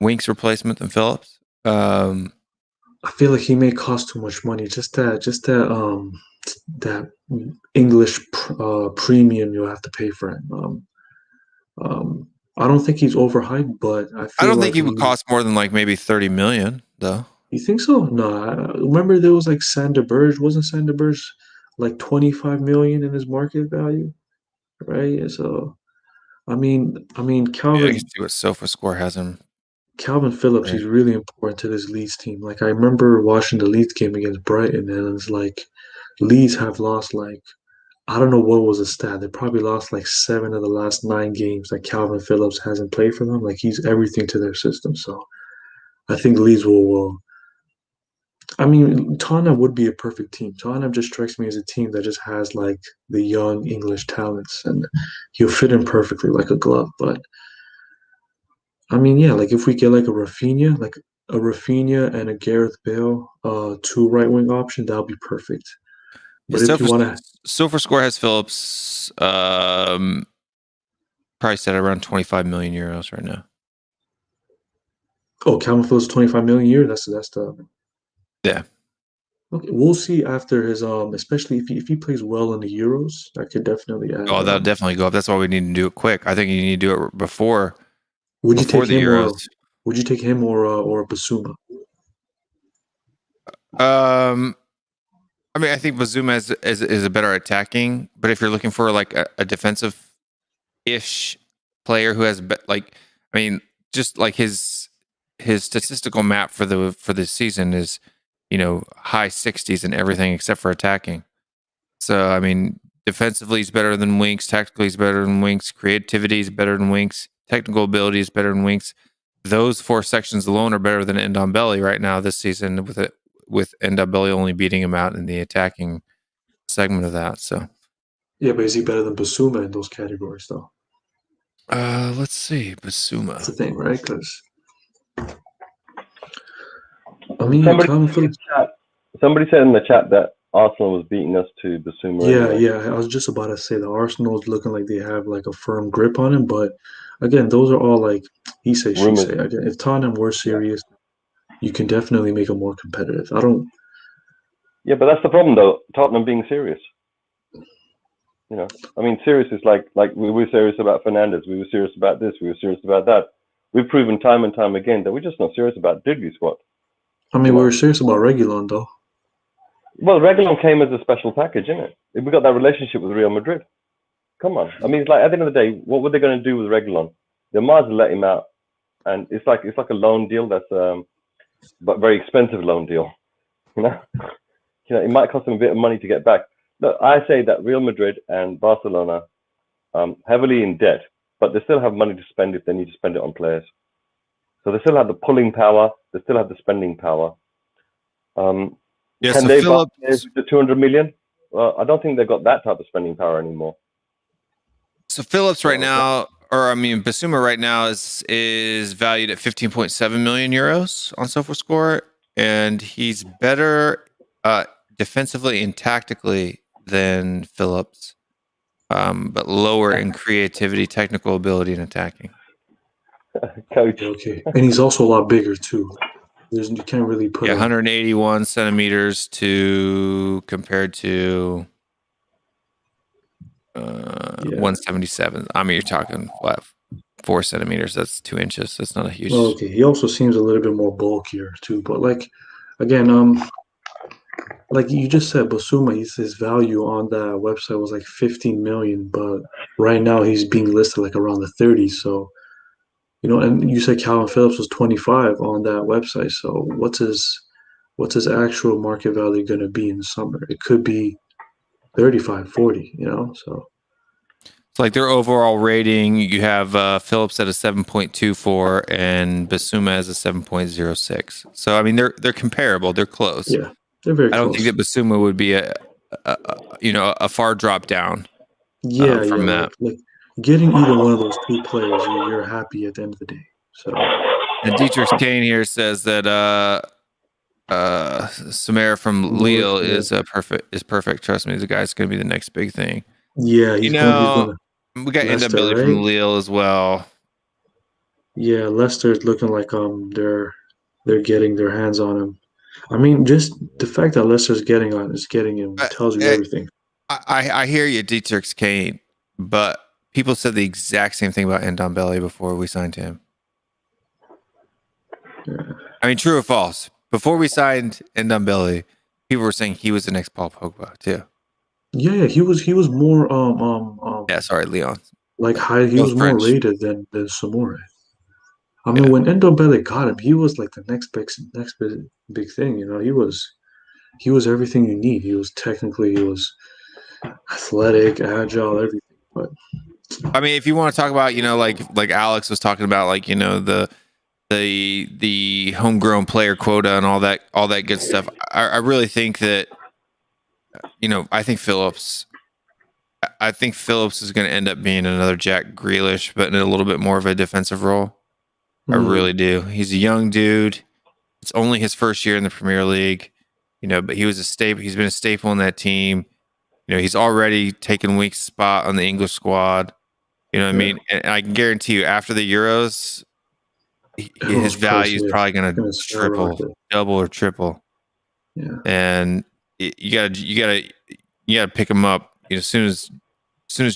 Winks replacement than Phillips? I feel like he may cost too much money. Just that English premium you'll have to pay for him. I don't think he's overhyped, but I don't think he would cost more than like maybe 30 million, though. You think so? No, remember there was like Sander Berge. Wasn't Sander Berge like 25 million in his market value, right? So, I mean, Calvin. I can see what SofaScore has him. Calvin Phillips, he's really important to this Leeds team. Like I remember watching the Leeds game against Brighton, and it's like Leeds have lost like, I don't know what was the stat. They probably lost like 7 of the last 9 games that Calvin Phillips hasn't played for them. Like he's everything to their system. So I think Leeds will. I mean, Tottenham would be a perfect team. Tottenham just strikes me as a team that just has like the young English talents, and he'll fit in perfectly like a glove. But I mean, yeah, like if we get like a Rafinha and a Gareth Bale, 2 right wing option, that'll be perfect. But if you want to, SofaScore has Phillips priced at around 25 million euros right now. Oh, Calvin Phillips 25 million a year. That's the. Yeah. Okay, we'll see after his especially if he plays well in the Euros, that could definitely add. Oh, that'll definitely go up. That's why we need to do it quick. I think you need to do it before. Would you take the him Euros. Would you take him or Basuma? I mean, I think Bazuma is a better attacking, but if you're looking for like a defensive-ish player who has just like his statistical map for this season is, high 60s and everything except for attacking. So I mean, defensively he's better than Winks, tactically he's better than Winks, creativity is better than Winks, technical ability is better than Winks. Those 4 sections alone are better than Ndombele right now this season with Ndombele only beating him out in the attacking segment of that. So Yeah, but is he better than Basuma in those categories, though? let's see, That's the Basuma. thing, right? Because I mean, Somebody, Calvin Phillips. somebody said in the chat that Arsenal was beating us to Basuma. Yeah, anyway. yeah. I was just about to say that Arsenal's looking like they have like a firm grip on him, but again, those are all like he say, she Rumors. say. Again, if Tottenham were serious, you can definitely make them more competitive. I don't. Yeah, but that's the problem though. Tottenham being serious. You know, I mean, serious is like we were serious about Fernandes. We were serious about this. We were serious about that. We've proven time and time again that we're just not serious about diddly squat. I mean, we were serious about Reguilon, though. Well, Reguilon came as a special package, isn't it? We got that relationship with Real Madrid. Come on. I mean, it's like at the end of the day, what were they going to do with Reguilon? They might as well let him out, and it's like a loan deal that's but very expensive loan deal. You know, it might cost them a bit of money to get back. Look, I say that Real Madrid and Barcelona heavily in debt, but they still have money to spend if they need to spend it on players. So they still have the pulling power. They still have the spending power. Yeah, Can so they buy Phillips, players with the 200 million? Well, I don't think they've got that type of spending power anymore. so Phillips right now, or I mean Basuma right now is valued at 15.7 million euros on SofaScore, and he's better defensively and tactically than Phillips, but lower in creativity, technical ability, and attacking. Coach. Okay, and he's also a lot bigger too. You can't really put. Yeah, 181 centimeters compared to 177. I mean, you're talking what, 4 centimeters? That's 2 inches. That's not a huge. Okay, he also seems a little bit more bulkier too. But like, again, like you just said, Basuma, his value on that website was like 15 million, but right now he's being listed like around the 30s. So, you know, and you said Calvin Phillips was 25 on that website. So what's his actual market value going to be in the summer? It could be 35, 40, you know? So it's like their overall rating. You have Phillips at a 7.24 and Basuma as a 7.06. So I mean, they're comparable. They're close. yeah, they're very I don't close. think that Basuma would be a far drop down. Yeah, from yeah, that. like getting either one of those two players, you're happy at the end of the day. So And Dietrich Kane here says that Samir from Lille is perfect. Trust me, the guy's going to be the next big thing. yeah, he's going. We got Leicester, Ndombele right? from Lille as well. Yeah, Leicester's looking like they're getting their hands on him. I mean, just the fact that Leicester's getting him tells you everything. I hear you, Dietrich Kane, but people said the exact same thing about Ndombele before we signed him. Yeah. I mean, true or false? Before we signed Ndombele, people were saying he was the next Paul Pogba too. Yeah, he was more Yeah, sorry, Leon. like high. He Both was more French. rated than Samore. I mean, when Ndombele got him, he was like the next big thing. You know, he was everything you need. He was technically, he was athletic, agile, everything. But I mean, if you want to talk about, like Alex was talking about, like, the homegrown player quota and all that good stuff. I really think that, I think Phillips is going to end up being another Jack Grealish, but in a little bit more of a defensive role. I really do. He's a young dude. It's only his first year in the Premier League, but he was a staple. He's been a staple in that team. He's already taken Week's spot on the English squad. You know what I mean? And I can guarantee you, after the Euros, his value is probably going to triple, double or triple. Yeah. And you gotta pick him up. As soon as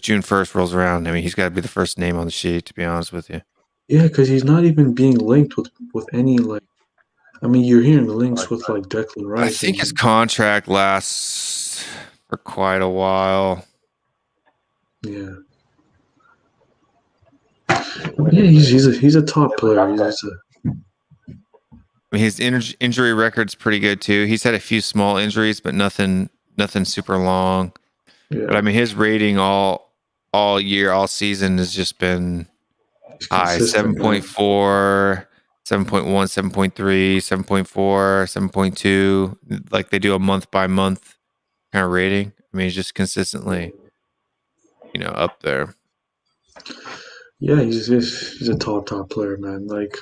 June 1st rolls around, I mean, he's got to be the first name on the sheet. To be honest with you. yeah, because he's not even being linked with any like. I mean, you're hearing links with like Declan Rice. I think his contract lasts for quite a while. Yeah. Yeah, he's a top player. I mean, his injury record's pretty good too. He's had a few small injuries, but nothing super long. Yeah. But I mean, his rating all year, all season has just been high. 7.4, 7.1, 7.3, 7.4, 7.2. Like they do a month by month kind of rating. I mean, he's just consistently, up there. Yeah, he's a top player, man. Like,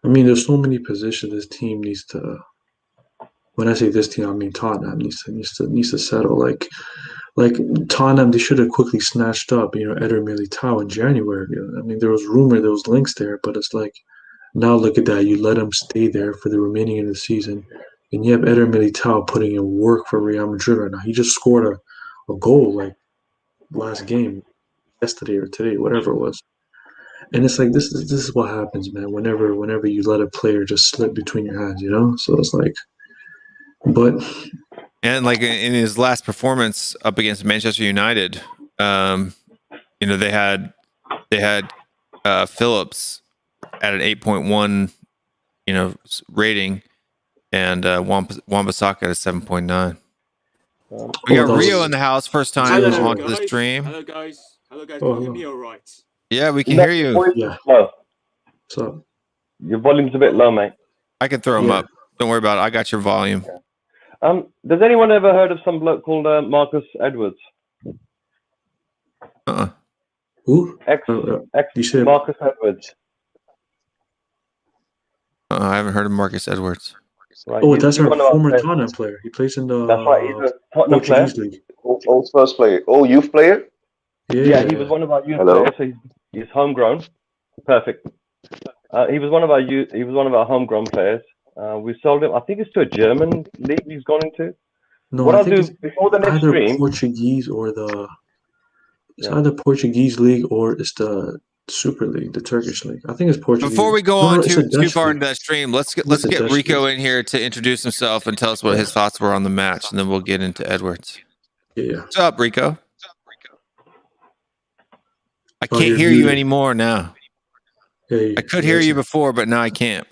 I mean, there's so many positions this team needs to. When I say this team, I mean Tottenham needs to settle. Like Tottenham, they should have quickly snatched up, Eder Militao in January. I mean, there was links there, but it's like now look at that. You let him stay there for the remaining of the season, and you have Eder Militao putting in work for Real Madrid right now. He just scored a goal like last game, yesterday or today, whatever it was. And it's like this is what happens, man. Whenever you let a player just slip between your hands, So it's like, but And like in his last performance up against Manchester United, they had Phillips at an 8.1, rating, and Wan-Bissaka at a 7.9. We got Rio in the house, first time onto the stream. Hello guys. Can you hear me all right? Yeah, we can hear you. Yeah. Low. So Your volume's a bit low, mate. I can throw them up. Don't worry about it. I got your volume. Does anyone ever heard of some bloke called Marcus Edwards? who? Ex You said Marcus Edwards. I haven't heard of Marcus Edwards. Right. Oh, he's that's our one of our former players. Tottenham player. He plays in the That's right. He's a Tottenham player. Portuguese league. Old Spurs player. Oh, youth player? Yeah, he was one of our youth Hello? players. So he's homegrown. Perfect. He was one of our youth. He was one of our homegrown players. We sold him. I think it's to a German league he's gone into. No, What I I'll think do it's before the next either stream. Portuguese or it's either Portuguese league or it's the Super League, the Turkish league. I think it's Portuguese. Before we go No, on it's a too Dutch far league. into that stream, let's It's get a Dutch Rico league. in here to introduce himself and tell us what his thoughts were on the match, and then we'll get into Edwards. Yeah. What's up, Rico? I Oh, can't you're hear you muted. anymore now. Yeah, I could hear you before, but now I can't.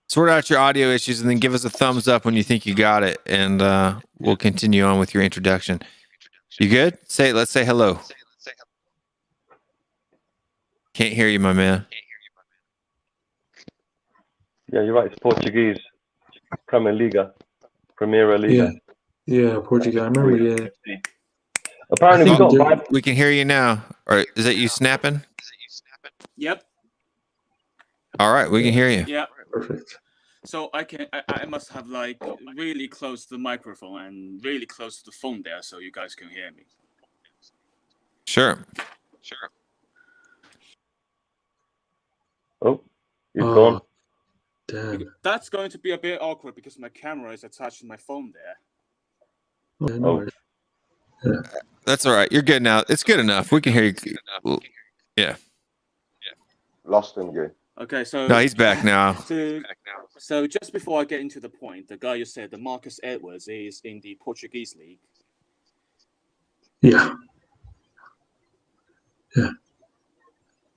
Sort out your audio issues and then give us a thumbs up when you think you got it, and we'll continue on with your introduction. You good? Let's say hello. Can't hear you, my man. Yeah, you're right. It's Portuguese. Primera Liga. Yeah, Portuguese. I remember. Yeah. Apparently, we got bad. We can hear you now. Or is that you snapping? Yep. All right, we can hear you. Yeah. Perfect. So I must have like really close to the microphone and really close to the phone there, so you guys can hear me. Sure. Oh, he's gone. Damn. That's going to be a bit awkward because my camera is attached to my phone there. Yeah, no worries. Yeah. That's all right. You're good now. It's good enough. We can hear you. Yeah. Lost him, good. Okay, so No, he's back now. So just before I get into the point, the guy you said, the Marcus Edwards, is in the Portuguese league. Yeah.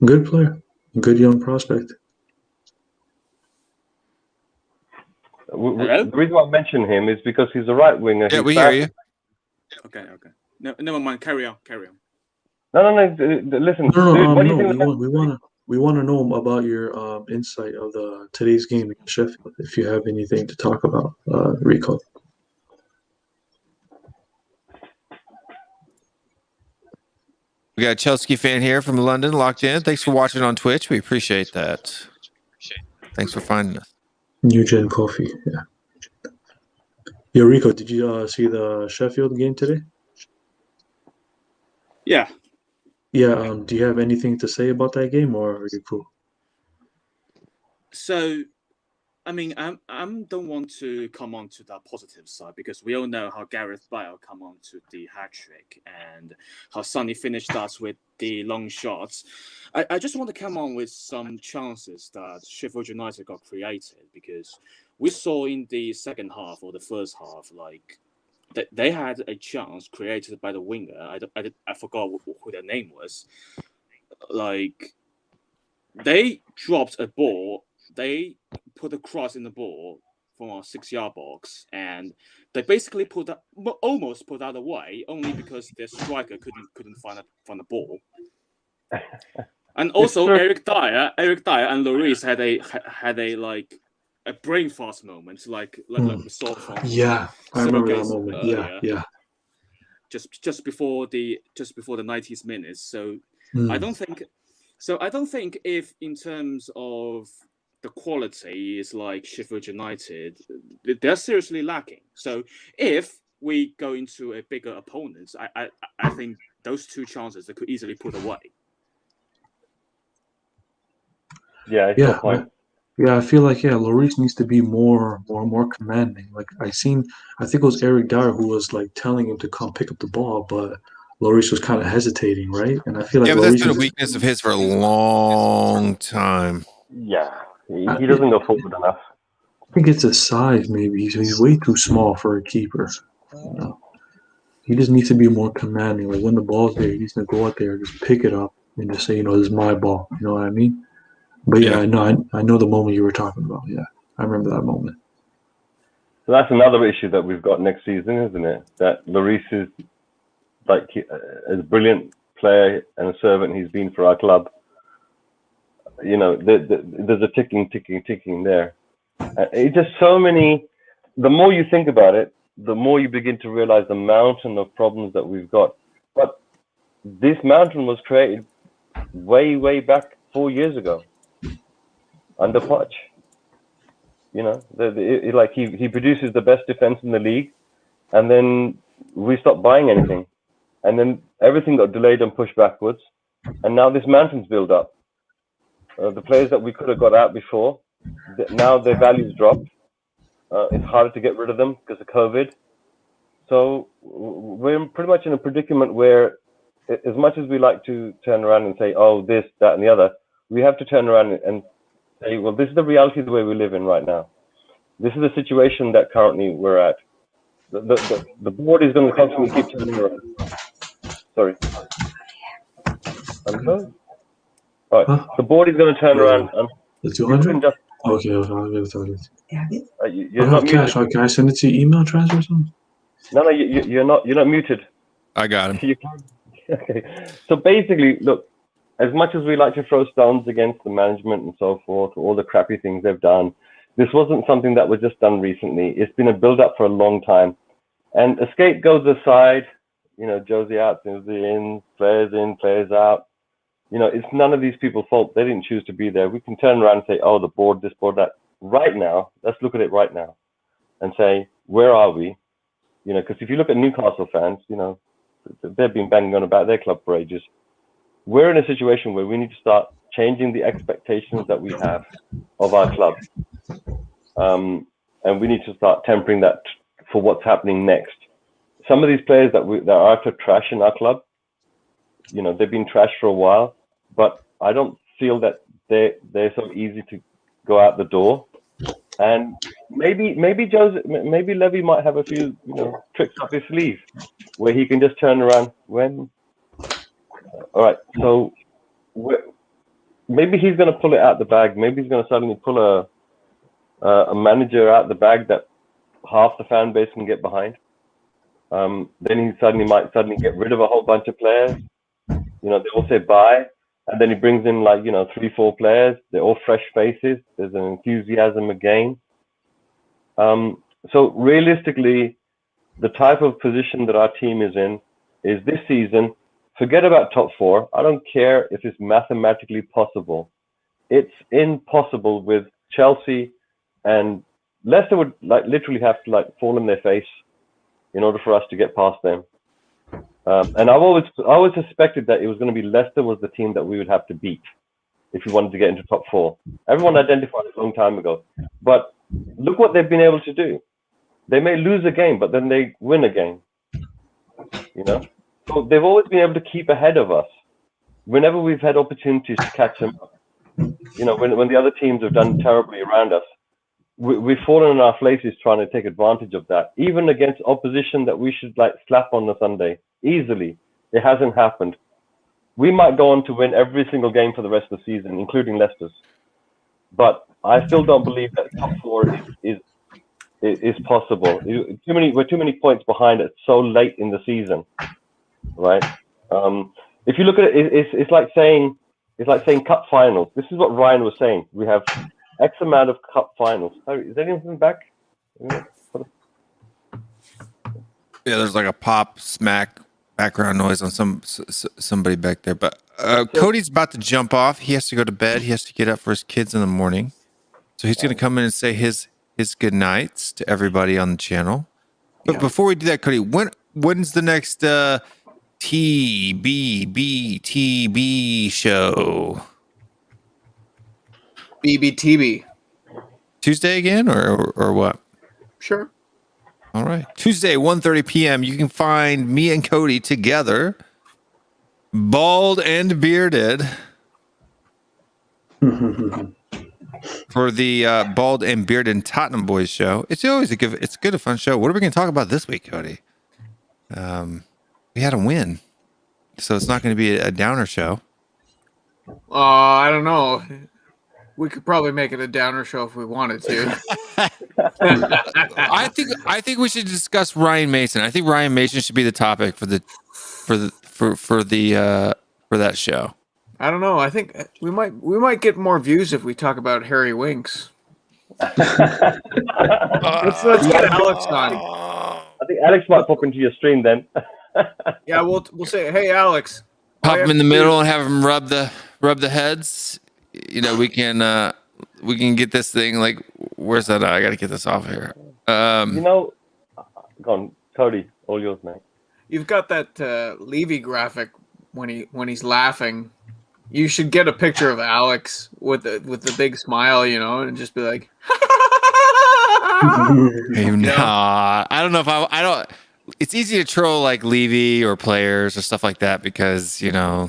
Good player. Good young prospect. The reason why I mention him is because he's a right winger. Yeah, He's we fast. hear you. Okay. No, never mind. Carry on. No. Listen. No. What do you think? We want to know about your insight of today's game against Sheffield. If you have anything to talk about, Rico. We got a Chelsea fan here from London locked in. Thanks for watching on Twitch. We appreciate that. Thanks for finding us. New Gen Coffee. Yeah. Yo, Rico, did you see the Sheffield game today? Yeah. Yeah. Do you have anything to say about that game, or are you cool? So, I mean, I don't want to come on to the positive side because we all know how Gareth Bale come on to the hat trick and how Sonny finished us with the long shots. I just want to come on with some chances that Sheffield United got created because we saw in the second half or the first half, like they had a chance created by the winger. I forgot who their name was. Like they dropped a ball. They put a cross in the ball from our 6-yard box, and they basically almost put that away only because their striker couldn't find the ball. And also Eric Dyer and Lloris had a like a brain fart moment, like we saw from Yeah, I remember that games moment. earlier, Yeah. just before the 90th minutes. So I don't think if in terms of the quality is like Sheffield United, they're seriously lacking. So if we go into a bigger opponent, I think those two chances they could easily put away. Yeah, I feel like Lloris needs to be more commanding. Like I think it was Eric Dyer who was like telling him to come pick up the ball, but Lloris was kind of hesitating, right? And I feel like but Lloris that's been a weakness of his for a long time. Yeah, he doesn't go forward enough. I think it's his size. Maybe he's way too small for a keeper. You know? He just needs to be more commanding. Like when the ball's there, he needs to go out there, just pick it up, and just say, this is my ball. You know what I mean? But I know the moment you were talking about. Yeah, I remember that moment. So that's another issue that we've got next season, isn't it? That Lloris is like as a brilliant player and a servant he's been for our club. You know, there's a ticking there. It's just so many. The more you think about it, the more you begin to realize the mountain of problems that we've got. But this mountain was created way back 4 years ago under Poch. You know, he produces the best defense in the league, and then we stopped buying anything, and then everything got delayed and pushed backwards, and now this mountain's built up. The players that we could have got out before, now their values dropped. It's harder to get rid of them because of COVID. So we're pretty much in a predicament where, as much as we like to turn around and say, oh, this, that, and the other, we have to turn around and say, well, this is the reality of the way we live in right now. This is the situation that currently we're at. The board is going to constantly keep turning around. Sorry. Hello? All right. The board is going to turn around. The 200? Okay, I'll get it. You're not muted. Can I send it to your email transfer or something? No, you're not muted. I got him. Okay. So basically, look, as much as we like to throw stones against the management and so forth, all the crappy things they've done, this wasn't something that was just done recently. It's been a build-up for a long time. And a scapegoat aside, you know, Josie out, Josie in, players out. You know, it's none of these people's fault. They didn't choose to be there. We can turn around and say, oh, the board, this, board, that. Right now, let's look at it right now and say, where are we? You know, because if you look at Newcastle fans, you know, they've been banging on about their club for ages. We're in a situation where we need to start changing the expectations that we have of our club. And we need to start tempering that for what's happening next. Some of these players that are after trash in our club, you know, they've been trashed for a while, but I don't feel that they're so easy to go out the door. And maybe Levy might have a few, you know, tricks up his sleeve where he can just turn around when. All right, so maybe he's going to pull it out the bag. Maybe he's going to suddenly pull a manager out the bag that half the fan base can get behind. Then he might get rid of a whole bunch of players. You know, they all say bye. And then he brings in 3-4 players. They're all fresh faces. There's an enthusiasm again. So realistically, the type of position that our team is in is this season, forget about top 4. I don't care if it's mathematically possible. It's impossible with Chelsea, and Leicester would literally have to fall on their face in order for us to get past them. And I always suspected that it was going to be Leicester was the team that we would have to beat if we wanted to get into top 4. Everyone identified it a long time ago. But look what they've been able to do. They may lose a game, but then they win a game. You know? So they've always been able to keep ahead of us whenever we've had opportunities to catch them up. You know, when the other teams have done terribly around us, we've fallen on our faces trying to take advantage of that, even against opposition that we should slap on the Sunday easily. It hasn't happened. We might go on to win every single game for the rest of the season, including Leicester's. But I still don't believe that top 4 is possible. We're too many points behind it so late in the season, right? If you look at it, it's like saying cup finals. This is what Ryan was saying. We have X amount of cup finals. Is anything back? Yeah, there's like a pop smack background noise on somebody back there. But Cody's about to jump off. He has to go to bed. He has to get up for his kids in the morning. So he's going to come in and say his good nights to everybody on the channel. But before we do that, Cody, when's the next TBBTB show? BBTB. Tuesday again or what? Sure. All right. Tuesday, 1:30 p.m. You can find me and Cody together, bald and bearded, for the Bald and Bearded Tottenham Boys show. It's always a fun show. What are we going to talk about this week, Cody? We had a win, so it's not going to be a downer show. I don't know. We could probably make it a downer show if we wanted to. I think we should discuss Ryan Mason. I think Ryan Mason should be the topic for that show. I don't know. I think we might get more views if we talk about Harry Winks. Let's get Alex on. I think Alex might pop into your stream then. Yeah, we'll say, hey, Alex. Pop him in the middle and have him rub the heads. You know, we can get this thing like, where's that? I got to get this off here. Go on, Cody, all yours, mate. You've got that Levy graphic when he's laughing. You should get a picture of Alex with the big smile, and just be like, nah, I don't know if I don't. It's easy to troll like Levy or players or stuff like that because they're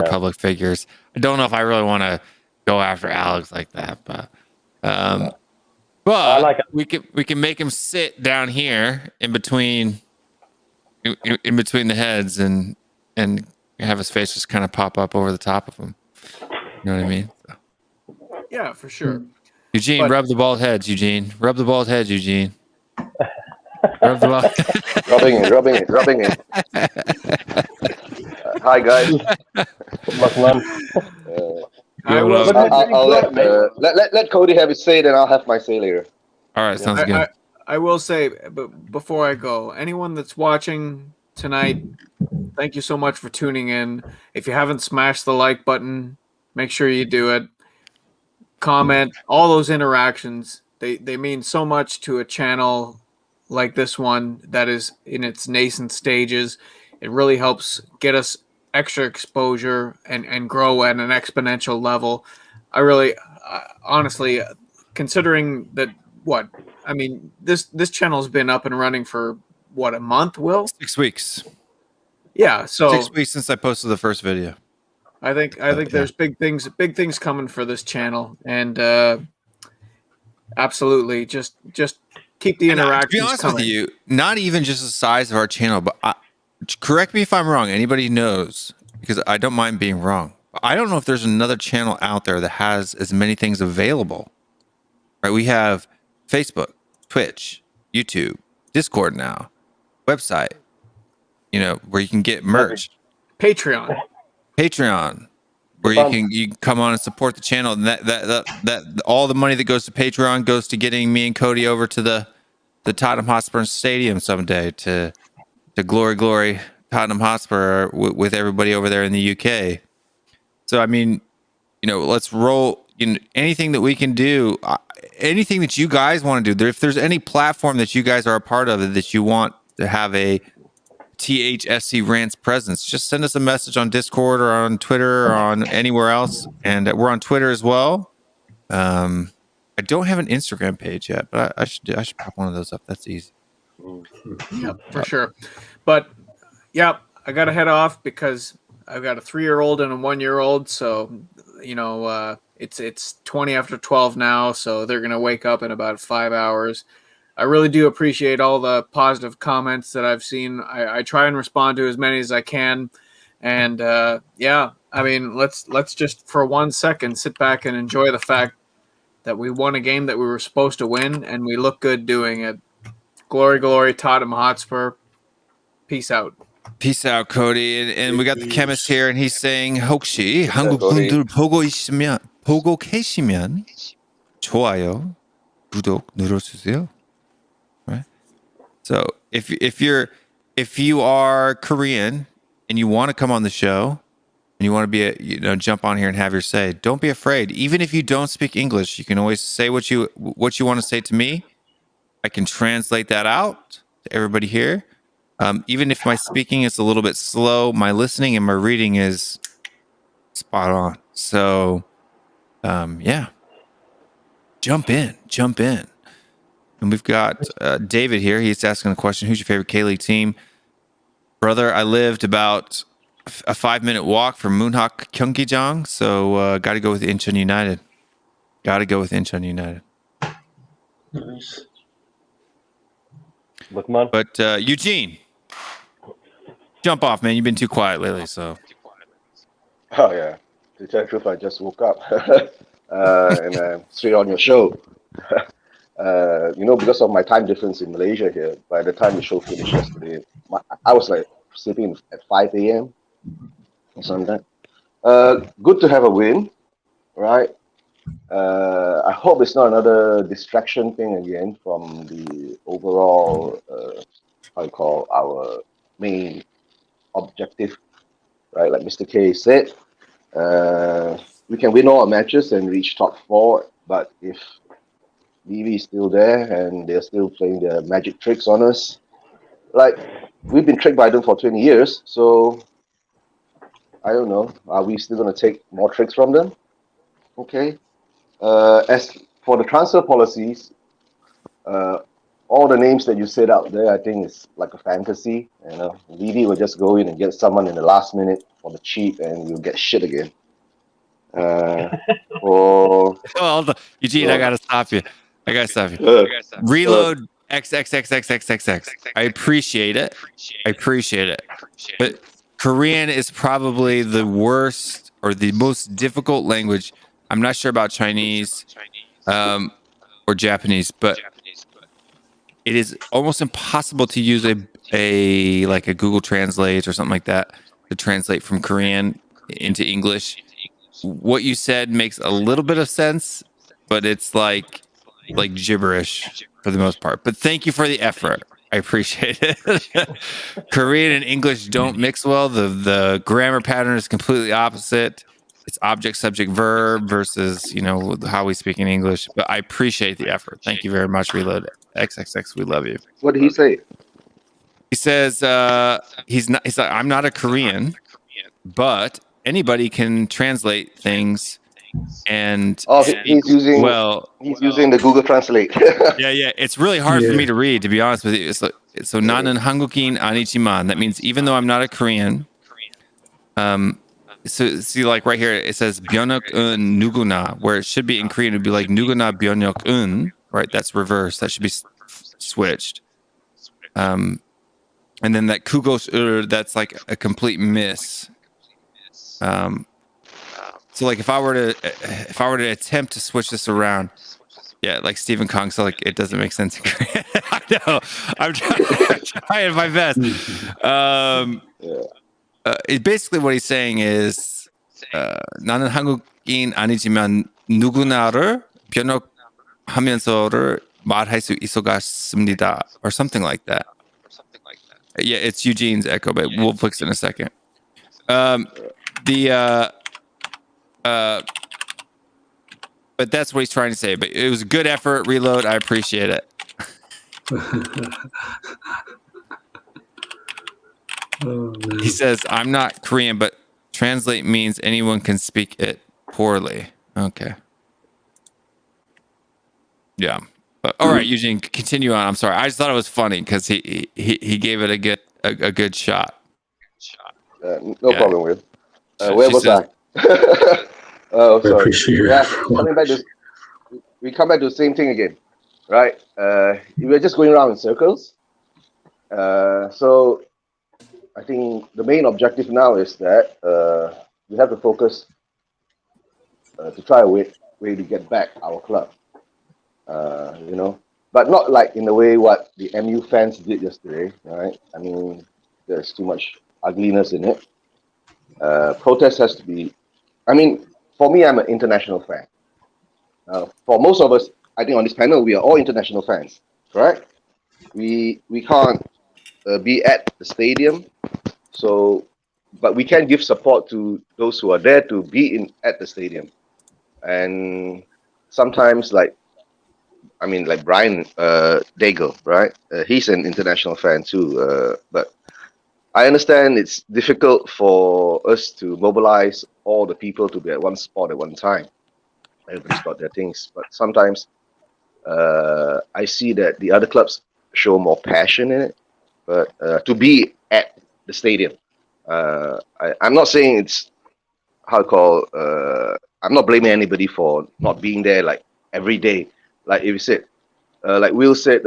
public figures. I don't know if I really want to go after Alex like that, but I like we can make him sit down here in between the heads and have his face just kind of pop up over the top of him. You know what I mean? So. Yeah, for sure. Eugene, rub the bald heads. Eugene, rub the bald heads. Eugene. Rub the bald. rubbing it. Hi guys. I'll let Cody have his say, then I'll have my say later. All right, sounds good. I will say, but before I go, anyone that's watching tonight, thank you so much for tuning in. If you haven't smashed the like button, make sure you do it. Comment, all those interactions, they mean so much to a channel like this one that is in its nascent stages. It really helps get us extra exposure and grow at an exponential level. I really, honestly, considering that, this channel's been up and running for a month, Will? 6 weeks. Yeah, so 6 weeks since I posted the first video. I think there's big things coming for this channel, and absolutely, just keep the interactions. To be honest coming. with you, not even just the size of our channel, but correct me if I'm wrong. Anybody knows, because I don't mind being wrong. I don't know if there's another channel out there that has as many things available. Right? We have Facebook, Twitch, YouTube, Discord now, website. Where you can get merch. Patreon, where you can come on and support the channel, and that all the money that goes to Patreon goes to getting me and Cody over to the Tottenham Hotspur Stadium someday to glory Tottenham Hotspur with everybody over there in the UK. So let's roll. Anything that we can do, anything that you guys want to do. If there's any platform that you guys are a part of that you want to have a THFCRants presence, just send us a message on Discord or on Twitter or on anywhere else. And we're on Twitter as well. I don't have an Instagram page yet, but I should pop one of those up. That's easy. Yeah, for sure. But yeah, I gotta head off because I've got a 3-year-old and a 1-year-old. So it's 20 after 12 now, so they're gonna wake up in about 5 hours. I really do appreciate all the positive comments that I've seen. I try and respond to as many as I can. And let's just for 1 second sit back and enjoy the fact that we won a game that we were supposed to win, and we look good doing it. Glory, Tottenham Hotspur. Peace out. Peace out, Cody. And we got the chemist here, and he's saying 혹시 한국 Cody. 분들 보고 계시면 좋아요, 구독 눌러주세요. Right. So if you are Korean and you want to come on the show and you want to jump on here and have your say, don't be afraid. Even if you don't speak English, you can always say what you want to say to me. I can translate that out to everybody here. Even if my speaking is a little bit slow, my listening and my reading is spot on. So, yeah, jump in. And we've got David here. He's asking the question, who's your favorite K-League team? Brother, I lived about a 5-minute walk from Moonhak Gyeonggijang, so got to go with Incheon United. Nice. Look, man. But Eugene, jump off, man. You've been too quiet lately, so. Oh yeah. To tell the truth, I just woke up and I'm straight on your show. Because of my time difference in Malaysia here, by the time the show finished yesterday, I was like sleeping at 5 a.m. or something. Good to have a win, right? I hope it's not another distraction thing again from the overall, our main objective, right? Like Mr. K said, we can win all our matches and reach top 4, but if Levy is still there and they're still playing their magic tricks on us, like we've been tricked by them for 20 years, so I don't know. Are we still going to take more tricks from them? Okay. As for the transfer policies, all the names that you said out there, I think it's like a fantasy. Levy will just go in and get someone in the last minute for the cheap, and you'll get shit again. Eugene, I gotta stop you. Reload XXXXXXX. I appreciate it. But Korean is probably the worst or the most difficult language. I'm not sure about Chinese or Japanese, but it is almost impossible to use a Google Translate or something like that to translate from Korean into English. What you said makes a little bit of sense, but it's like gibberish for the most part. But thank you for the effort. I appreciate it. Korean and English don't mix well. The grammar pattern is completely opposite. It's object, subject, verb versus, how we speak in English. But I appreciate the effort. Thank you very much, Reload XXX. We love you. What did he say? He says he's like, I'm not a Korean, but anybody can translate things. And he's using the Google Translate. yeah. It's really hard for me to read, to be honest with you. So 나는 한국인 아니지만. That means even though I'm not a Korean, so see, like right here, it says 변혁은 누구나, where it should be in Korean, it would be like 누구나 변혁은, right? That's reversed. That should be switched. And then that kugos that's like a complete miss. So like if I were to attempt to switch this around, yeah, like Stephen Kong, so like it doesn't make sense in Korean. I know. I'm trying my best. Basically what he's saying is 나는 한국인 아니지만 누구나를 변혁하면서를 말할 수 있었습니다, or something like that. Yeah, it's Eugene's echo, but we'll fix it in a second. But that's what he's trying to say. But it was a good effort, Reload. I appreciate it. He says, I'm not Korean, but translate means anyone can speak it poorly. Okay. Yeah. But, all right, Eugene, continue on. I'm sorry. I just thought it was funny because he gave it a good shot. No problem, Will. Where was I? Oh, sorry. We come back to the same thing again, right? We're just going around in circles. So I think the main objective now is that we have to focus to try a way to get back our club, but not like in the way what the MU fans did yesterday, right? I mean, there's too much ugliness in it. Protest has to be. I mean, for me, I'm an international fan. For most of us, I think on this panel, we are all international fans, correct? We can't be at the stadium, but we can give support to those who are there to be at the stadium. And sometimes, like Brian Daigle, right? He's an international fan too. But I understand it's difficult for us to mobilize all the people to be at one spot at one time. Everybody's got their things, but sometimes I see that the other clubs show more passion in it. But to be at the stadium, I'm not saying it's I'm not blaming anybody for not being there like every day. Like if you said, like Will said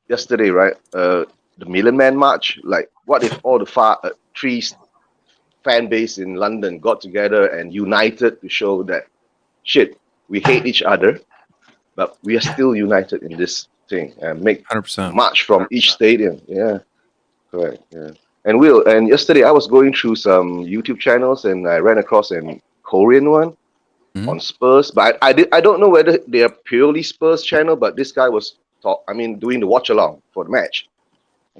yesterday, right? The Million Man March. Like, what if all the three fan base in London got together and united to show that shit, we hate each other, but we are still united in this thing and make 100%. march from each stadium. Yeah, correct. Yeah. And yesterday I was going through some YouTube channels and I ran across a Korean one on Spurs, but I don't know whether they are purely Spurs channel, but this guy was doing the watch along for the match.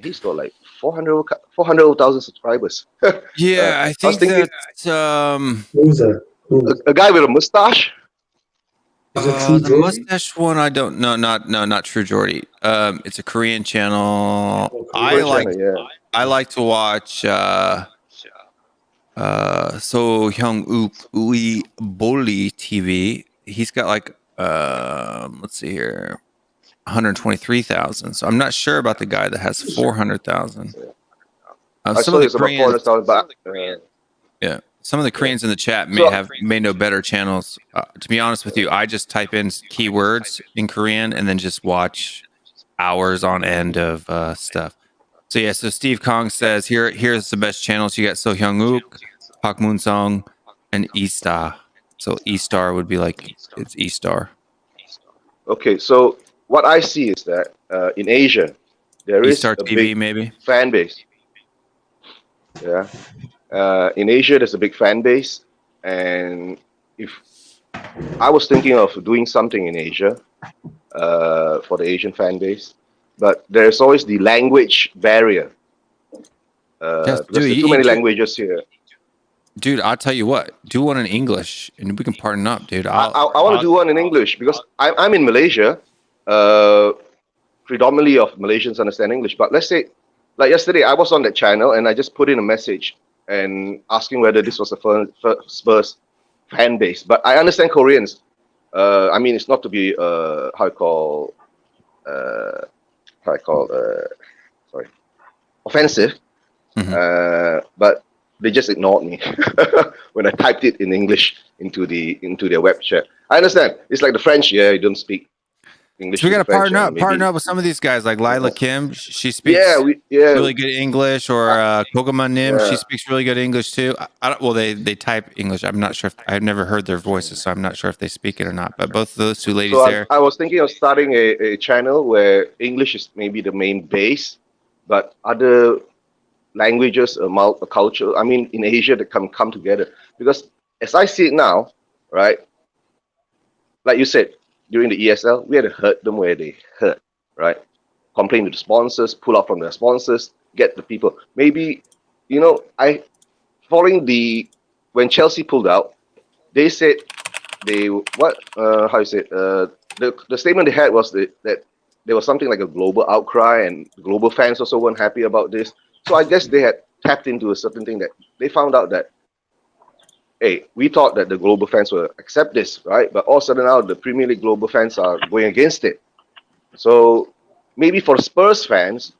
He's got like 400,000 subscribers. Yeah, I think that Who's that? A guy with a mustache. Is it True the Geordie? mustache one, I don't know. Not True Geordie. It's a Korean channel. I like to watch So Hyung Uk Ui Boli TV. He's got like let's see here, 123,000. So I'm not sure about the guy that has 400,000. Some of the Koreans, yeah, some of the Koreans in the chat may know better channels. To be honest with you, I just type in keywords in Korean and then just watch hours on end of stuff. So yeah, so Steve Kong says here's the best channels. You got So Hyung Uk, Park Moon Song, and E-Star. So E-Star would be like it's E-Star. Okay, so what I see is that in Asia there is E-Star a TV big maybe fan base. Yeah, in Asia there's a big fan base, and if I was thinking of doing something in Asia for the Asian fan base, but there's always the language barrier because there's too many languages here. Dude, I'll tell you what. Do one in English, and we can partner up, dude. I want to do one in English because I'm in Malaysia. Predominantly of Malaysians understand English, but let's say, like yesterday, I was on that channel and I just put in a message and asking whether this was a Spurs fan base. But I understand Koreans. I mean, it's not to be offensive, but they just ignored me when I typed it in English into their web chat. I understand. It's like the French. Yeah, you don't speak English. So we got to partner up with some of these guys, like Lila Kim. She speaks really good English, or Kogaman Nim. She speaks really good English too. They type English. I'm not sure if I've never heard their voices, so I'm not sure if they speak it or not. But both of those two ladies there. I was thinking of starting a channel where English is maybe the main base, but other languages, a culture. I mean, in Asia, that come together. Because as I see it now, right, like you said, during the ESL, we had to hurt them where they hurt, right? Complain to the sponsors, pull out from their sponsors, get the people. Maybe, when Chelsea pulled out, they said the statement they had was that there was something like a global outcry and global fans also weren't happy about this. So I guess they had tapped into a certain thing that they found out that, hey, we thought that the global fans will accept this, right? But all of a sudden now the Premier League global fans are going against it. So maybe for Spurs fans,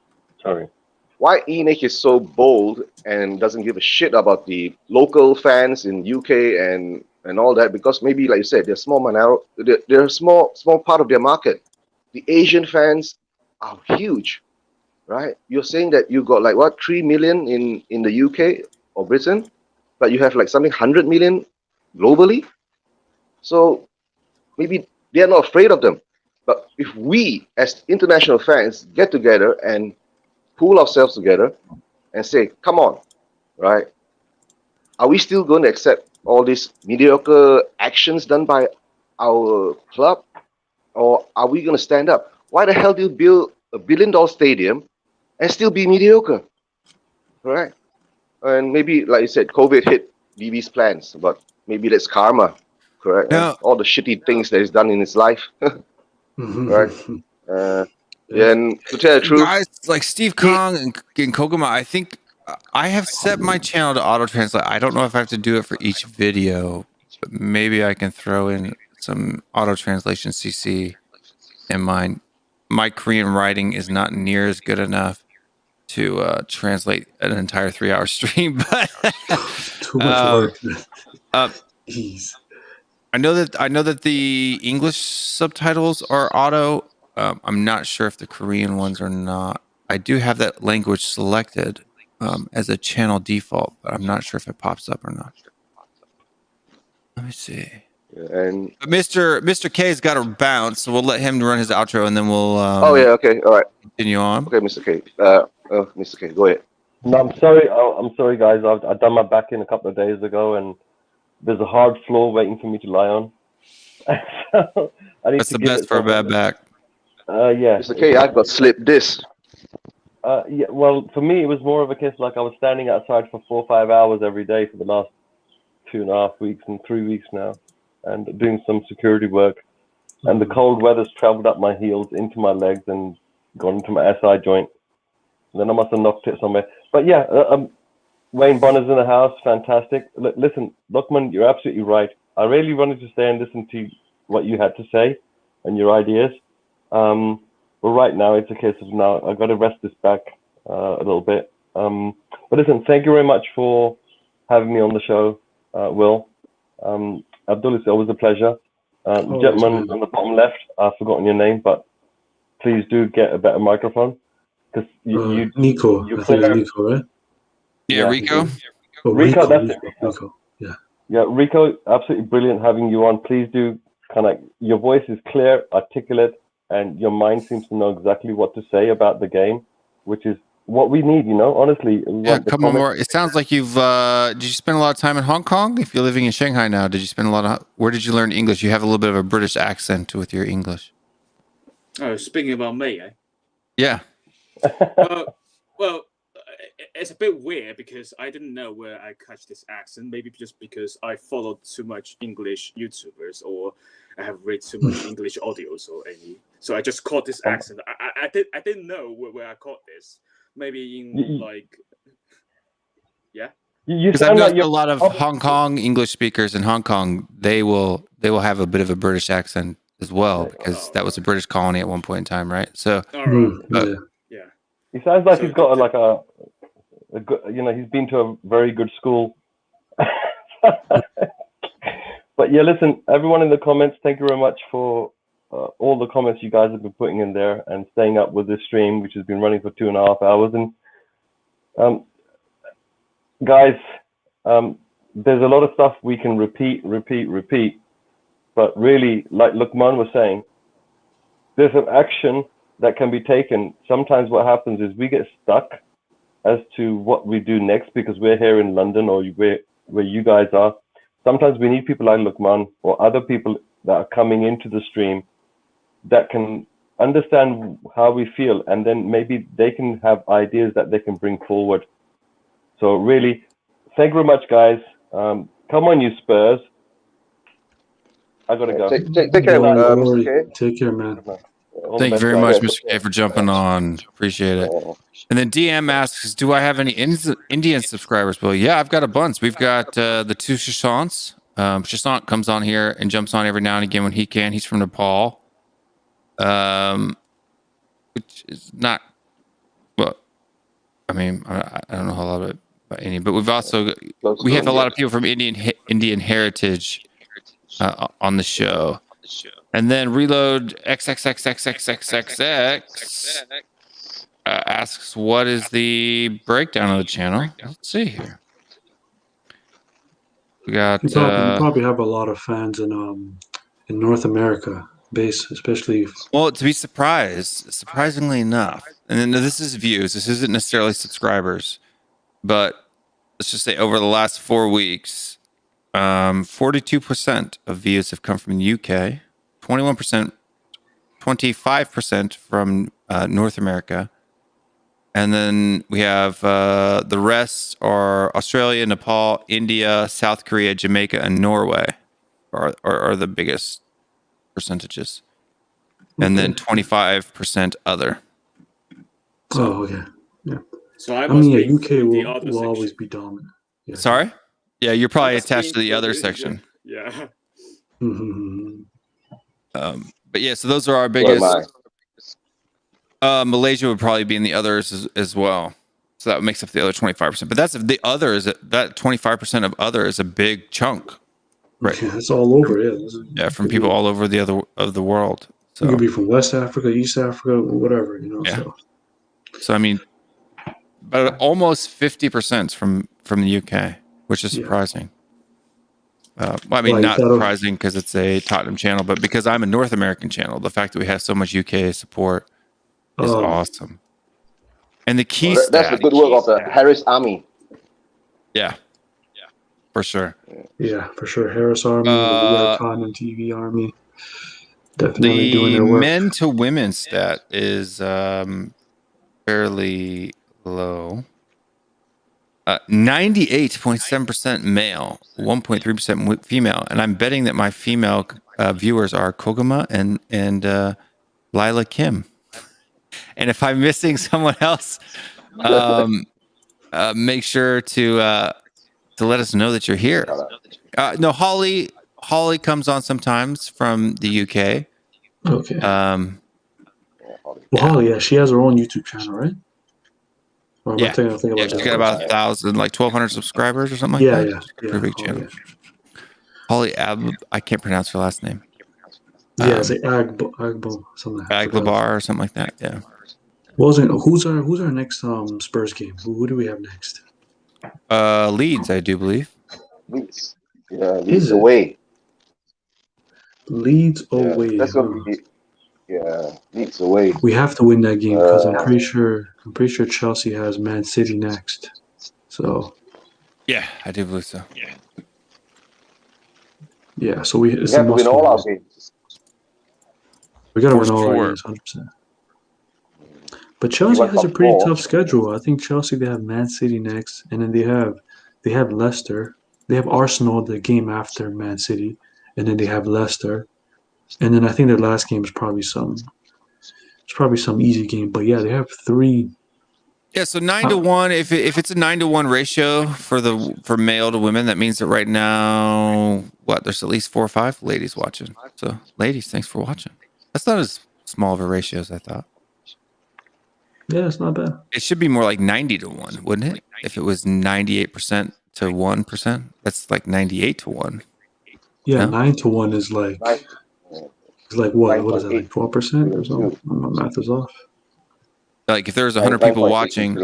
why ENIC is so bold and doesn't give a shit about the local fans in UK and all that, because maybe, like you said, they're they're a small part of their market. The Asian fans are huge, right? You're saying that you got like 3 million in the UK or Britain, but you have like something 100 million globally. So maybe they're not afraid of them. But if we as international fans get together and pool ourselves together and say, come on, right? Are we still going to accept all these mediocre actions done by our club? Or are we going to stand up? Why the hell do you build a $1 billion stadium and still be mediocre? Right? And maybe, like you said, COVID hit BB's plans, but maybe that's karma, correct? No. And all the shitty things that he's done in his life, right? Yeah, and to tell the truth, guys like Steve Kong and Koguma, I think I have set my channel to auto translate. I don't know if I have to do it for each video, but maybe I can throw in some auto translation CC in mine. My Korean writing is not near as good enough to translate an entire 3-hour stream, but Too much work. Jeez. I know that the English subtitles are auto. I'm not sure if the Korean ones are not. I do have that language selected as a channel default, but I'm not sure if it pops up or not. Let me see. And but Mr. K's got to bounce, so we'll let him run his outro, and then we'll. Oh yeah, okay, all right. Continue on. Okay, Mr. K. Mr. K, go ahead. No, I'm sorry. I'm sorry, guys. I've done my back in a couple of days ago, and there's a hard floor waiting for me to lie on. So That's the best for a bad back. Yeah. Mr. K, I've got slip disc. Yeah. Well, for me, it was more of a case like I was standing outside for 4 or 5 hours every day for the last 2.5 weeks and 3 weeks now, and doing some security work. And the cold weather's traveled up my heels into my legs and gone into my SI joint. And then I must have knocked it somewhere. But yeah, Wayne Bonner's in the house. Fantastic. Listen, Lokman, you're absolutely right. I really wanted to stay and listen to what you had to say and your ideas. But right now, it's a case of now I've got to rest this back a little bit. But listen, thank you very much for having me on the show, Will. Abdul, it's always a pleasure. The gentleman on the bottom left, I've forgotten your name, but please do get a better microphone. Because Nico, I think it's Nico, right? Yeah, Rico. Oh, Rico, that's it. Rico. Yeah. Yeah, Rico, absolutely brilliant having you on. Please do your voice is clear, articulate, and your mind seems to know exactly what to say about the game, which is what we need, honestly. Yeah, come on more. It sounds like you've, did you spend a lot of time in Hong Kong? If you're living in Shanghai now, did you spend where did you learn English? You have a little bit of a British accent with your English. Oh, speaking about me, eh? Yeah. Well, it's a bit weird because I didn't know where I catch this accent. Maybe just because I followed too much English YouTubers, or I have read too much English audios or any. So I just caught this accent. I didn't know where I caught this. Maybe in yeah. Because I've noticed a lot of Hong Kong English speakers in Hong Kong. They will have a bit of a British accent as well, because that was a British colony at one point in time, right? So. Yeah. He sounds like he's got a good, he's been to a very good school. But yeah, listen, everyone in the comments, thank you very much for all the comments you guys have been putting in there and staying up with this stream, which has been running for 2.5 hours. And guys, there's a lot of stuff we can repeat. But really, like Lukman was saying, there's an action that can be taken. Sometimes what happens is we get stuck as to what we do next because we're here in London or where you guys are. Sometimes we need people like Lukman or other people that are coming into the stream that can understand how we feel, and then maybe they can have ideas that they can bring forward. So really, thank you very much, guys. Come on, you Spurs. I gotta go. Take care, Mr. K. Take care, man. Thank you very much, Mr. K, for jumping on. Appreciate it. And then DM asks, do I have any Indian subscribers? Well, yeah, I've got a bunch. We've got the two Shashants. Shashant comes on here and jumps on every now and again when he can. He's from Nepal. Which is not, well, I mean, I don't know a lot about Indian, but we've also, we have a lot of people from Indian heritage on the show. And then Reload XXXXXXXX asks, what is the breakdown of the channel? Let's see here. We got. You probably have a lot of fans in North America, especially. Well, to be surprisingly enough, and then this is views. This isn't necessarily subscribers. but let's just say over the last 4 weeks, 42% of views have come from the UK, 21%, 25% from North America. And then we have the rest are Australia, Nepal, India, South Korea, Jamaica, and Norway are the biggest percentages. And then 25% other. Oh, okay. Yeah. So I I mean, must yeah, be UK in the will, other will section. always be dominant. Yeah. Sorry? Yeah, you're probably must be attached to the other included, section. Yeah. But yeah, so those are our So am biggest. I. Malaysia would probably be in the others as well. So that makes up the other 25%. But that's the other is that 25% of other is a big chunk. Right. Yeah, it's all over. Yeah. Yeah, from people all over the other of the world. So It could be from West Africa, East Africa, whatever, you know. yeah. So So I mean, but almost 50% from the UK, which is surprising. Well, I mean, not surprising because it's a Tottenham channel, but because I'm a North American channel, the fact that we have so much UK support is awesome. And the key That's the good work of the Harris Army. Yeah. For sure. Yeah, for sure. Harris Army, the Tottenham TV Army, definitely doing their The work. men to women stat is fairly low. 98.7% male, 1.3% female, and I'm betting that my female viewers are Koguma and Lila Kim. And if I'm missing someone else, make sure to let us know that you're here. No, Holly comes on sometimes from the UK. Okay. Well, Holly, yeah, she has her own YouTube channel, right? Or am I thinking about she's got about 1,000, like 1,200 subscribers or something like that. Yeah. Pretty big channel. Holly I can't pronounce her last name. Yeah, it's like Agbo, something like that. Aglabar or something like that. Yeah. Who's our next Spurs game? Who do we have next? Leeds, I do believe. Leeds. Yeah, Leeds away. Leeds away. That's gonna be Leeds away. We have to win that game because I'm pretty sure Chelsea has Man City next. So yeah, I do believe so. Yeah, so we have to win all our games. We got to win all our games, 100%. But Chelsea has a pretty tough schedule. I think Chelsea, they have Man City next, and then they have Leicester. They have Arsenal the game after Man City, and then they have Leicester, and then I think their last game is probably some easy game. But yeah, they have 3. Yeah, so 9-1. If it's a 9-1 ratio for male to women, that means that right now, there's at least 4 or 5 ladies watching. So ladies, thanks for watching. That's not as small of a ratio as I thought. Yeah, it's not bad. It should be more like 90-1, wouldn't it? If it was 98% to 1%, that's like 98-1. Yeah, 9-1 is like what? What is that, like 12% or something? My math is off. Like if there's 100 people watching,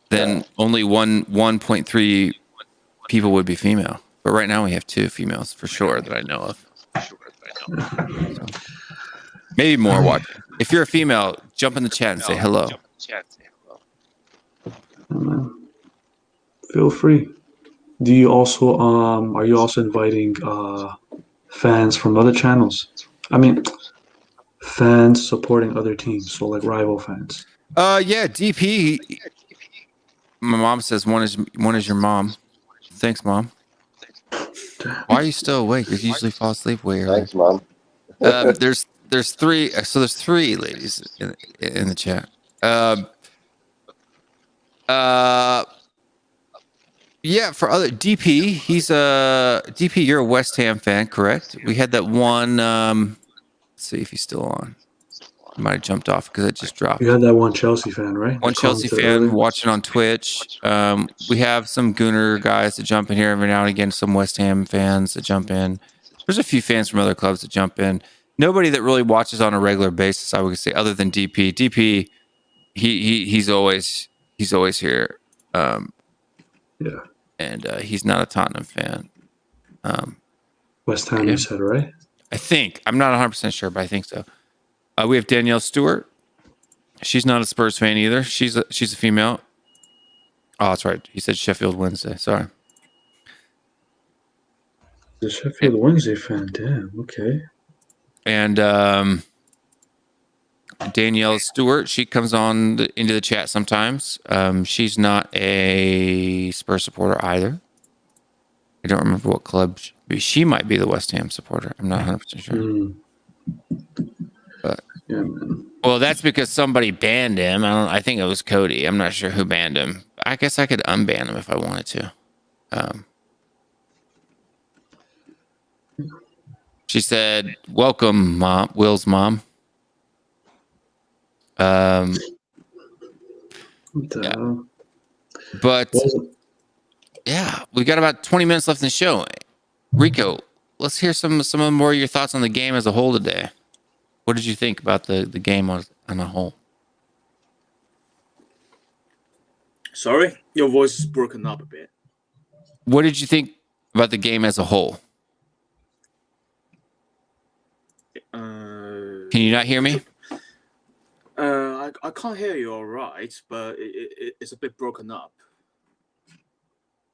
then only 1.3 people would be female. But right now we have 2 females for sure that I know of. So, maybe more watching. If you're a female, jump in the chat and say hello. Feel free. Do you also are you also inviting fans from other channels? I mean, fans supporting other teams, so like rival fans. Yeah, DP. My mom says one is your mom. Thanks, Mom. Why are you still awake? You usually fall asleep way early. Thanks, Mom. There's 3. So there's 3 ladies in the chat. Yeah, for other DP, he's DP. You're a West Ham fan, correct? We had that one. Let's see if he's still on. He might have jumped off because it just dropped. You had that one Chelsea fan, right? One Chelsea fan watching on Twitch. We have some Gooner guys that jump in here every now and again. Some West Ham fans that jump in. There's a few fans from other clubs that jump in. Nobody that really watches on a regular basis, I would say, other than DP. DP, he's always here. Yeah. And he's not a Tottenham fan. West Ham, you said, right? I think. I'm not 100% sure, but I think so. We have Danielle Stewart. She's not a Spurs fan either. She's a female. Oh, that's right. He said Sheffield Wednesday. Sorry. The Sheffield Wednesday fan. Damn. Okay. And Danielle Stewart, she comes on into the chat sometimes. She's not a Spurs supporter either. I don't remember what club. She might be the West Ham supporter. I'm not 100% sure. But yeah, man. Well, that's because somebody banned him. I think it was Cody. I'm not sure who banned him. I guess I could unban him if I wanted to. She said, "Welcome, Mom. Will's mom." Yeah. But yeah, we got about 20 minutes left in the show. Rico, let's hear some more of your thoughts on the game as a whole today. What did you think about the game on a whole? Sorry, your voice is broken up a bit. What did you think about the game as a whole? Can you not hear me? I can't hear you all right, but it's a bit broken up.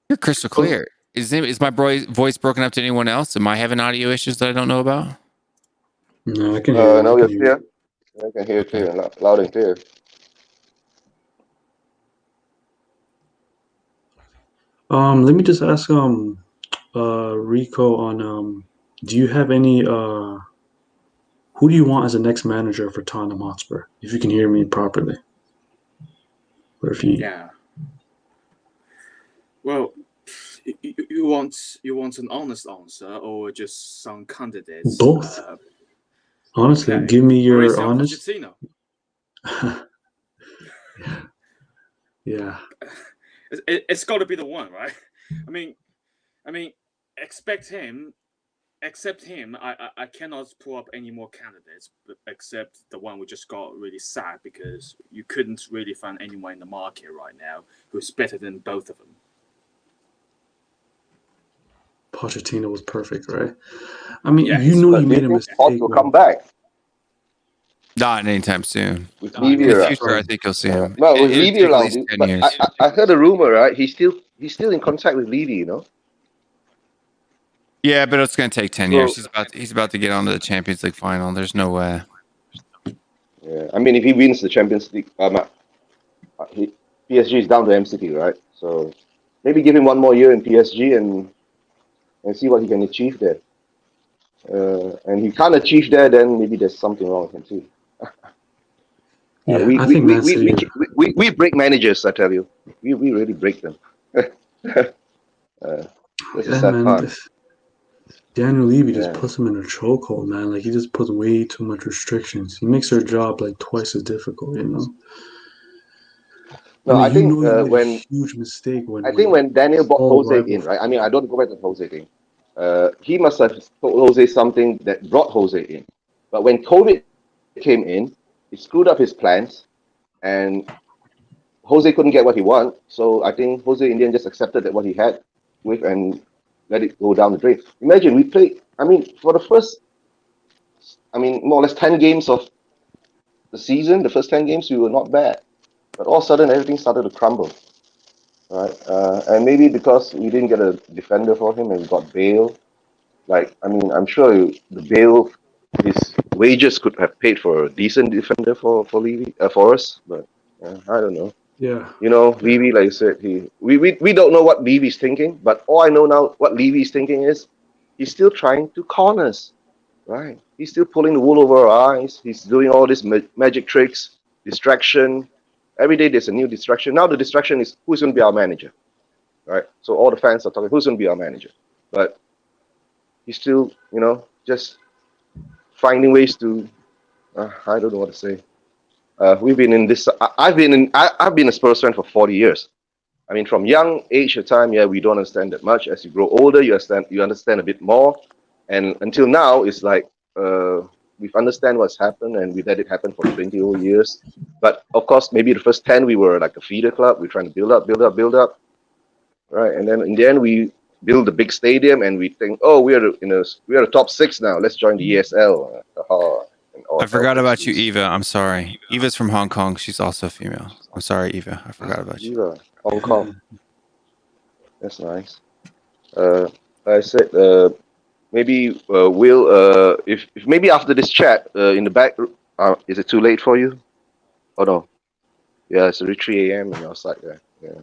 You're crystal clear. Is my voice broken up to anyone else? Am I having audio issues that I don't know about? No, I can hear you. No, you're clear. I can hear you clear, loud and clear. Let me just ask Rico on do you have any who do you want as the next manager for Tottenham Hotspur? If you can hear me properly. Or if you Yeah. Well, you want an honest answer or just some candidates? Both. Honestly, okay. give me your Mauricio honest. Pochettino. Yeah. It's got to be the one, right? I mean, except him, I cannot pull up any more candidates, except the one we just got really sad because you couldn't really find anyone in the market right now who's better than both of them. Pochettino was perfect, right? I mean, Yeah, you know you made a mistake. Will come back. Not anytime soon. With In Levy the around. future, I think you'll see him. No, with It'll Levy take at around. least 10 But years. I heard a rumor, right? He's still in contact with Levy, you know. Yeah, but it's going to take 10 years. He's about to get onto the Champions League final. There's no way. Yeah, I mean, if he wins the Champions League, PSG is down to MCT, right? So maybe give him one more year in PSG and see what he can achieve there. And he can't achieve there, then maybe there's something wrong with him too. Yeah, we I think we break managers, I tell you. We really break them. This is a sad part. Daniel Levy just puts him in a chokehold, man. Like he just puts way too much restrictions. He makes their job like twice as difficult, you know. No, I think when a huge mistake when Daniel brought Jose in, right? I mean, I don't go back to the Jose thing. He must have told Jose something that brought Jose in. But when COVID came in, it screwed up his plans, and Jose couldn't get what he wanted. So I think Jose in the end just accepted that what he had with and let it go down the drain. Imagine we played. I mean, for the first, more or less 10 games of the season, the first 10 games we were not bad, but all of a sudden everything started to crumble. Right, and maybe because we didn't get a defender for him and we got Bale. I'm sure the Bale, his wages could have paid for a decent defender for Levy, for us, but I don't know. Yeah. You know, Levy, like I said, we don't know what Levy's thinking, but all I know now, what Levy's thinking is he's still trying to con us, right? He's still pulling the wool over our eyes. He's doing all these magic tricks, distraction. Every day there's a new distraction. Now the distraction is who's going to be our manager, right? So all the fans are talking, who's going to be our manager? But he's still, just finding ways to, I don't know what to say. We've been in this. I've been a Spurs fan for 40 years. I mean, from young age of time, we don't understand that much. As you grow older, you understand a bit more. And until now, it's like we understand what's happened and we let it happen for 20 whole years. But of course, maybe the first 10 we were like a feeder club. We're trying to build up, right? And then in the end, we build a big stadium and we think, oh, we are the top 6 now. Let's join the ESL. I forgot about you, Eva. I'm sorry. Eva's from Hong Kong. She's also female. I'm sorry, Eva. I forgot about you. Eva, Hong Kong. That's nice. I said maybe Will, if maybe after this chat in the back, is it too late for you? Oh no. Yeah, it's already 3 a.m. on your side there. Yeah.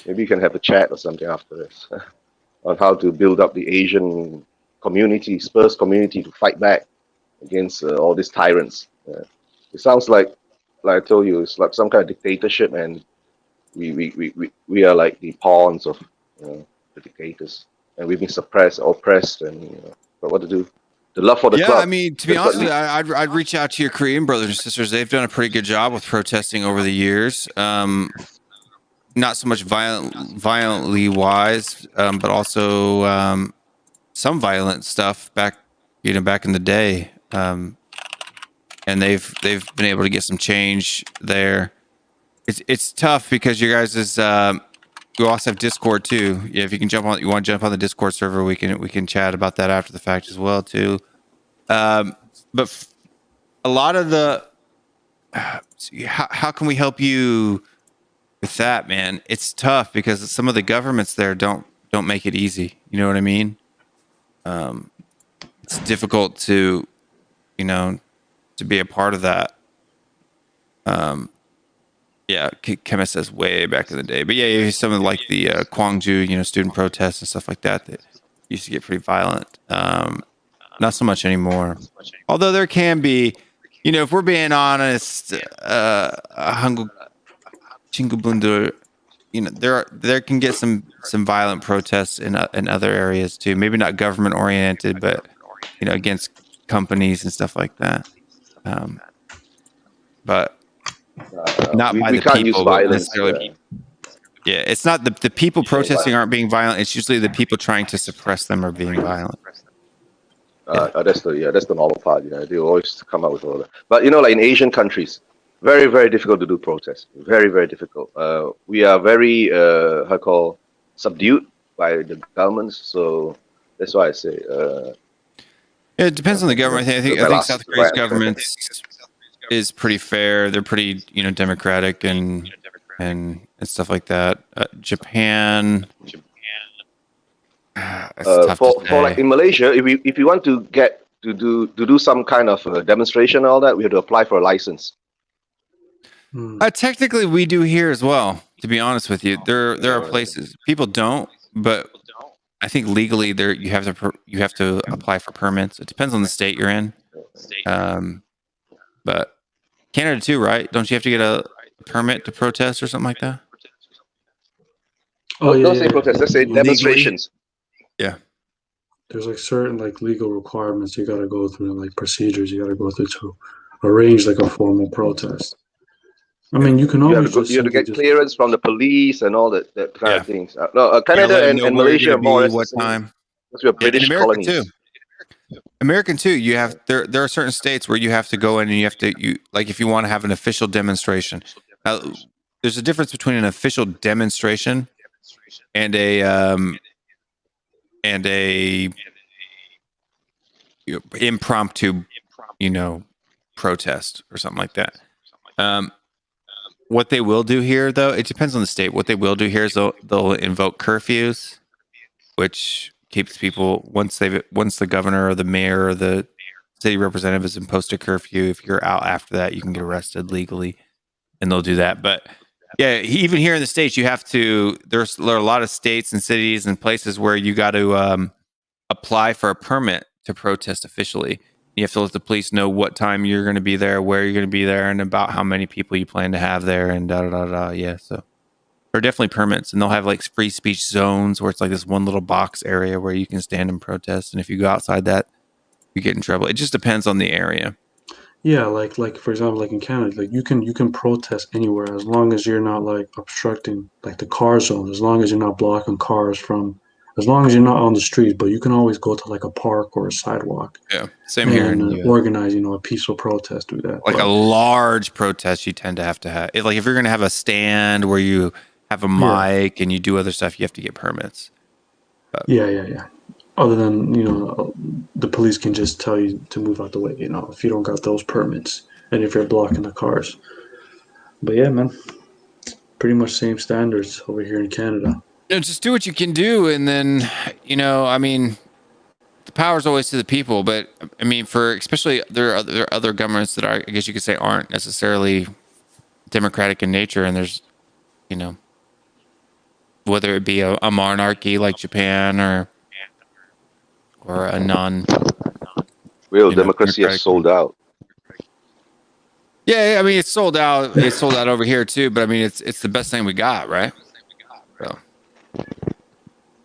Maybe you can have a chat or something after this on how to build up the Asian community, Spurs community, to fight back against all these tyrants. It sounds like I told you, it's like some kind of dictatorship, and we are like the pawns of the dictators, and we've been suppressed, oppressed, and but what to do? The love for the club. Yeah, I mean, to be honest with you, I'd reach out to your Korean brothers and sisters. They've done a pretty good job with protesting over the years. Not so much violently wise, but also some violent stuff back in the day. And they've been able to get some change there. It's tough because you guys you also have Discord too. Yeah, if you can you want to jump on the Discord server, we can chat about that after the fact as well too. But a lot of the how can we help you with that, man? It's tough because some of the governments there don't make it easy. You know what I mean? It's difficult to be a part of that. Yeah, Kema says way back in the day, but yeah, some of like the Gwangju, student protests and stuff like that used to get pretty violent. Not so much anymore. Although there can be, if we're being honest, 한국 친구분들, there can get some violent protests in other areas too. Maybe not government oriented, but against companies and stuff like that. But not by the people necessarily. Yeah, it's not the people protesting aren't being violent. It's usually the people trying to suppress them are being violent. That's the normal part. They always come out with all that. But like in Asian countries, very, very difficult to do protests. Very, very difficult. We are very subdued by the governments. So that's why I say. It depends on the government. I think South Korea's government is pretty fair. They're pretty, democratic and stuff like that. Japan. For like in Malaysia, if you want to get to do some kind of demonstration and all that, we have to apply for a license. Technically, we do here as well. To be honest with you, there are places people don't, but I think legally you have to apply for permits. It depends on the state you're in. But Canada too, right? Don't you have to get a permit to protest or something like that? Oh, don't say protest. Let's say demonstrations. Yeah. There's like certain like legal requirements you got to go through, and like procedures you got to go through to arrange like a formal protest. I mean, you can always you have to get clearance from the police and all that kind of things. No, Canada and Malaysia are more or less what time? Because we're British colonies. Too. American too. You have there are certain states where you have to go in and you like if you want to have an official demonstration. Now, there's a difference between an official demonstration and a impromptu, protest or something like that. What they will do here, though, it depends on the state. What they will do here is they'll invoke curfews, which keeps people once the governor or the mayor or the city representative has imposed a curfew. If you're out after that, you can get arrested legally, and they'll do that. But yeah, even here in the States, you have to. There are a lot of states and cities and places where you got to apply for a permit to protest officially. You have to let the police know what time you're going to be there, where you're going to be there, and about how many people you plan to have there, and da. Yeah, so there are definitely permits, and they'll have like free speech zones where it's like this one little box area where you can stand and protest, and if you go outside that, you get in trouble. It just depends on the area. Yeah, like for example, like in Canada, like you can protest anywhere as long as you're not like obstructing like the car zone, as long as you're not blocking cars from. As long as you're not on the street, but you can always go to like a park or a sidewalk. Yeah, same here. And organize, a peaceful protest. Do that. Like a large protest, you tend to have. Like if you're going to have a stand where you have a mic and you do other stuff, you have to get permits. Yeah. other than the police can just tell you to move out the way. If you don't got those permits and if you're blocking the cars. But yeah, man, pretty much same standards over here in Canada. Just do what you can do, and then I mean, the power's always to the people. But I mean, especially there are other governments that I guess you could say aren't necessarily democratic in nature, and there's whether it be a monarchy like Japan or a non. Real democracy has sold out. Yeah, I mean it's sold out. It's sold out over here too. But I mean it's the best thing we got, right? So.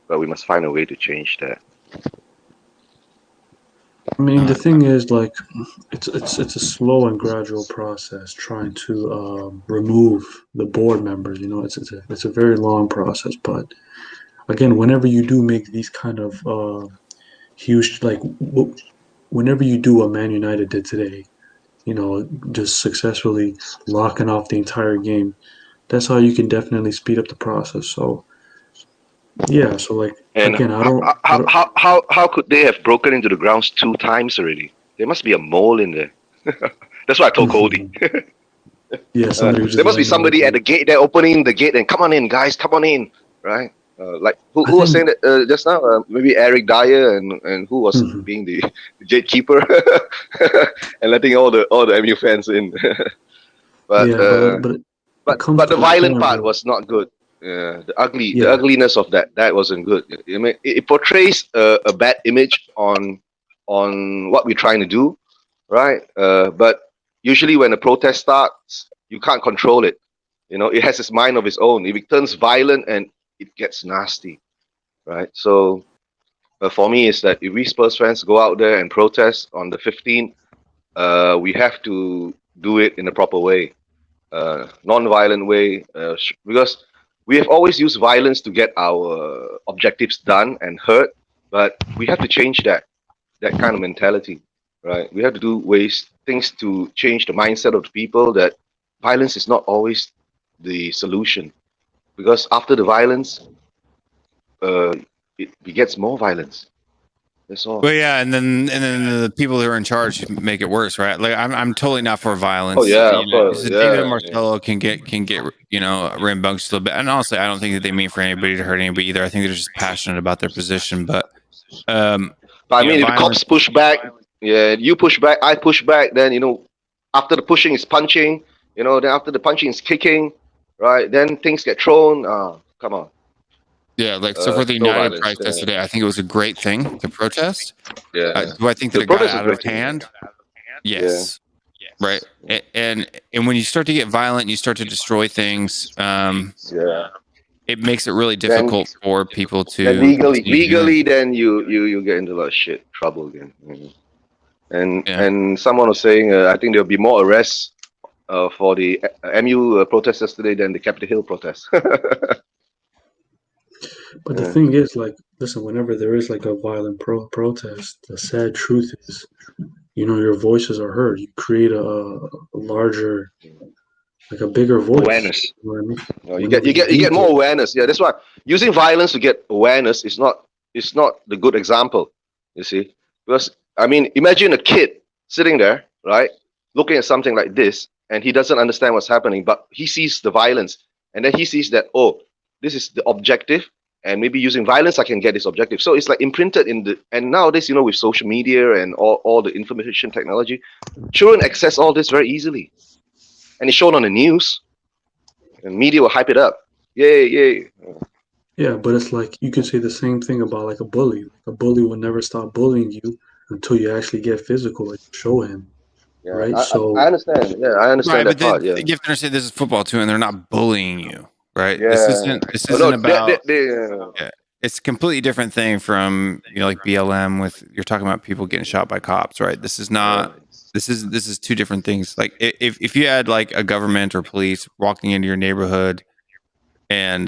But we must find a way to change that. I mean, the thing is, like, it's a slow and gradual process trying to remove the board members. It's a very long process. But again, whenever you do make these kind of huge, like, whenever you do what Man United did today, just successfully locking off the entire game, that's how you can definitely speed up the process. So. Yeah, so like and again, how could they have broken into the grounds 2 times already? There must be a mole in there. That's what I told Cody. Yeah, there must be somebody at the gate. They're opening the gate and come on in, guys, come on in, right? Like who was saying that just now? Maybe Eric Dyer and who was being the gatekeeper and letting all the MU fans in. But the violent part was not good. Yeah, the ugliness of that wasn't good. I mean, it portrays a bad image on what we're trying to do, right? But usually when a protest starts, you can't control it. It has its mind of its own. If it turns violent and it gets nasty, right? So for me, is that if we Spurs fans go out there and protest on the 15th, we have to do it in a proper way, non-violent way, because we have always used violence to get our objectives done and heard, but we have to change that kind of mentality, right? We have to do things to change the mindset of the people that violence is not always the solution, because after the violence, it begets more violence. That's all. Well, yeah, and then the people who are in charge make it worse, right? Like I'm totally not for violence. Oh yeah, of course. David Marcello can get rambunctious a little bit, and honestly, I don't think that they mean for anybody to hurt anybody either. I think they're just passionate about their position. But I mean, if the cops push back, you push back, I push back. Then after the pushing is punching. Then after the punching is kicking, right? Then things get thrown. Come on. Yeah, like so for the United protest today, I think it was a great thing to protest. Yeah. Do I think that it got out of hand? Yes. Yeah. Right. And when you start to get violent, you start to destroy things. It makes it really difficult for people to legally. Then you get into a lot of trouble again. And someone was saying, I think there'll be more arrests for the MU protesters today than the Capitol Hill protests. But the thing is, like, listen, whenever there is like a violent protest, the sad truth is, your voices are heard. You create a larger, like a bigger voice. Awareness. You know what I mean? You get more awareness. Yeah, that's why using violence to get awareness is not the good example. You see, because I mean, imagine a kid sitting there, right, looking at something like this, and he doesn't understand what's happening, but he sees the violence, and then he sees that, oh, this is the objective. And maybe using violence, I can get this objective. So it's like imprinted and nowadays, with social media and all the information technology, children access all this very easily. And it's shown on the news, and media will hype it up. Yay. Yeah, but it's like, you can say the same thing about like a bully. A bully will never stop bullying you until you actually get physical and show him. Yeah, right? I understand. Yeah, I understand that part. Yeah. You have to understand this is football too, and they're not bullying you. Right. Yeah. This isn't about. It's a completely different thing from like BLM with you're talking about people getting shot by cops, right? This is not. This is two different things. Like if you had like a government or police walking into your neighborhood and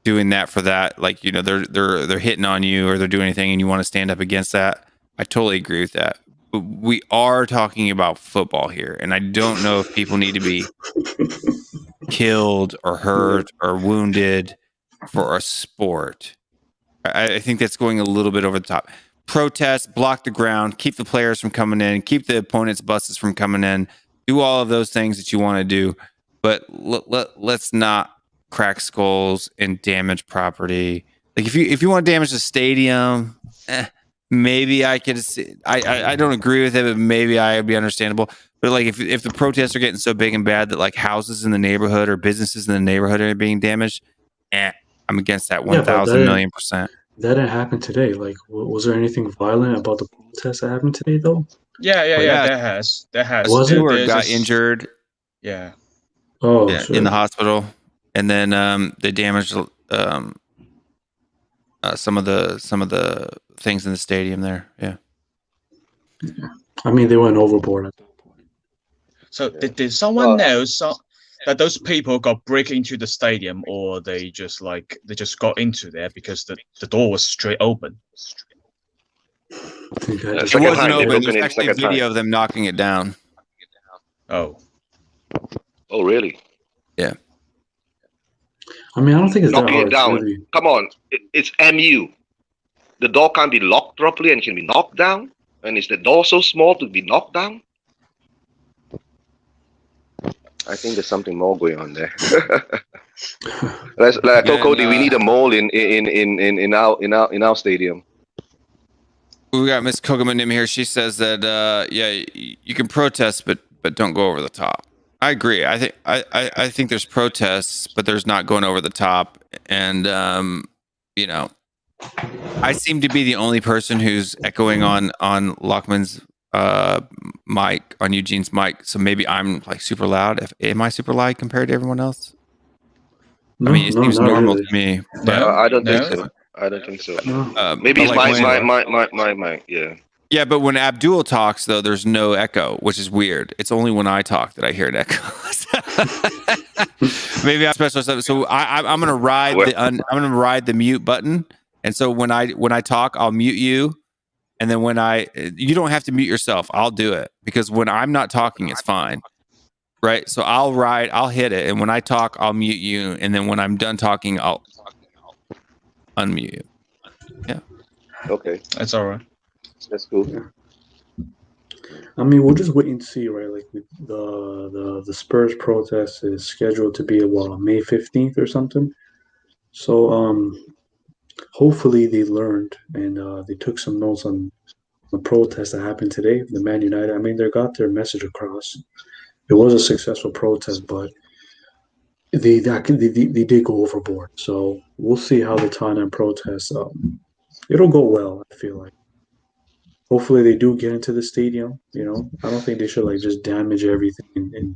doing that for that, like they're hitting on you or they're doing anything, and you want to stand up against that, I totally agree with that. We are talking about football here, and I don't know if people need to be killed or hurt or wounded for a sport. I think that's going a little bit over the top. Protest, block the ground, keep the players from coming in, keep the opponent's buses from coming in, do all of those things that you want to do. But let's not crack skulls and damage property. Like if you want to damage the stadium, maybe I could. I don't agree with it, but maybe I'd be understandable. But like if the protests are getting so big and bad that like houses in the neighborhood or businesses in the neighborhood are being damaged, I'm against that 1,000,000,000%. That didn't happen today. Like, was there anything violent about the protest that happened today, though? Yeah. There has. Was it? Steward got injured. Yeah. Oh, yeah, sure. in the hospital, and then they damaged some of the things in the stadium there. Yeah. I mean, they went overboard at that point. So did someone know that those people got break into the stadium, or they just got into there because the door was straight open? It wasn't open. There's actually a video of them knocking it down. Oh. Oh, really? Yeah. I mean, I don't think it's knocking that it down. Really. Come on, it's MU. The door can't be locked properly and can be knocked down. And is the door so small to be knocked down? I think there's something more going on there. Like I told Cody, we need a mole in our stadium. We got Miss Kogaman here. She says that you can protest, but don't go over the top. I agree. I think there's protests, but there's not going over the top. And I seem to be the only person who's echoing on Lockman's mic, on Eugene's mic. So maybe I'm like super loud. Am I super loud compared to everyone else? No, I mean, it seems normal really. to me. No, I don't think so. I don't think so. Maybe it's my yeah. Yeah, but when Abdul talks, though, there's no echo, which is weird. It's only when I talk that I hear an echo. Maybe I'm special stuff. So I'm gonna ride I'm gonna ride the mute button, and so when I talk, I'll mute you, and then you don't have to mute yourself. I'll do it because when I'm not talking, it's fine, right? So I'll hit it, and when I talk, I'll mute you, and then when I'm done talking, I'll unmute you. Yeah. Okay. That's all right. That's cool. I mean, we'll just wait and see, right? Like the Spurs protest is scheduled to be May 15th or something. So hopefully they learned and they took some notes on the protest that happened today. The Man United. I mean, they got their message across. It was a successful protest, but they did go overboard. So we'll see how the Tottenham protest. It'll go well, I feel like. Hopefully they do get into the stadium. I don't think they should just damage everything and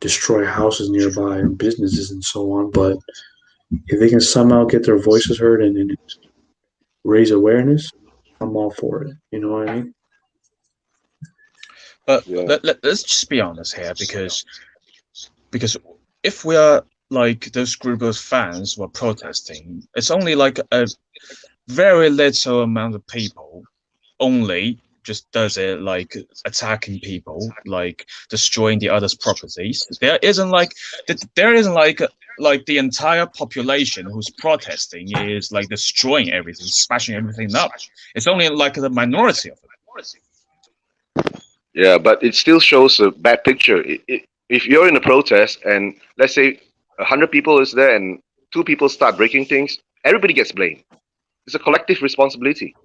destroy houses nearby and businesses and so on. But if they can somehow get their voices heard and raise awareness, I'm all for it. You know what I mean? But let's just be honest here, because if we are like those group of fans who are protesting, it's only like a very little amount of people only just does it, like attacking people, like destroying the other's properties. There isn't like the entire population who's protesting is like destroying everything, smashing everything up. It's only like the minority of it. Yeah, but it still shows a bad picture. If you're in a protest and let's say 100 people is there and 2 people start breaking things, everybody gets blamed. It's a collective responsibility.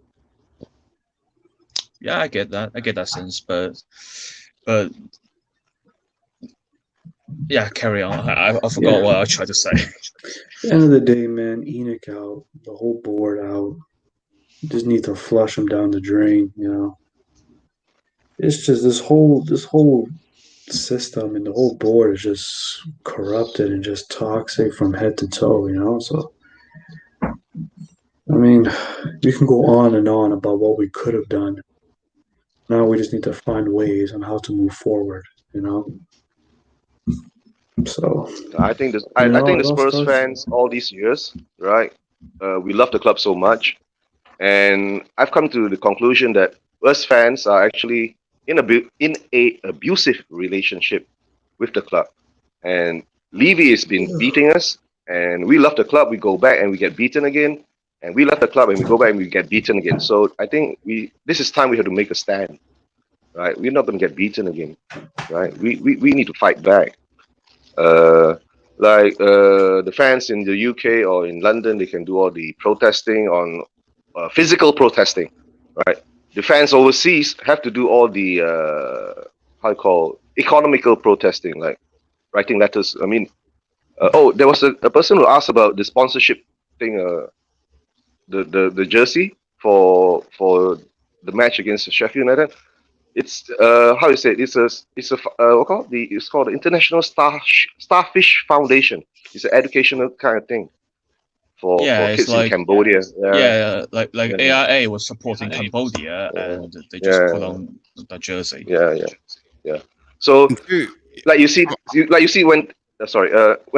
Yeah, I get that sense, but yeah, carry on. I forgot what I tried to say. At the end of the day, man, Enoch out, the whole board out. You just need to flush them down the drain. It's just this whole system and the whole board is just corrupted and just toxic from head to toe. So I mean, we can go on and on about what we could have done. Now we just need to find ways on how to move forward, So I think the Spurs fans all these years, right? We love the club so much, and I've come to the conclusion that us fans are actually in a abusive relationship with the club. And Levy has been beating us, and we love the club. We go back and we get beaten again, and we left the club and we go back and we get beaten again. So I think this is time we have to make a stand, right? We're not going to get beaten again, right? We need to fight back. The fans in the UK or in London, they can do all the protesting on physical protesting, right? The fans overseas have to do all the economical protesting, like writing letters. I mean, there was a person who asked about the sponsorship thing, the jersey for the match against Sheffield United. It's how you say it? It's called the International Starfish Foundation. It's an educational kind of thing for kids in Cambodia. Like AIA was supporting Cambodia, and they just put on the jersey. Yeah. So like you see when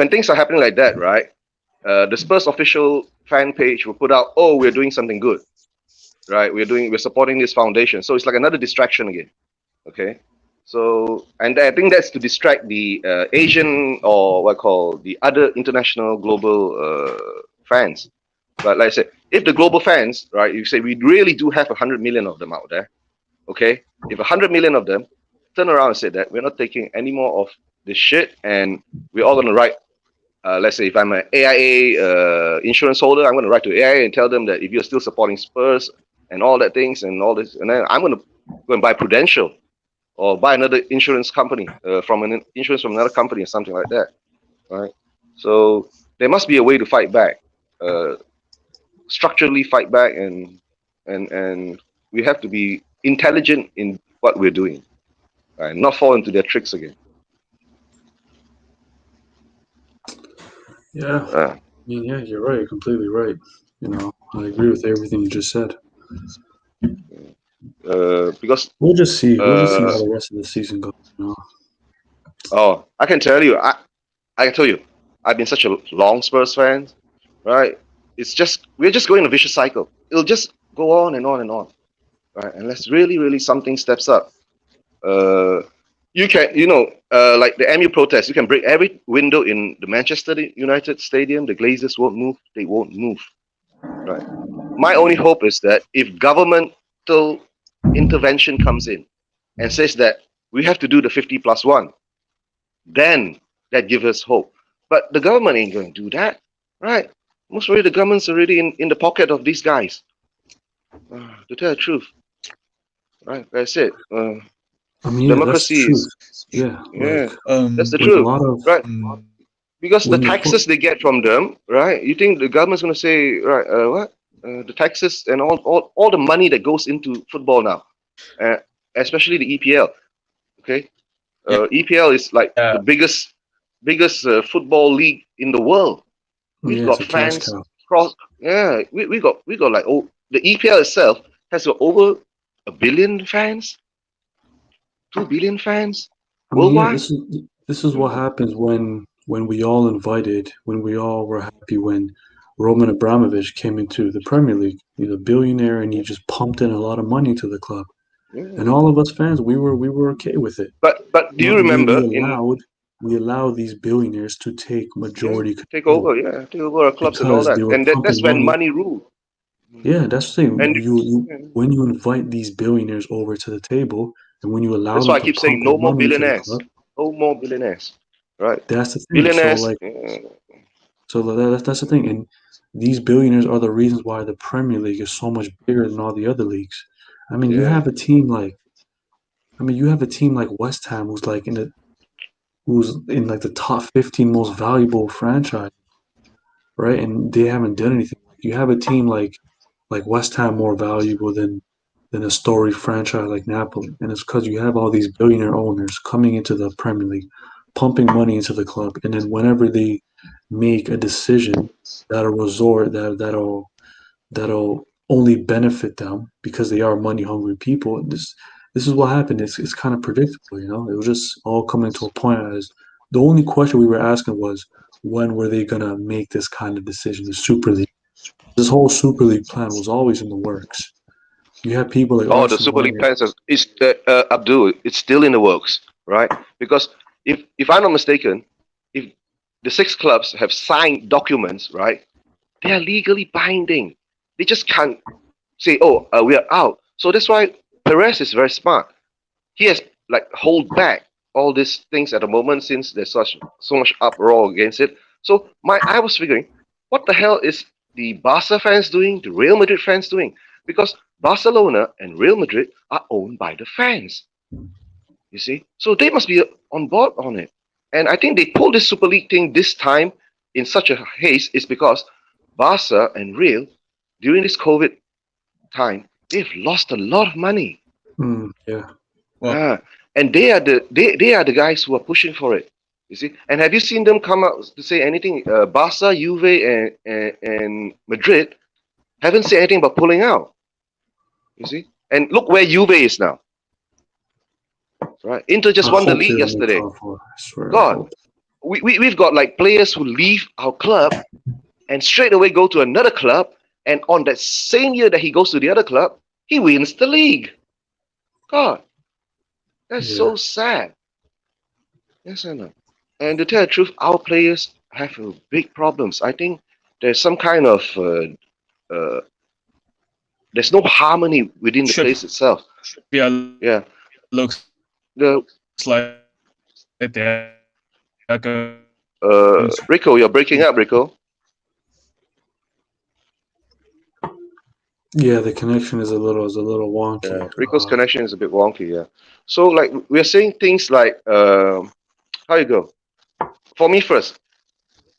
things are happening like that, right? The Spurs official fan page will put out, "Oh, we're doing something good." Right, we're supporting this foundation, so it's like another distraction again. Okay, so and I think that's to distract the Asian or the other international global fans. But like I said, if the global fans, right, you say we really do have 100 million of them out there. Okay, if 100 million of them turn around and say that we're not taking any more of this shit, and we're all gonna write. Let's say if I'm an AIA insurance holder, I'm going to write to AIA and tell them that if you're still supporting Spurs and all that things and all this, and then I'm going to go and buy Prudential or buy another insurance company from another company or something like that, right? So there must be a way to fight back, structurally fight back, and we have to be intelligent in what we're doing, right? Not fall into their tricks again. Yeah, I mean, yeah, you're right. You're completely right. You know, I agree with everything you just said. Because we'll just see how the rest of the season goes. You know? Oh, I can tell you, I can tell you, I've been such a long Spurs fan, right? We're just going in a vicious cycle. It'll just go on and on and on, right? Unless really something steps up. You can, like the MU protest, you can break every window in the Manchester United Stadium. The Glazers won't move. They won't move. Right. My only hope is that if governmental intervention comes in and says that we have to do the 50+1, then that gives us hope. But the government ain't going to do that, right? Most probably the government's already in the pocket of these guys. To tell the truth, right? That's it. I mean, democracy is that's the truth, right? Because the taxes they get from them, right? You think the government's going to say, right? The taxes and all the money that goes into football now, especially the EPL. Okay, EPL is like the biggest football league in the world. We've got fans across. Yeah, we got like the EPL itself has got over 1 billion fans. 2 billion fans worldwide. This is what happens when we all were happy when Roman Abramovich came into the Premier League. He's a billionaire and he just pumped in a lot of money to the club. And all of us fans, we were okay with it. But do you remember we allowed these billionaires to take majority take over our clubs and all that, and that's when money ruled. Yeah, that's the thing. And when you invite these billionaires over to the table, and when you allow that's them why I keep saying no more billionaires. Club, no more billionaires. Right. That's the thing. Billionaires. So that's the thing. And these billionaires are the reasons why the Premier League is so much bigger than all the other leagues. I mean, you have a team like West Ham who's in like the top 15 most valuable franchise, right? And they haven't done anything. You have a team like West Ham more valuable than a storied franchise like Napoli, and it's because you have all these billionaire owners coming into the Premier League, pumping money into the club, and then whenever they make a decision that'll only benefit them because they are money hungry people. This is what happened. It's kind of predictable, you know. It was just all coming to a point as the only question we were asking was when were they gonna make this kind of decision? The Super League. This whole Super League plan was always in the works. You have people like the Super League plans is Abdul. It's still in the works, right? Because if I'm not mistaken, if the 6 clubs have signed documents, right, they are legally binding. They just can't say, "Oh, we are out." So that's why Perez is very smart. He has like hold back all these things at the moment since there's so much uproar against it. So I was figuring, what the hell is the Barca fans doing, the Real Madrid fans doing? Because Barcelona and Real Madrid are owned by the fans. You see? So they must be on board on it. And I think they pulled this Super League thing this time in such a haste is because Barca and Real, during this COVID time, they've lost a lot of money. Yeah. And they are the guys who are pushing for it. You see? And have you seen them come out to say anything? Barca, Juve, and Madrid haven't said anything about pulling out. You see? And look where Juve is now. Right? Inter just won the league yesterday. God, we've got like players who leave our club and straight away go to another club, and on that same year that he goes to the other club, he wins the league. God, that's so sad. Yes, I know. And to tell the truth, our players have big problems. I think there's some kind of there's no harmony within the place itself. Yeah. Looks like they're Rico, you're breaking up, Rico. Yeah, the connection is a little wonky. Yeah, Rico's connection is a bit wonky. Yeah. So like we're saying things like how you go? For me first,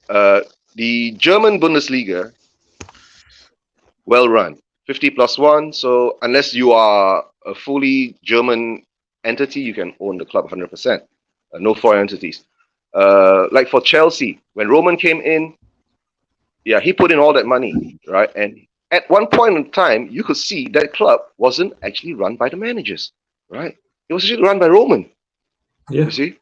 the German Bundesliga, well run, 50+1. So unless you are a fully German entity, you can own the club 100%. No foreign entities. Like for Chelsea, when Roman came in, yeah, he put in all that money, right? And at one point in time, you could see that club wasn't actually run by the managers, right? It was actually run by Roman. Yeah. You see?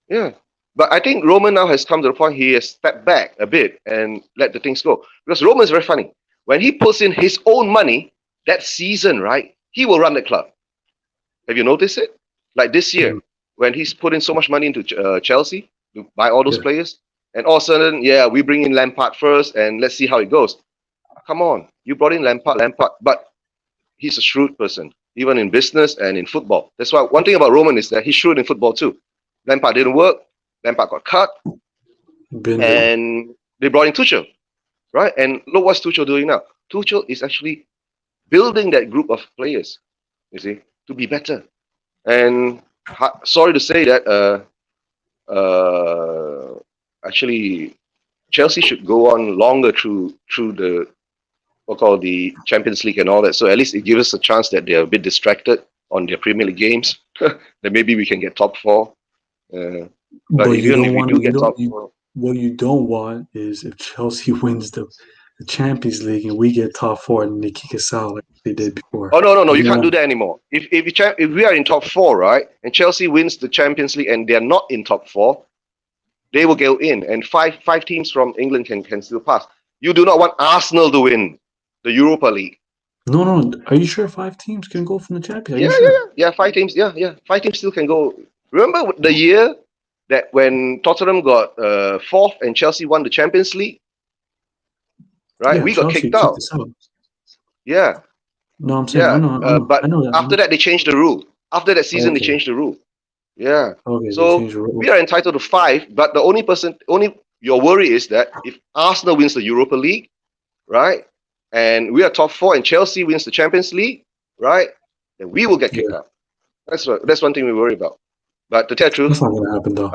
Yeah. But I think Roman now has come to the point he has stepped back a bit and let the things go. Because Roman is very funny. When he puts in his own money that season, right, he will run the club. Have you noticed it? Like this year, when he's put in so much money into Chelsea to buy all those players, and all of a sudden, yeah, we bring in Lampard first and let's see how it goes. Come on, you brought in Lampard, but he's a shrewd person, even in business and in football. That's why one thing about Roman is that he's shrewd in football too. Lampard didn't work. Lampard got cut, and they brought in Tuchel, right? And look what's Tuchel doing now. Tuchel is actually building that group of players, you see, to be better. And sorry to say that, actually, Chelsea should go on longer through the what called the Champions League and all that. So at least it gives us a chance that they're a bit distracted on their Premier League games. Then maybe we can get top 4. But even if we do get top 4, what you don't want is if Chelsea wins the Champions League and we get top 4 and they kick us out like they did before. Oh no, you can't do that anymore. If we are in top 4, right, and Chelsea wins the Champions League and they're not in top 4, they will go in, and five teams from England can still pass. You do not want Arsenal to win the Europa League. No. Are you sure 5 teams can go from the Champions? Yeah. 5 teams. Yeah. 5 teams still can go. Remember the year that when Tottenham got 4th and Chelsea won the Champions League, right? Yeah, we got Chelsea kicked out. Yeah. No, I'm saying I know. But I know that. after that, they changed the rule. After that season, they changed the rule. Yeah. Okay. So we are entitled to 5, but the only your worry is that if Arsenal wins the Europa League, right, and we are top 4 and Chelsea wins the Champions League, right, then we will get kicked out. That's one thing we worry about. But to tell the truth, that's not going to happen though.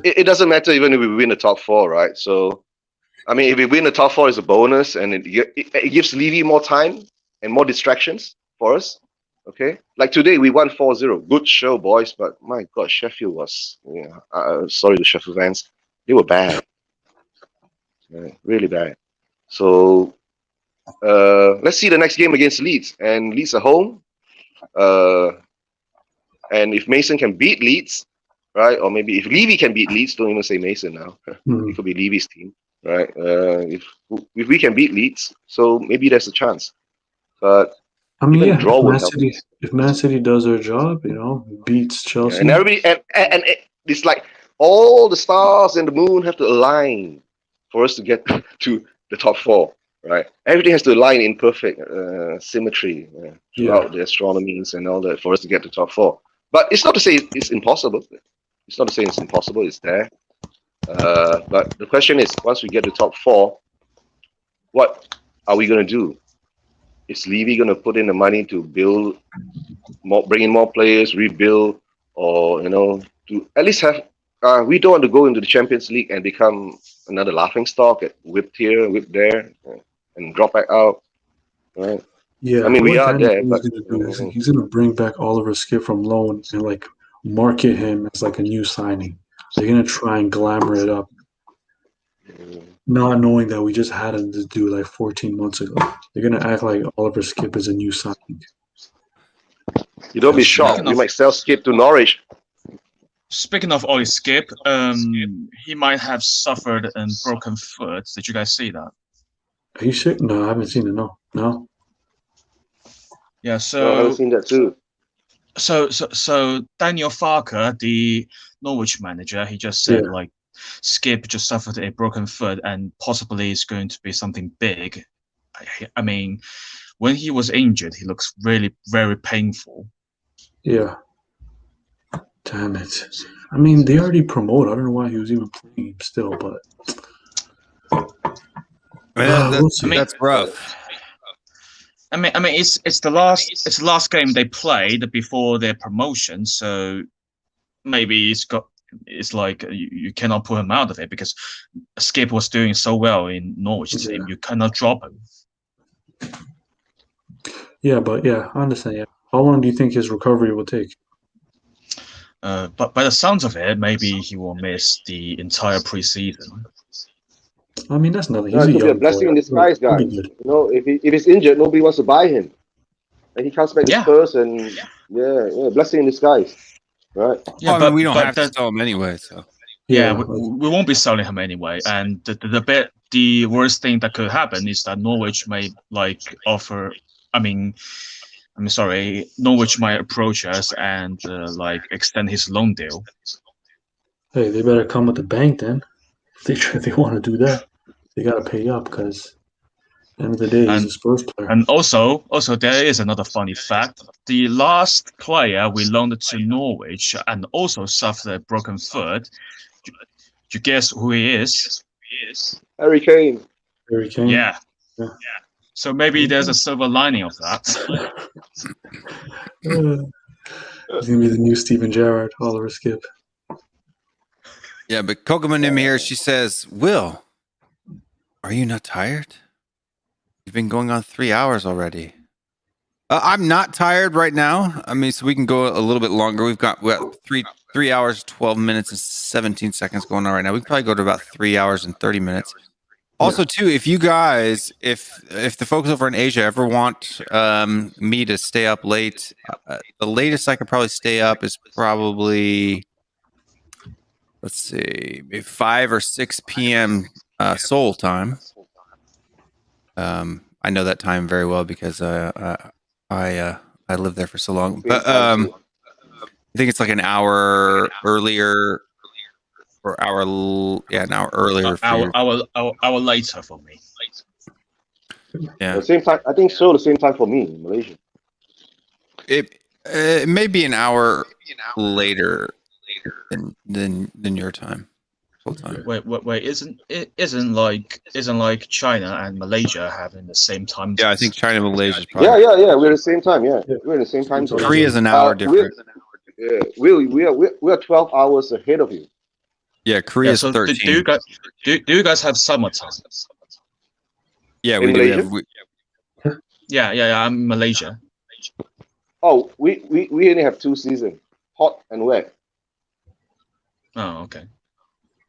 It doesn't matter even if we win the top 4, right? So, I mean, if we win the top 4, it's a bonus, and it gives Levy more time and more distractions for us. Okay, like today we won 4-0. Good show, boys. But my God, Sheffield was. Sorry to Sheffield fans, they were bad, really bad. So let's see the next game against Leeds, and Leeds at home. And if Mason can beat Leeds, right, or maybe if Levy can beat Leeds, don't even say Mason now. It could be Levy's team, right? If we can beat Leeds, so maybe there's a chance. But I mean, yeah, if Man City does their job, beats Chelsea, and everybody, and it's like all the stars and the moon have to align for us to get to the top 4. right? Everything has to align in perfect symmetry throughout the astronomies and all that for us to get to top 4. But it's not to say it's impossible. It's not to say it's impossible. It's there. But the question is, once we get to top 4, what are we going to do? Is Levy going to put in the money to build more, bring in more players, rebuild, or to at least have? We don't want to go into the Champions League and become another laughing stock, get whipped here, whipped there, and drop back out. Right? Yeah, I mean, we what are Danny there, Boy's but gonna do is he's gonna bring back Oliver Skip from loan and like market him as like a new signing. They're gonna try and glamour it up, not knowing that we just had him to do like 14 months ago. They're gonna act like Oliver Skip is a new signing. you don't be shocked. We might sell Skip to Norwich. Speaking of Ollie Skip, he might have suffered a broken foot. Did you guys see that? Are you sick? No, I haven't seen it. No. Yeah, No, I haven't seen that too. So Daniel Farker, the Norwich manager, he just said like Skip just suffered a broken foot and possibly is going to be something big. I mean, when he was injured, he looks really very painful. Yeah. Damn it. I mean, they already promoted. I don't know why he was even playing still, but that's rough. I mean, it's the last game they played before their promotion, so maybe it's like you cannot pull him out of it because Skip was doing so well in Norwich team. You cannot drop him. yeah, I understand. Yeah, how long do you think his recovery will take? But by the sounds of it, maybe he will miss the entire preseason. I mean, that's nothing. No, He's it a could be a young blessing boy. in disguise, He'll be guys. good. If he's injured, nobody wants to buy him, and he comes back to Spurs, and blessing in disguise, right? Yeah, but we don't have to sell him anyway, so yeah, we won't be selling him anyway. And the worst thing that could happen is that Norwich may offer. Norwich might approach us and extend his loan deal. Hey, they better come with the bank then. If they want to do that, they gotta pay up because at the end of the day, he's a Spurs player. And also there is another funny fact: the last player we loaned to Norwich and also suffered a broken foot. You guess who he is? Harry Kane. Harry Kane. Yeah. So maybe there's a silver lining of that. He's gonna be the new Steven Gerrard, Oliver Skip. Yeah, but Kokomanim here, she says, Will, are you not tired? You've been going on 3 hours already. I'm not tired right now. I mean, so we can go a little bit longer. We've got 3 hours, 12 minutes, and 17 seconds going on right now. We can probably go to about 3 hours and 30 minutes. Also, too, if you guys, if the folks over in Asia ever want me to stay up late, the latest I could probably stay up is probably, let's see, maybe 5 or 6 p.m. Seoul time. I know that time very well because I lived there for so long. But I think it's like an hour earlier. Or an hour earlier. Hour later for me. Yeah. The same time. I think so. The same time for me in Malaysia. It may be an hour later than your time. Full time. Wait! Isn't like China and Malaysia having the same time? Yeah, I think China and Malaysia is probably. Yeah. We're the same time. Yeah, we're in the same time zone. Korea is an hour different. We are 12 hours ahead of you. Yeah, Korea is so 13. Do you guys have summertime? Yeah, we do. Yeah. I'm in Malaysia. Oh, we only have 2 seasons: hot and wet. Oh, okay.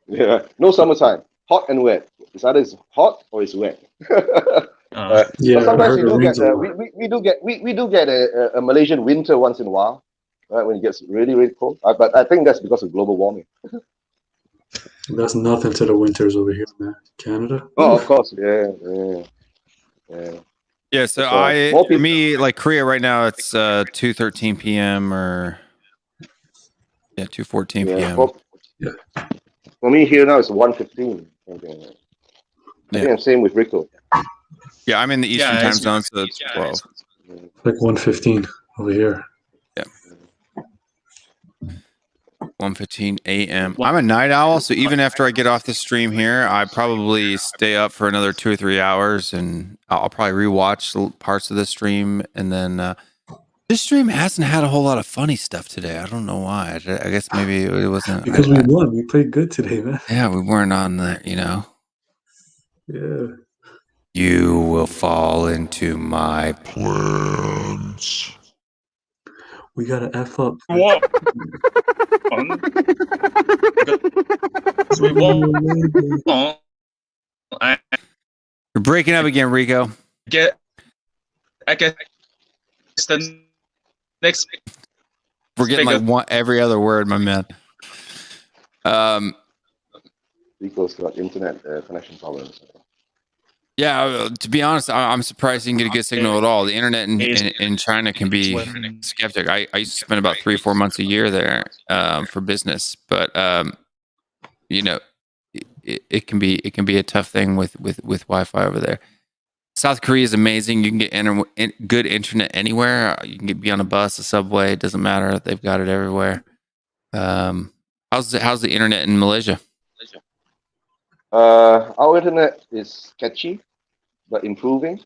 Yeah, no summertime. Hot and wet. It's either it's hot or it's wet. Yeah, but sometimes we do get a Malaysian winter once in a while, right? When it gets really, really cold. But I think that's because of global warming. That's nothing to the winters over here, man. Canada. Oh, of course. Yeah. Yeah, so like Korea right now, it's 2:13 p.m. or 2:14 p.m. For me here now it's 1:15. I think I'm same with Rico. Yeah, I'm in the Eastern time zone, so it's 12. Like 1:15 over here. Yeah. 1:15 a.m. I'm a night owl, so even after I get off the stream here, I probably stay up for another 2 or 3 hours, and I'll probably rewatch parts of the stream. And then this stream hasn't had a whole lot of funny stuff today. I don't know why. I guess maybe it wasn't Because we won. We played good today, man. Yeah, we weren't on the. Yeah. You will fall into my plans. We gotta F up. What? We won. You're breaking up again, Rico. I guess the next. We're getting like every other word, my man. Rico's got internet connection problems. Yeah, to be honest, I'm surprised you can get a good signal at all. The internet in China can be skeptic. I used to spend about 3 or 4 months a year there for business, but it can be a tough thing with Wi-Fi over there. South Korea is amazing. You can get good internet anywhere. You can be on a bus, a subway. It doesn't matter. They've got it everywhere. How's the internet in Malaysia? Our internet is sketchy, but improving.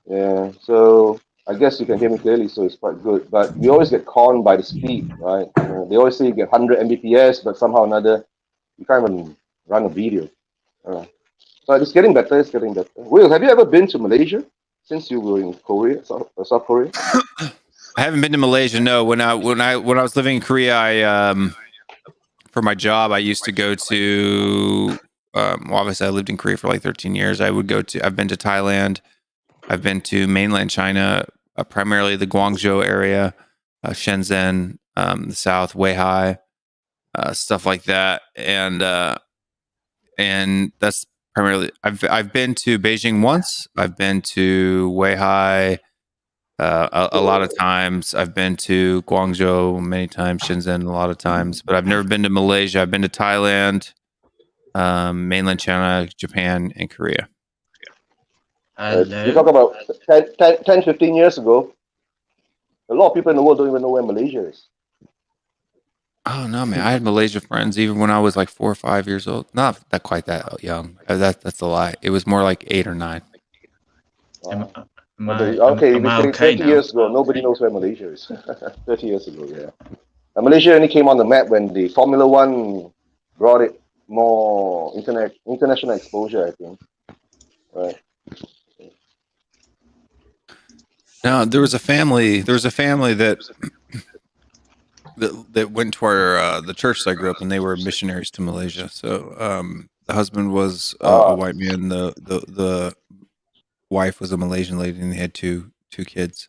Yeah, so I guess you can hear me clearly, so it's quite good. But we always get conned by the speed, right? They always say you get 100 Mbps, but somehow or another, you can't even run a video. But it's getting better. It's getting better. Will, have you ever been to Malaysia since you were in Korea, South Korea? I haven't been to Malaysia. No, when I was living in Korea, I for my job, I used to go to. Well, obviously, I lived in Korea for like 13 years. I've been to Thailand. I've been to mainland China, primarily the Guangzhou area, Shenzhen, the south, Weihai, stuff like that. And that's primarily. I've been to Beijing once. I've been to Weihai a lot of times. I've been to Guangzhou many times, Shenzhen a lot of times, but I've never been to Malaysia. I've been to Thailand. Mainland China, Japan, and Korea. You talk about 10, 15 years ago, a lot of people in the world don't even know where Malaysia is. Oh, no, man. I had Malaysia friends even when I was like 4 or 5 years old. Not that quite that young. That's a lie. It was more like 8 or 9. Okay, 30 years ago, nobody knows where Malaysia is. 30 years ago, yeah. And Malaysia only came on the map when the Formula One brought it more international exposure, I think. Right. No, there was a family that went to the church that I grew up in. They were missionaries to Malaysia. So the husband was a white man. The wife was a Malaysian lady, and they had two kids.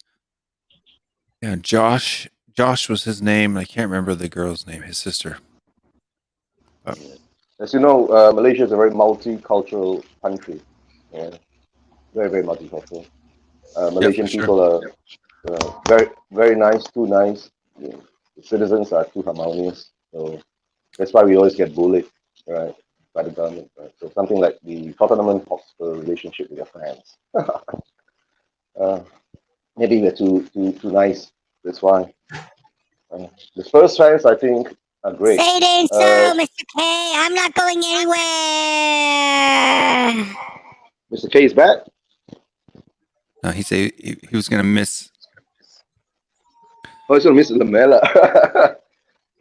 Yeah, Josh was his name. I can't remember the girl's name. His sister. As you know, Malaysia is a very multicultural country. Yeah. Very, very multicultural. Malaysian people are very, very nice, too nice. Yeah. The citizens are too harmonious. So that's why we always get bullied, right, by the government. Right? So something like the Tottenham Hotspur relationship with their fans. Maybe we're too nice. That's why. The Spurs fans, I think, are great. Say it ain't so, Mr. K. I'm not going anywhere. Mr. K is back. No, he said he was going to miss. Oh, he's going to miss Lamela.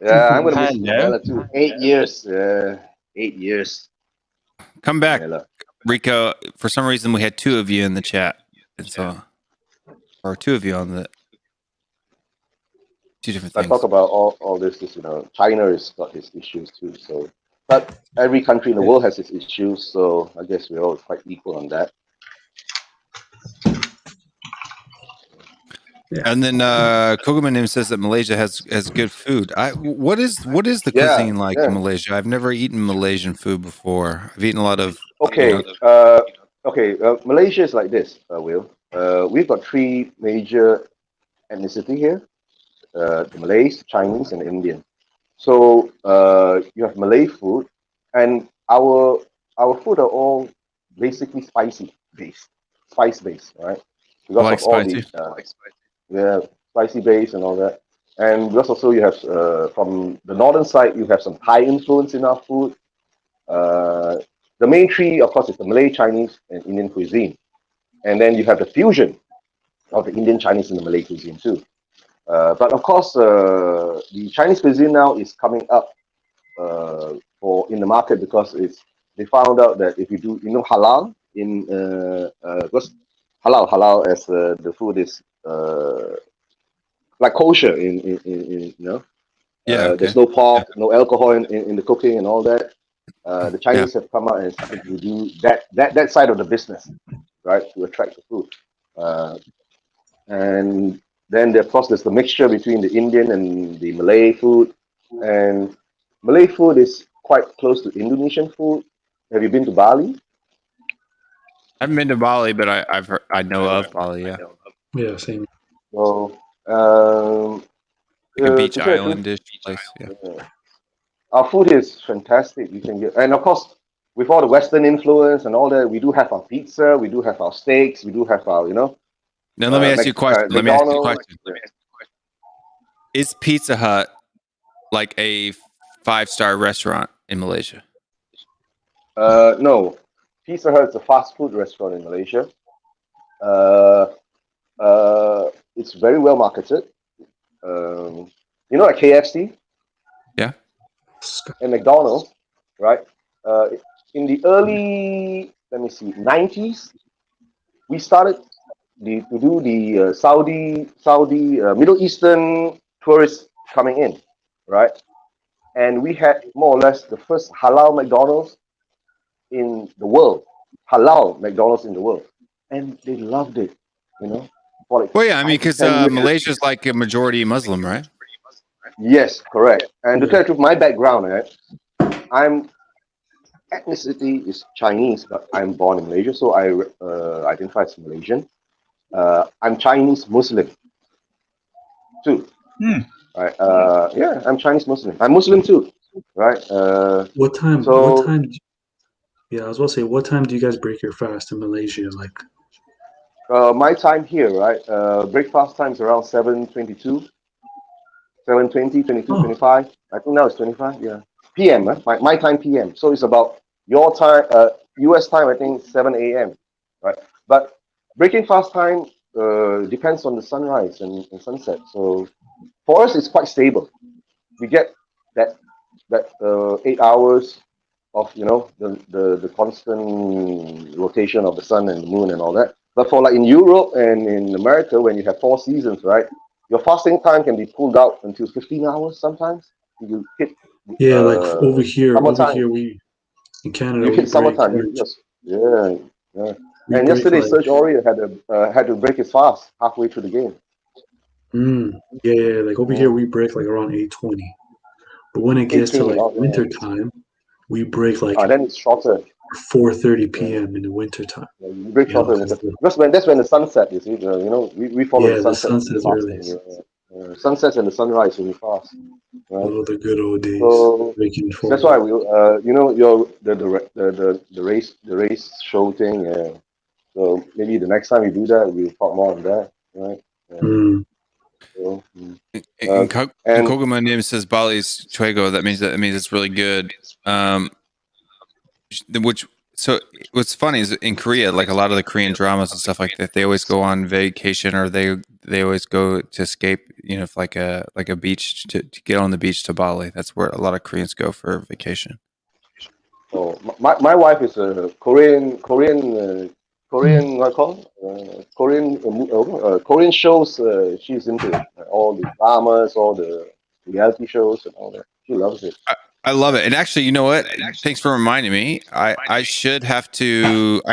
Yeah, I'm going to miss Lamela too. 8 years. 8 years. Come back, Lamela. Rico. For some reason, we had 2 of you in the chat. And so, or 2 of you on the 2 different things. I talk about all this, you know, China has got its issues too. So, but every country in the world has its issues. So I guess we're all quite equal on that. And then Koguman says that Malaysia has good food. What is the cuisine like in Malaysia? I've never eaten Malaysian food before. I've eaten a lot of. Okay, Malaysia is like this, Will. We've got 3 major ethnicity here: the Malays, Chinese, and Indian. So you have Malay food, and our food are all basically spicy based. spice base, right? I like Because of all spicy. the spicy base and all that. And because also you have from the northern side, you have some Thai influence in our food. The main three, of course, is the Malay, Chinese, and Indian cuisine. And then you have the fusion of the Indian, Chinese, and the Malay cuisine too. But of course, the Chinese cuisine now is coming up in the market because they found out that if you do halal because halal as the food is like kosher in there's no pork, no alcohol in the cooking and all that. The Chinese have come out and started to do that side of the business, right, to attract the food. And then, of course, there's the mixture between the Indian and the Malay food. And Malay food is quite close to Indonesian food. Have you been to Bali? I haven't been to Bali, but I know of Bali. Yeah. Yeah, same. So, like a beach island-ish place. Yeah. Our food is fantastic. You can get, and of course, with all the Western influence and all that, we do have our pizza, we do have our steaks, we do have our, Now let me ask you a question. Let me ask you a question. Is Pizza Hut like a 5-star restaurant in Malaysia? No, Pizza Hut is a fast food restaurant in Malaysia. It's very well marketed. Like KFC. Yeah. And McDonald's, right? In the early, 90s, we started to do the Saudi Middle Eastern tourists coming in, right? And we had more or less the first halal McDonald's in the world, and they loved it, For like I mean, because Malaysia is like a majority Muslim, right? Yes, correct. And to tell you the truth, my background, right? I'm ethnicity is Chinese, but I'm born in Malaysia, so I identify as Malaysian. I'm Chinese Muslim too. Right? Yeah, I'm Chinese Muslim. I'm Muslim too, right? What time? What time? Yeah, I was about to say, what time do you guys break your fast in Malaysia? Like, my time here, right? Breakfast time is around 7:22. 7:20, 22, 25. I think now it's 25. Yeah, PM. My time PM. So it's about your time, US time. I think 7 a.m. Right. But breaking fast time depends on the sunrise and sunset. So for us, it's quite stable. We get that 8 hours of the constant rotation of the sun and the moon and all that. But for like in Europe and in America, when you have 4 seasons, right? Your fasting time can be pulled out until 15 hours sometimes. You hit like over here we in Canada you we hit summertime. break, Yeah. we And break yesterday, like, Serge Aurier had to break his fast halfway through the game. Yeah, like over here we break like around 8:20, but when it gets to like winter time, we break like then it's shorter. 4:30 p.m. in the winter time. Yeah, you break shorter. That's when the sunset is. We follow the sunset. The sunset early. Sunsets and the sunrise when we fast. Right? Oh, the good old days. So that's why we, the race show thing. Yeah. So maybe the next time we do that, we'll talk more on that, right? Yeah. So, and Koguma name says Bali's Chuego. That means it's really good. So what's funny is in Korea, like a lot of the Korean dramas and stuff like that, they always go on vacation or they always go to escape, like a beach to get on the beach to Bali. That's where a lot of Koreans go for vacation. Oh, my wife is a Korean what called Korean shows. She's into all the dramas, all the reality shows, and all that. She loves it. I love it. And actually, you know what? Thanks for reminding me. I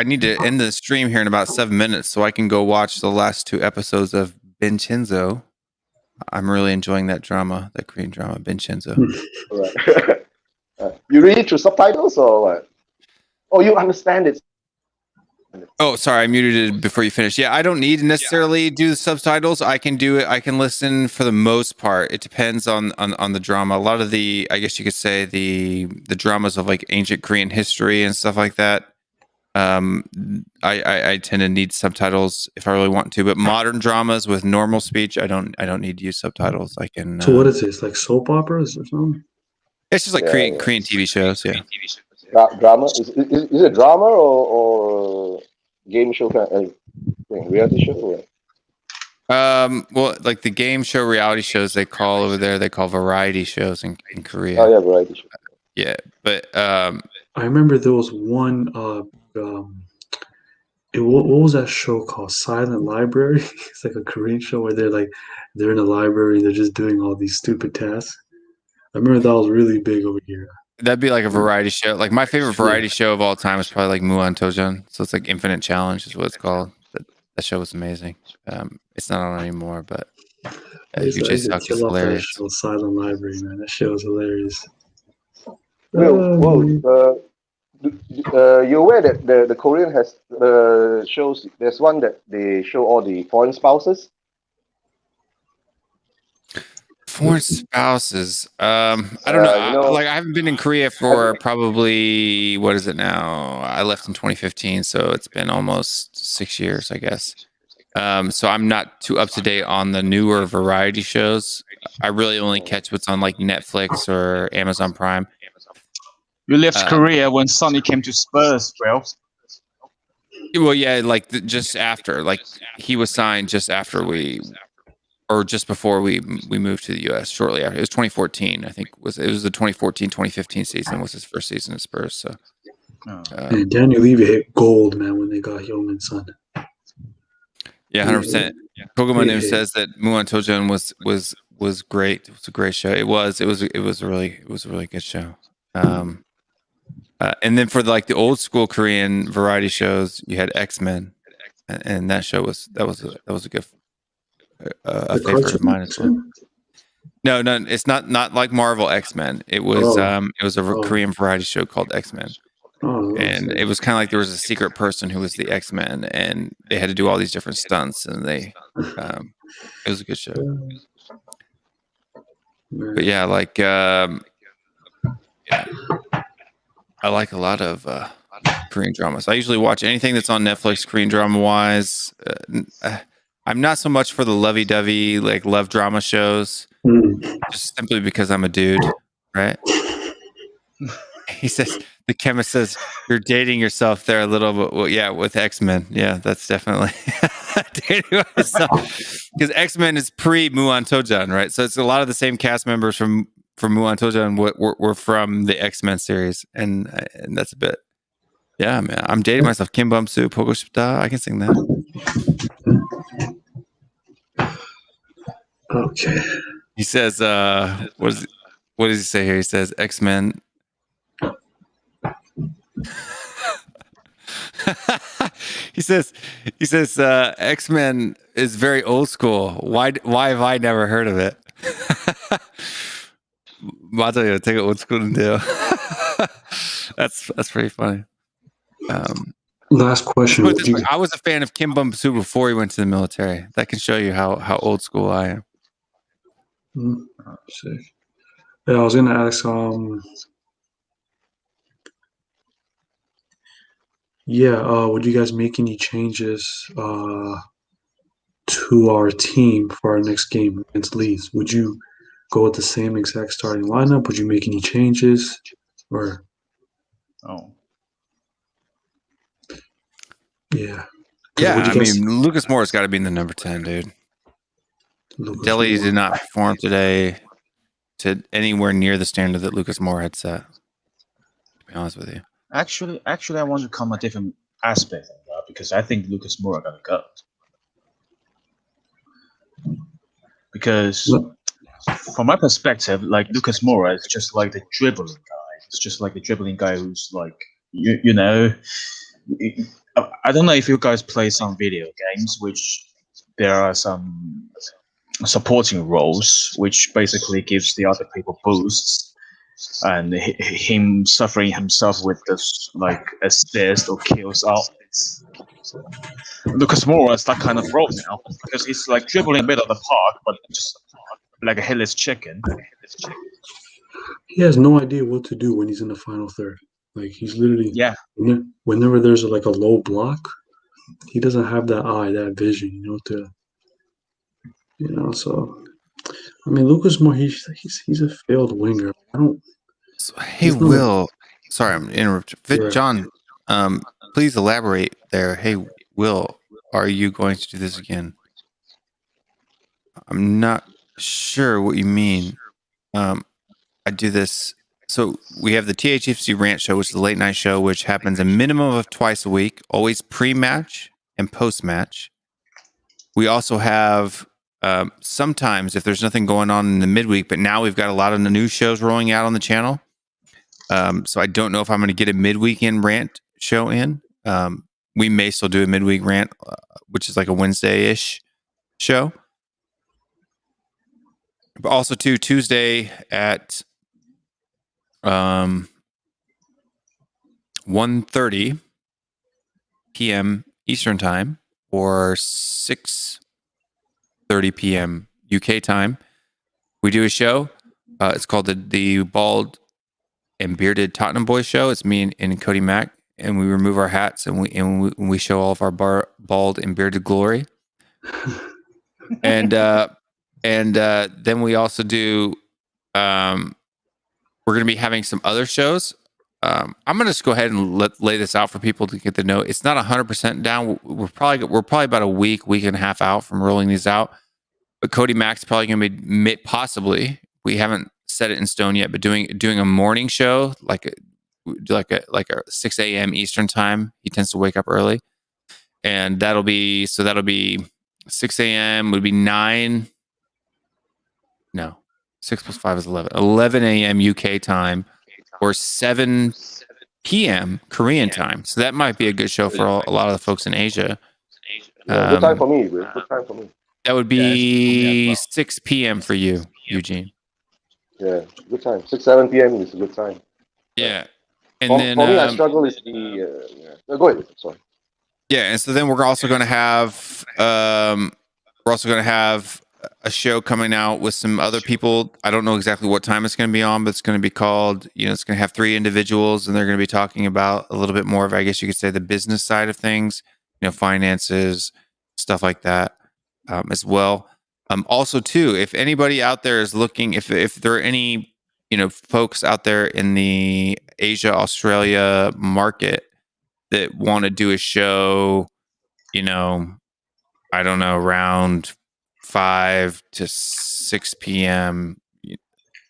need to end the stream here in about 7 minutes so I can go watch the last 2 episodes of Vincenzo. I'm really enjoying that drama, that Korean drama, Vincenzo. Right. You read it through subtitles or what? Oh, you understand it. Oh, sorry, I muted it before you finished. Yeah, I don't need to necessarily do the subtitles. I can do it. I can listen for the most part. It depends on the drama. A lot of I guess you could say the dramas of like ancient Korean history and stuff like that. I tend to need subtitles if I really want to. But modern dramas with normal speech, I don't need to use subtitles. I can. So what is this? Like soap operas or something? It's just like Korean TV shows. Yeah. Drama is it drama or game show kind of reality show? Or? Well, like the game show reality shows they call over there, they call variety shows in Korea. Oh yeah, variety show. Yeah, but I remember there was one. What was that show called? Silent Library. It's like a Korean show where they're in a library. They're just doing all these stupid tasks. I remember that was really big over here. that'd be like a variety show. Like my favorite variety show of all time is probably like Muan Tojan. So it's like Infinite Challenge is what it's called. That show was amazing. It's not on anymore, but UJ Suck is hilarious. Show, Silent Library, man. That show was hilarious. You're aware that the Korean has shows. There's one that they show all the foreign spouses. Foreign spouses. I don't know. Like I haven't been in Korea for probably, what is it now? I left in 2015, so it's been almost 6 years, I guess. So I'm not too up to date on the newer variety shows. I really only catch what's on like Netflix or Amazon Prime. You left Korea when Sonny came to Spurs, bro. Well, yeah, like just after, like he was signed just after or just before we moved to the US. Shortly after, it was 2014, I think. It was the 2014-2015 season was his first season at Spurs. So, and Daniel Levy hit gold, man, when they got Heung-min Son. Yeah, 100%. Koguman says that Muan Tojan was great. It was a great show. It was a really good show. And then for the old school Korean variety shows, you had X-Men, and that show was a good a favorite of mine as well. No, it's not like Marvel X-Men. It was a Korean variety show called X-Men. And it was kind of like there was a secret person who was the X-Men, and they had to do all these different stunts, and it was a good show. But yeah, like I like a lot of Korean dramas. I usually watch anything that's on Netflix, Korean drama wise. I'm not so much for the lovey-dovey like love drama shows, just simply because I'm a dude, right? He says the chemist says you're dating yourself there a little bit. Well, yeah, with X-Men, yeah, that's definitely dating myself because X-Men is pre Muan Tojan, right? So it's a lot of the same cast members from Muan Tojan were from the X-Men series, and that's a bit. Yeah, man, I'm dating myself. Kim Bum-soo, Pogo Shipta. I can sing that. Okay. He says, what does he say here? He says, X-Men. he says, X-Men is very old school. Why have I never heard of it? 맞아요. 되게 old school인데요. That's pretty funny. Last question. I was a fan of Kim Bum-soo before he went to the military. That can show you how old school I am. Sick. Yeah, I was gonna ask. Would you guys make any changes to our team for our next game against Leeds? Would you go with the same exact starting lineup? Would you make any changes? Or yeah. Yeah, I mean, Lucas Moura's got to be in the number 10, dude. Delhi did not perform today to anywhere near the standard that Lucas Moura had set. To be honest with you. Actually, I want to come a different aspect of that because I think Lucas Moura gotta go. Because from my perspective, like Lucas Moura is just like the dribbling guy. It's just like the dribbling guy who's like, you know. I don't know if you guys play some video games, which there are some supporting roles, which basically gives the other people boosts, and him suffering himself with this like assist or kills out. Lucas Moura is that kind of role now because he's like dribbling a bit of the park, but just like a headless chicken. He has no idea what to do when he's in the final third. Like he's literally Yeah. Whenever there's like a low block, he doesn't have that eye, that vision, So I mean, Lucas Moore, he's a failed winger. Hey, Will. Sorry, I'm interrupting. John, please elaborate there. Hey, Will, are you going to do this again? I'm not sure what you mean. I do this. So we have the THFC Rant show, which is the late night show, which happens a minimum of twice a week, always pre-match and post-match. We also have sometimes if there's nothing going on in the midweek, but now we've got a lot of the new shows rolling out on the channel. So I don't know if I'm going to get a midweekend rant show in. We may still do a midweek rant, which is like a Wednesday-ish show. But also Tuesday at 1:30 p.m. Eastern time or 6:30 p.m. UK time, we do a show. It's called the Bald and Bearded Tottenham Boys Show. It's me and Cody Mack, and we remove our hats and we show all of our bald and bearded glory. and then we also do. We're going to be having some other shows. I'm going to just go ahead and lay this out for people to get to know. It's not 100% down. We're probably about a week and a half out from rolling these out. But Cody Mack's probably going to be possibly. We haven't set it in stone yet, but doing a morning show like a 6 a.m. Eastern time. He tends to wake up early, and that'll be 6 a.m. would be 9. No, 6 plus 5 is 11. 11 a.m. UK time or 7 p.m. Korean time. So that might be a good show for a lot of the folks in Asia. Good time for me. Good time for me. That would be 6 p.m. for you, Eugene. Yeah, good time. 6, 7 p.m. is a good time. Yeah. And for then me, I struggle is go ahead. Sorry. Yeah, and so then we're also going to have a show coming out with some other people. I don't know exactly what time it's going to be on, but it's going to be called, it's going to have 3 individuals, and they're going to be talking about a little bit more of, I guess you could say, the business side of things, finances, stuff like that, as well. Also, too, if anybody out there is looking, if there are any, folks out there in the Asia, Australia market that want to do a show, I don't know, around 5 to 6 p.m.,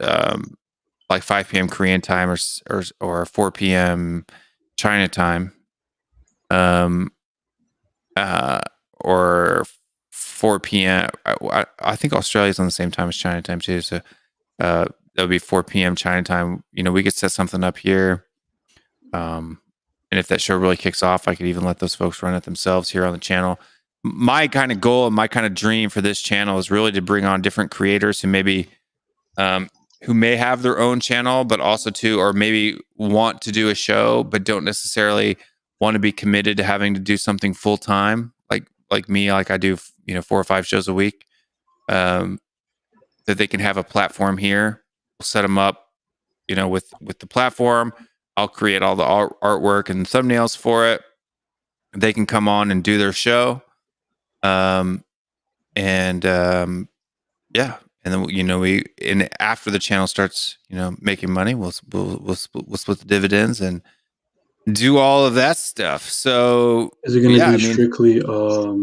like 5 p.m. Korean time or 4 p.m. China time, or 4 p.m. I think Australia's on the same time as China time too. So that would be 4 p.m. China time. We could set something up here. And if that show really kicks off, I could even let those folks run it themselves here on the channel. My kind of goal and my kind of dream for this channel is really to bring on different creators who maybe who may have their own channel, but also or maybe want to do a show, but don't necessarily want to be committed to having to do something full time, like me, like I do, 4 or 5 shows a week. That they can have a platform here. We'll set them up, with the platform. I'll create all the artwork and thumbnails for it. They can come on and do their show. And then after the channel starts, making money, we'll split the dividends and do all of that stuff. So is it going to be strictly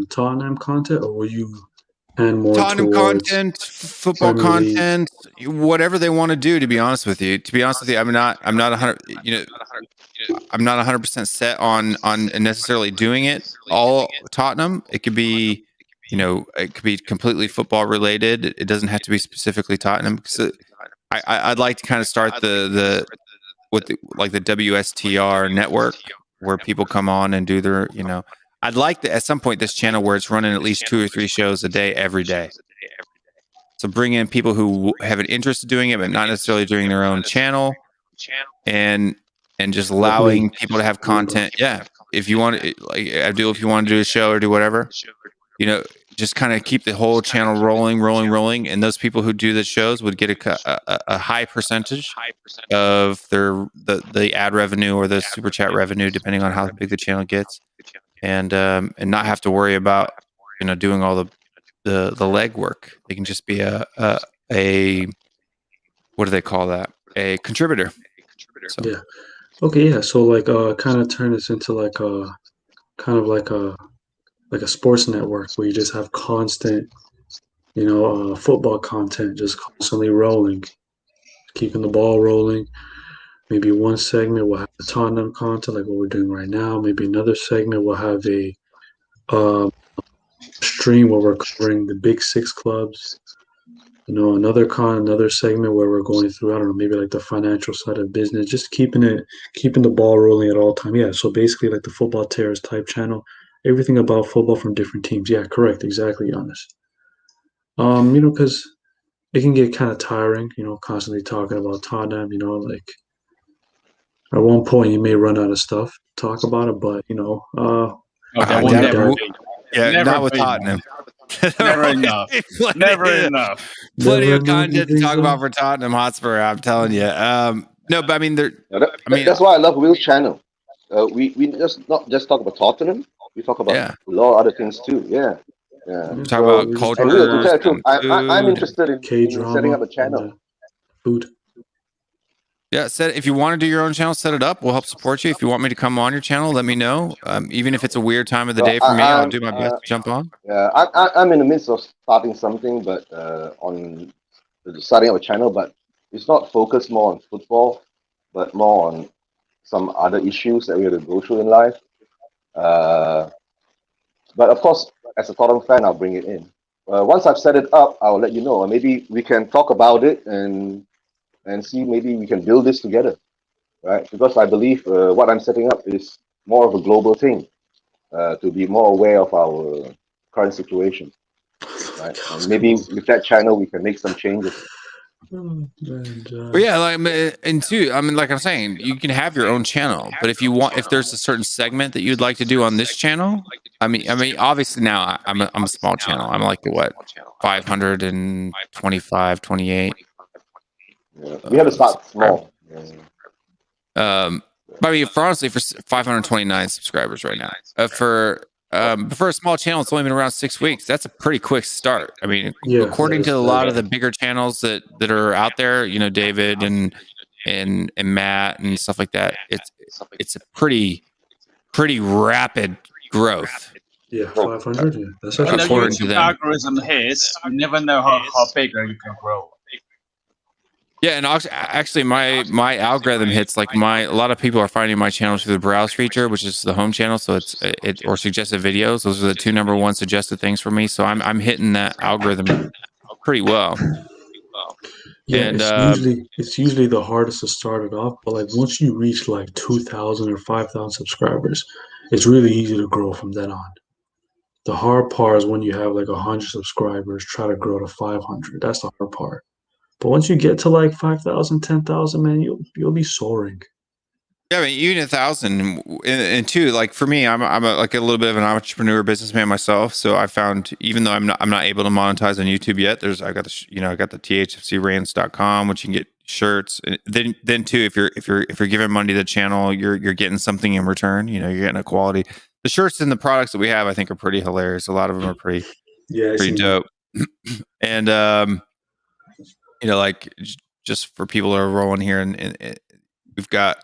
Tottenham content, or will you and more Tottenham content, football content, whatever they want to do? To be honest with you, I'm not 100% set on necessarily doing it all Tottenham. It could be, it could be completely football related. It doesn't have to be specifically Tottenham. So I'd like to kind of start the WSTR network where people come on and do their, I'd like to, at some point, this channel where it's running at least 2 or 3 shows a day, every day. So bring in people who have an interest in doing it, but not necessarily doing their own channel, and just allowing people to have content. Yeah, if you want, like Abdul, if you want to do a show or do whatever, just kind of keep the whole channel rolling, and those people who do the shows would get a high percentage of the ad revenue or the super chat revenue, depending on how big the channel gets, and not have to worry about doing all the legwork. They can just be a what do they call that? A contributor. So. Yeah. Okay. Yeah. So like, kind of turn this into like a kind of like a sports network where you just have constant, football content just constantly rolling, keeping the ball rolling. Maybe one segment will have the Tottenham content like what we're doing right now. Maybe another segment will have a stream where we're covering the big six clubs. Another segment where we're going through, I don't know, maybe like the financial side of business, just keeping the ball rolling at all time. Yeah. So basically like the football terrorist type channel, everything about football from different teams. Yeah, correct. Exactly, Giannis. Because it can get kind of tiring, constantly talking about Tottenham, like at one point you may run out of stuff to talk about it, but not with Tottenham. Never enough. Never enough. Plenty of content to talk about for Tottenham Hotspur. I'm telling you. No, but I mean, that's why I love Will's channel. We just not just talk about Tottenham. We talk about a lot of other things too. Yeah. We talk about culture. And Will, to tell you the truth, I'm interested in setting up a channel. Food. Yeah, if you want to do your own channel, set it up. We'll help support you. If you want me to come on your channel, let me know. Even if it's a weird time of the day for me, I'll do my best to jump on. Yeah, I'm in the midst of starting something, but on starting up a channel, but it's not focused more on football, but more on some other issues that we have to go through in life. But of course, as a Tottenham fan, I'll bring it in. Once I've set it up, I'll let you know. And maybe we can talk about it and see maybe we can build this together, right? Because I believe what I'm setting up is more of a global thing, to be more aware of our current situation, right? And maybe with that channel, we can make some changes. But yeah, and two, I mean, like I'm saying, you can have your own channel, but if there's a certain segment that you'd like to do on this channel, I mean, obviously now I'm a small channel. I'm like 525, 28. Yeah, we have to start small. I mean, for 529 subscribers right now. For a small channel, it's only been around 6 weeks. That's a pretty quick start. I mean, according to a lot of the bigger channels that are out there, David and Matt and stuff like that, it's a pretty rapid growth. Yeah, 500. Yeah, that's when the according to YouTube them. algorithm hits, you never know how bigger you can grow. Yeah, and actually, my algorithm hits like a lot of people are finding my channel through the browse feature, which is the home channel. So or suggested videos. Those are the two number one suggested things for me. So I'm hitting that algorithm pretty well. Yeah, and it's usually the hardest to start it off, but like once you reach like 2,000 or 5,000 subscribers, it's really easy to grow from then on. The hard part is when you have like 100 subscribers, try to grow to 500. That's the hard part. But once you get to like 5,000, 10,000, man, you'll be soaring. Yeah, I mean, even 1,000, and two, like for me, I'm a little bit of an entrepreneur businessman myself. So I found, even though I'm not able to monetize on YouTube yet, I got the THFCRants.com, which you can get shirts. And then too, if you're giving money to the channel, you're getting something in return. You're getting a quality. The shirts and the products that we have, I think, are pretty hilarious. A lot of them are pretty dope. And like just for people that are rolling here, and we got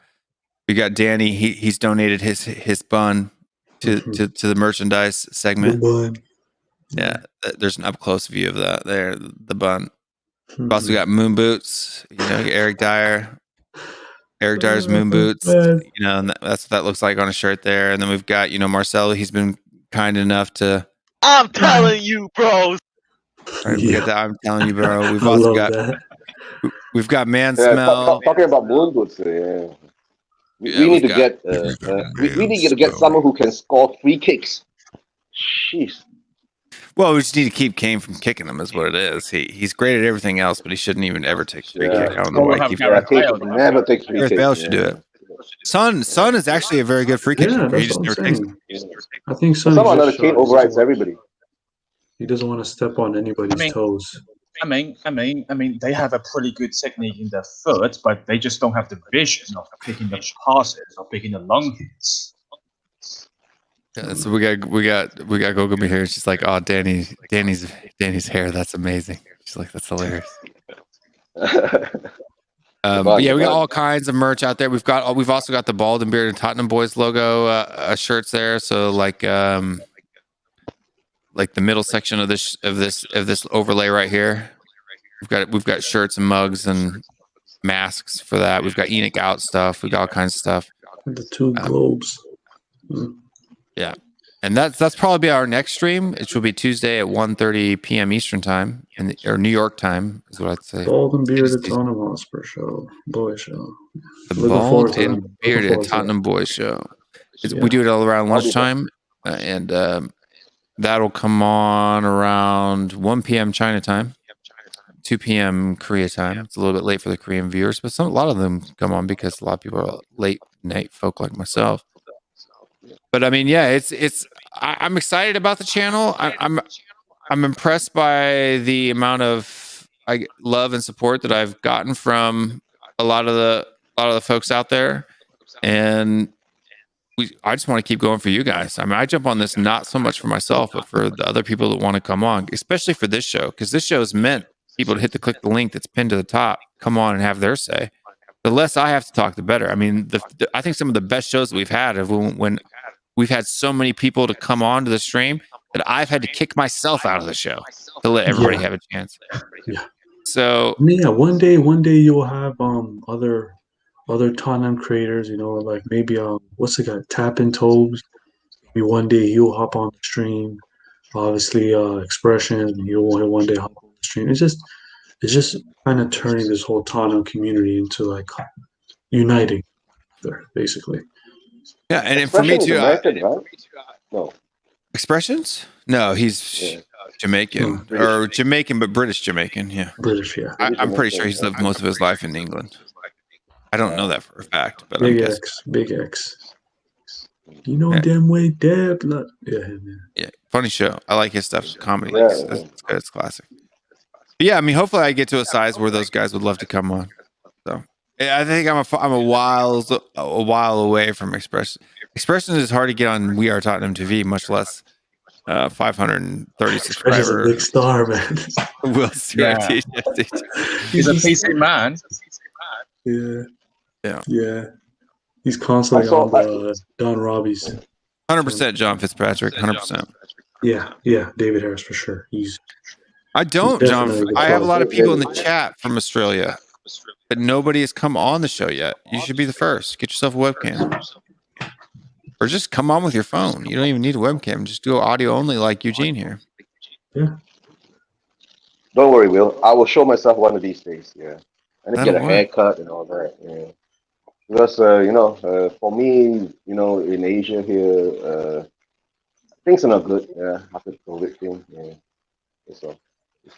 Danny. He's donated his bun to the merchandise segment. The bun. Yeah, there's an up close view of that there. The bun. We've also got moon boots. Eric Dyer. Eric Dyer's moon boots. And that's what that looks like on a shirt there. And then we've got Marcelo. He's been kind enough to. I'm telling you, bros. Right, we got that. I'm telling you, bro. We've also got man smell. Talking about moon boots, we need to get we need to get someone who can score free kicks. Jeez. Well, we just need to keep Kane from kicking them, is what it is. He's great at everything else, but he shouldn't even ever take free kick. I don't know why he keeps never take free kick. Gareth Bale should do it. Son is actually a very good free kick. Yeah, He just never takes them. I think somehow another Kane overrides everybody. He doesn't want to step on anybody's toes. I mean, they have a pretty good technique in their foot, but they just don't have the vision of picking the passes or picking the long hits. Yeah, so we got Gogumi here. She's like, oh, Danny's hair. That's amazing. She's like, that's hilarious. But yeah, we got all kinds of merch out there. We've also got the Bald and Bearded Tottenham Boys logo shirts there. So like the middle section of this overlay right here. We've got shirts and mugs and masks for that. We've got Enoch Out stuff. We got all kinds of stuff. The two globes. Yeah. And that's probably our next stream. It will be Tuesday at 1:30 p.m. Eastern time, or New York time, is what I'd say. Bald and Bearded Tottenham Hotspur show, boy show. The Bald and Bearded Tottenham Boys show. We do it all around lunchtime, and that'll come on around 1 p.m. China time, 2 p.m. Korea time. It's a little bit late for the Korean viewers, but a lot of them come on because a lot of people are late night folk like myself. But I mean, yeah, I'm excited about the channel. I'm impressed by the amount of love and support that I've gotten from a lot of the folks out there, and I just want to keep going for you guys. I mean, I jump on this not so much for myself, but for the other people that want to come on, especially for this show, because this show is meant people to click the link that's pinned to the top, come on and have their say. The less I have to talk, the better. I mean, I think some of the best shows that we've had have when we've had so many people to come on to the stream that I've had to kick myself out of the show to let everybody have a chance. Yeah. So yeah, one day you'll have other Tottenham creators, like maybe what's the guy, Tappin' Tobes. Maybe one day he'll hop on the stream. Obviously, Expressions, and he'll one day hop on the stream. It's just kind of turning this whole Tottenham community into like uniting there, basically. Yeah, and for me too. No. Expressions? No, he's Jamaican or Jamaican, but British Jamaican. Yeah, British. Yeah, I'm pretty sure he's lived most of his life in England. I don't know that for a fact, but Big X. You know, damn way, Deb. Yeah, funny show. I like his stuff. Comedy. It's good. It's classic. But yeah, I mean, hopefully I get to a size where those guys would love to come on. So I think I'm a while away from Expression. Expression is hard to get on We Are Tottenham TV, much less 530 subscribers. He's a big star, man. WillStewartTHFCRants. He's a PC man. Yeah. He's constantly on Don Robbie's. 100% John Fitzpatrick. 100%. Yeah, David Harris for sure. I have a lot of people in the chat from Australia, but nobody has come on the show yet. You should be the first. Get yourself a webcam. Or just come on with your phone. You don't even need a webcam. Just do audio only like Eugene here. Yeah. Don't worry, Will. I will show myself one of these days. Yeah. And get a haircut and all that. Yeah. Because, for me, in Asia here, things are not good. Yeah. After the COVID thing. Yeah. So,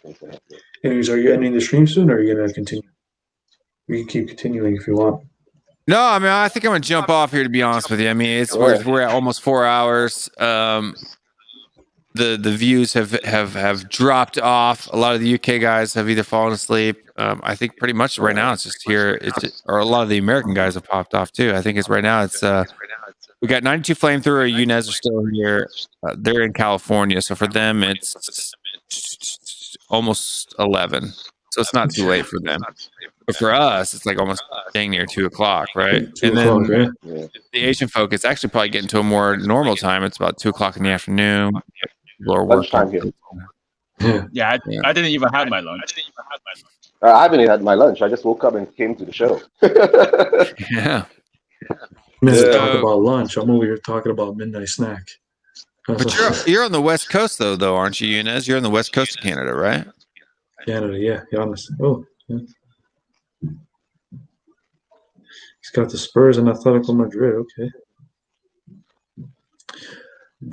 things are not good. Anyways, are you ending the stream soon or are you going to continue? We can keep continuing if you want. No, I mean, I think I'm gonna jump off here. To be honest with you, I mean, we're at almost 4 hours. The views have dropped off. A lot of the UK guys have either fallen asleep. I think pretty much right now it's just here. Or a lot of the American guys have popped off too. I think it's right now. It's we got 92 Flamethrower. Unez are still here. They're in California, so for them it's almost 11. So it's not too late for them. But for us, it's like almost dang near 2 o'clock, right? And then the Asian folk, it's actually probably getting to a more normal time. It's about 2 o'clock in the afternoon. People are working. Yeah, I didn't even have my lunch. I haven't even had my lunch. I just woke up and came to the show. Yeah. Talk about lunch. I'm over here talking about midnight snack. But you're on the West Coast though, aren't you, Unez? You're on the West Coast of Canada, right? Canada, yeah. Oh, yeah. He's got the Spurs and Atletico Madrid. Okay.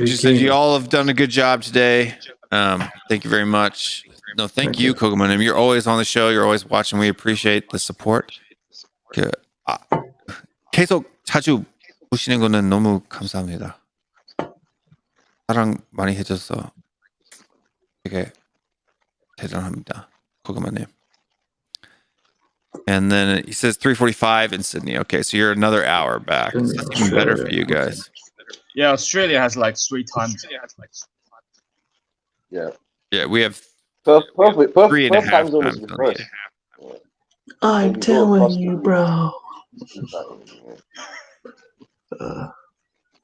She said you all have done a good job today. Thank you very much. No, thank you, Kogomanim. You're always on the show. You're always watching. We appreciate the support. 계속 자주 보시는 거는 너무 감사합니다. 사랑 많이 해줘서 Okay. 대단합니다. 고구마님. And then he says 3:45 in Sydney. Okay, so you're another hour back. So that's even better for you guys. Yeah, Australia has like 3 times. Yeah. Yeah, we have Perfect 3.5 time zone is times. reversed. I'm telling you, bro.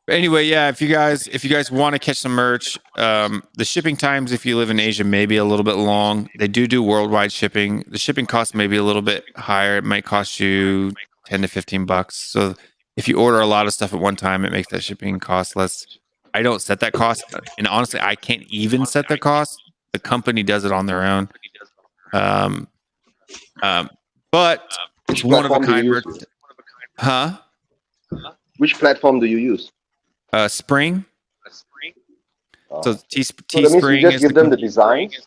Anyway, yeah, if you guys want to catch some merch, the shipping times if you live in Asia may be a little bit long. They do worldwide shipping. The shipping cost may be a little bit higher. It might cost you $10 to $15. So if you order a lot of stuff at one time, it makes that shipping cost less. I don't set that cost, and honestly, I can't even set the cost. The company does it on their own. But it's one of a kind merch. Huh? Which platform do you use? Spring. So that means Teespring you just give them the designs.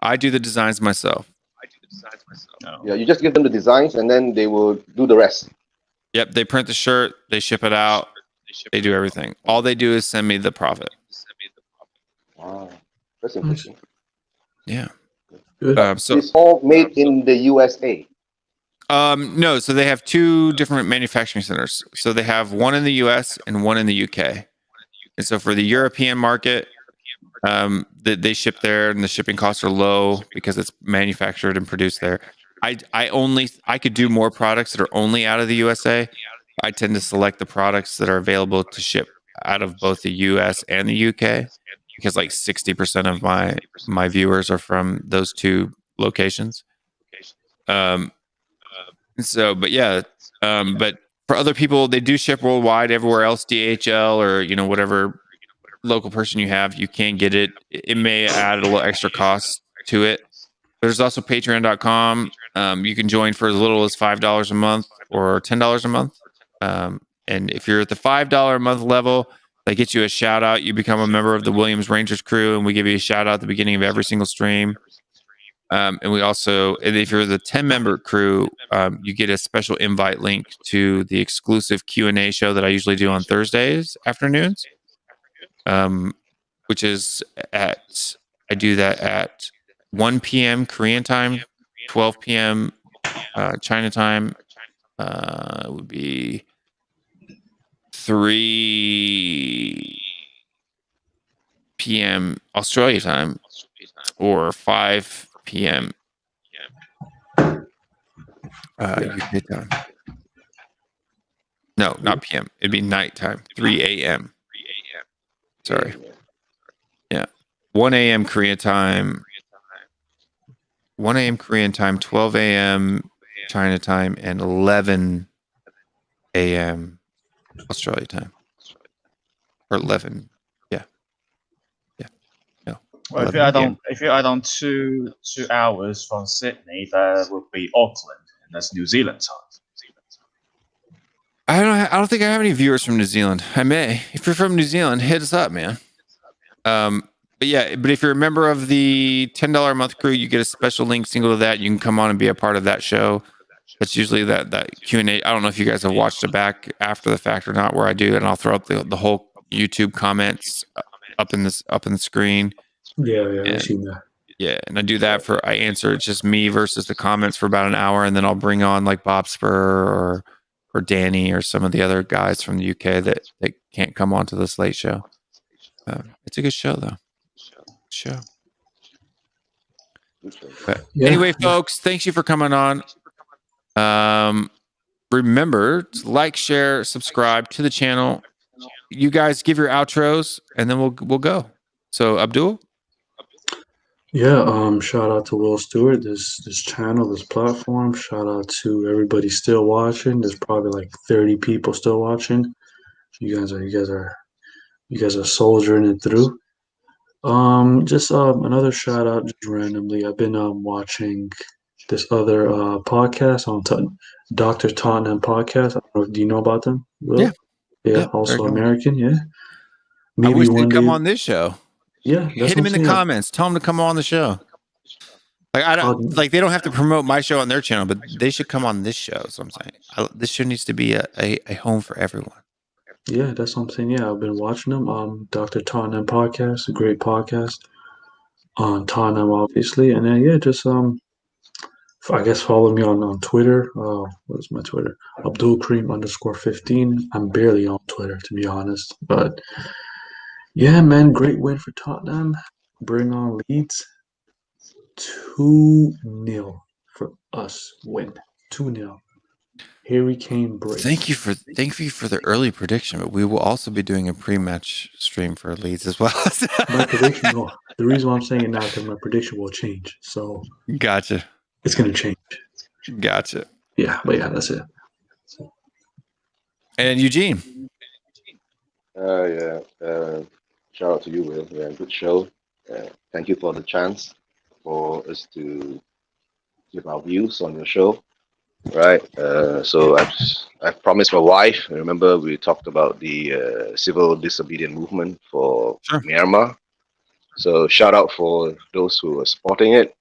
I do the designs myself. Yeah, you just give them the designs, and then they will do the rest. Yep, they print the shirt, they ship it out, they do everything. All they do is send me the profit. Wow, that's interesting. Yeah. So it's all made in the USA. No, so they have 2 different manufacturing centers. So they have one in the US and one in the UK. And so for the European market, they ship there, and the shipping costs are low because it's manufactured and produced there. I could do more products that are only out of the USA. I tend to select the products that are available to ship out of both the US and the UK because like 60% of my viewers are from those 2 locations. So, but yeah, but for other people, they do ship worldwide. Everywhere else, DHL or whatever local person you have, you can get it. It may add a little extra cost to it. There's also Patreon.com. You can join for as little as $5 a month or $10 a month. And if you're at the $5 a month level, they get you a shout out. You become a member of the Williams Rangers crew, and we give you a shout out at the beginning of every single stream. And we also, and if you're the 10-member crew, you get a special invite link to the exclusive Q&A show that I usually do on Thursdays afternoons, which is I do that at 1 p.m. Korean time, 12 p.m. China time. It would be 3 p.m. Australia time, or 5 p.m. UK time. No, not p.m. It'd be nighttime. 3 a.m. Sorry. Yeah. 1 a.m. Korean time. 1 a.m. Korean time, 12 a.m. China time, and 11 a.m. Australia time. Or 11. Yeah. No. Well, if you add on 2 hours from Sydney, that would be Auckland, and that's New Zealand time. I don't think I have any viewers from New Zealand. I may. If you're from New Zealand, hit us up, man. But if you're a member of the $10 a month crew, you get a special link single to that. You can come on and be a part of that show. That's usually that Q&A. I don't know if you guys have watched it back after the fact or not, where I do, and I'll throw up the whole YouTube comments up in the screen. Yeah, I've seen that. Yeah, and I do that I answer it's just me versus the comments for about an hour, and then I'll bring on like Bob Spur or Danny or some of the other guys from the UK that can't come on to this late show. It's a good show though. Show. But anyway, folks, thanks you for coming on. Remember to like, share, subscribe to the channel. You guys give your outros, and then we'll go. So, Abdul. Yeah, shout out to Will Stewart, this channel, this platform. Shout out to everybody still watching. There's probably like 30 people still watching. You guys are soldiering it through. Just another shout out just randomly. I've been watching this other podcast on Dr. Tottenham podcast. I don't know, do you know about them, Will? Yeah, also American, yeah. Maybe I wish they'd come on this show. Yeah, hit him in the comments. Tell him to come on the show. Like they don't have to promote my show on their channel, but they should come on this show. That's what I'm saying. This show needs to be a home for everyone. Yeah, that's what I'm saying. Yeah, I've been watching them. Dr. Tottenham podcast, a great podcast. on Tottenham, obviously, and then yeah, just I guess follow me on Twitter. What's my Twitter? Abdulkareem_15. I'm barely on Twitter, to be honest, but yeah, man, great win for Tottenham. Bring on Leeds. 2-0 for us. Win 2-0. Harry Kane break. Thank you for the early prediction, but we will also be doing a pre-match stream for Leeds as well. My prediction. No, the reason why I'm saying it now is because my prediction will change. So gotcha. It's gonna change. Gotcha. Yeah, but yeah, that's it. And Eugene. Yeah. Shout out to you, Will. Yeah, good show. Thank you for the chance for us to give our views on your show. Right. So I've promised my wife. Remember, we talked about the civil disobedience movement for Myanmar. So shout out for those who are supporting it.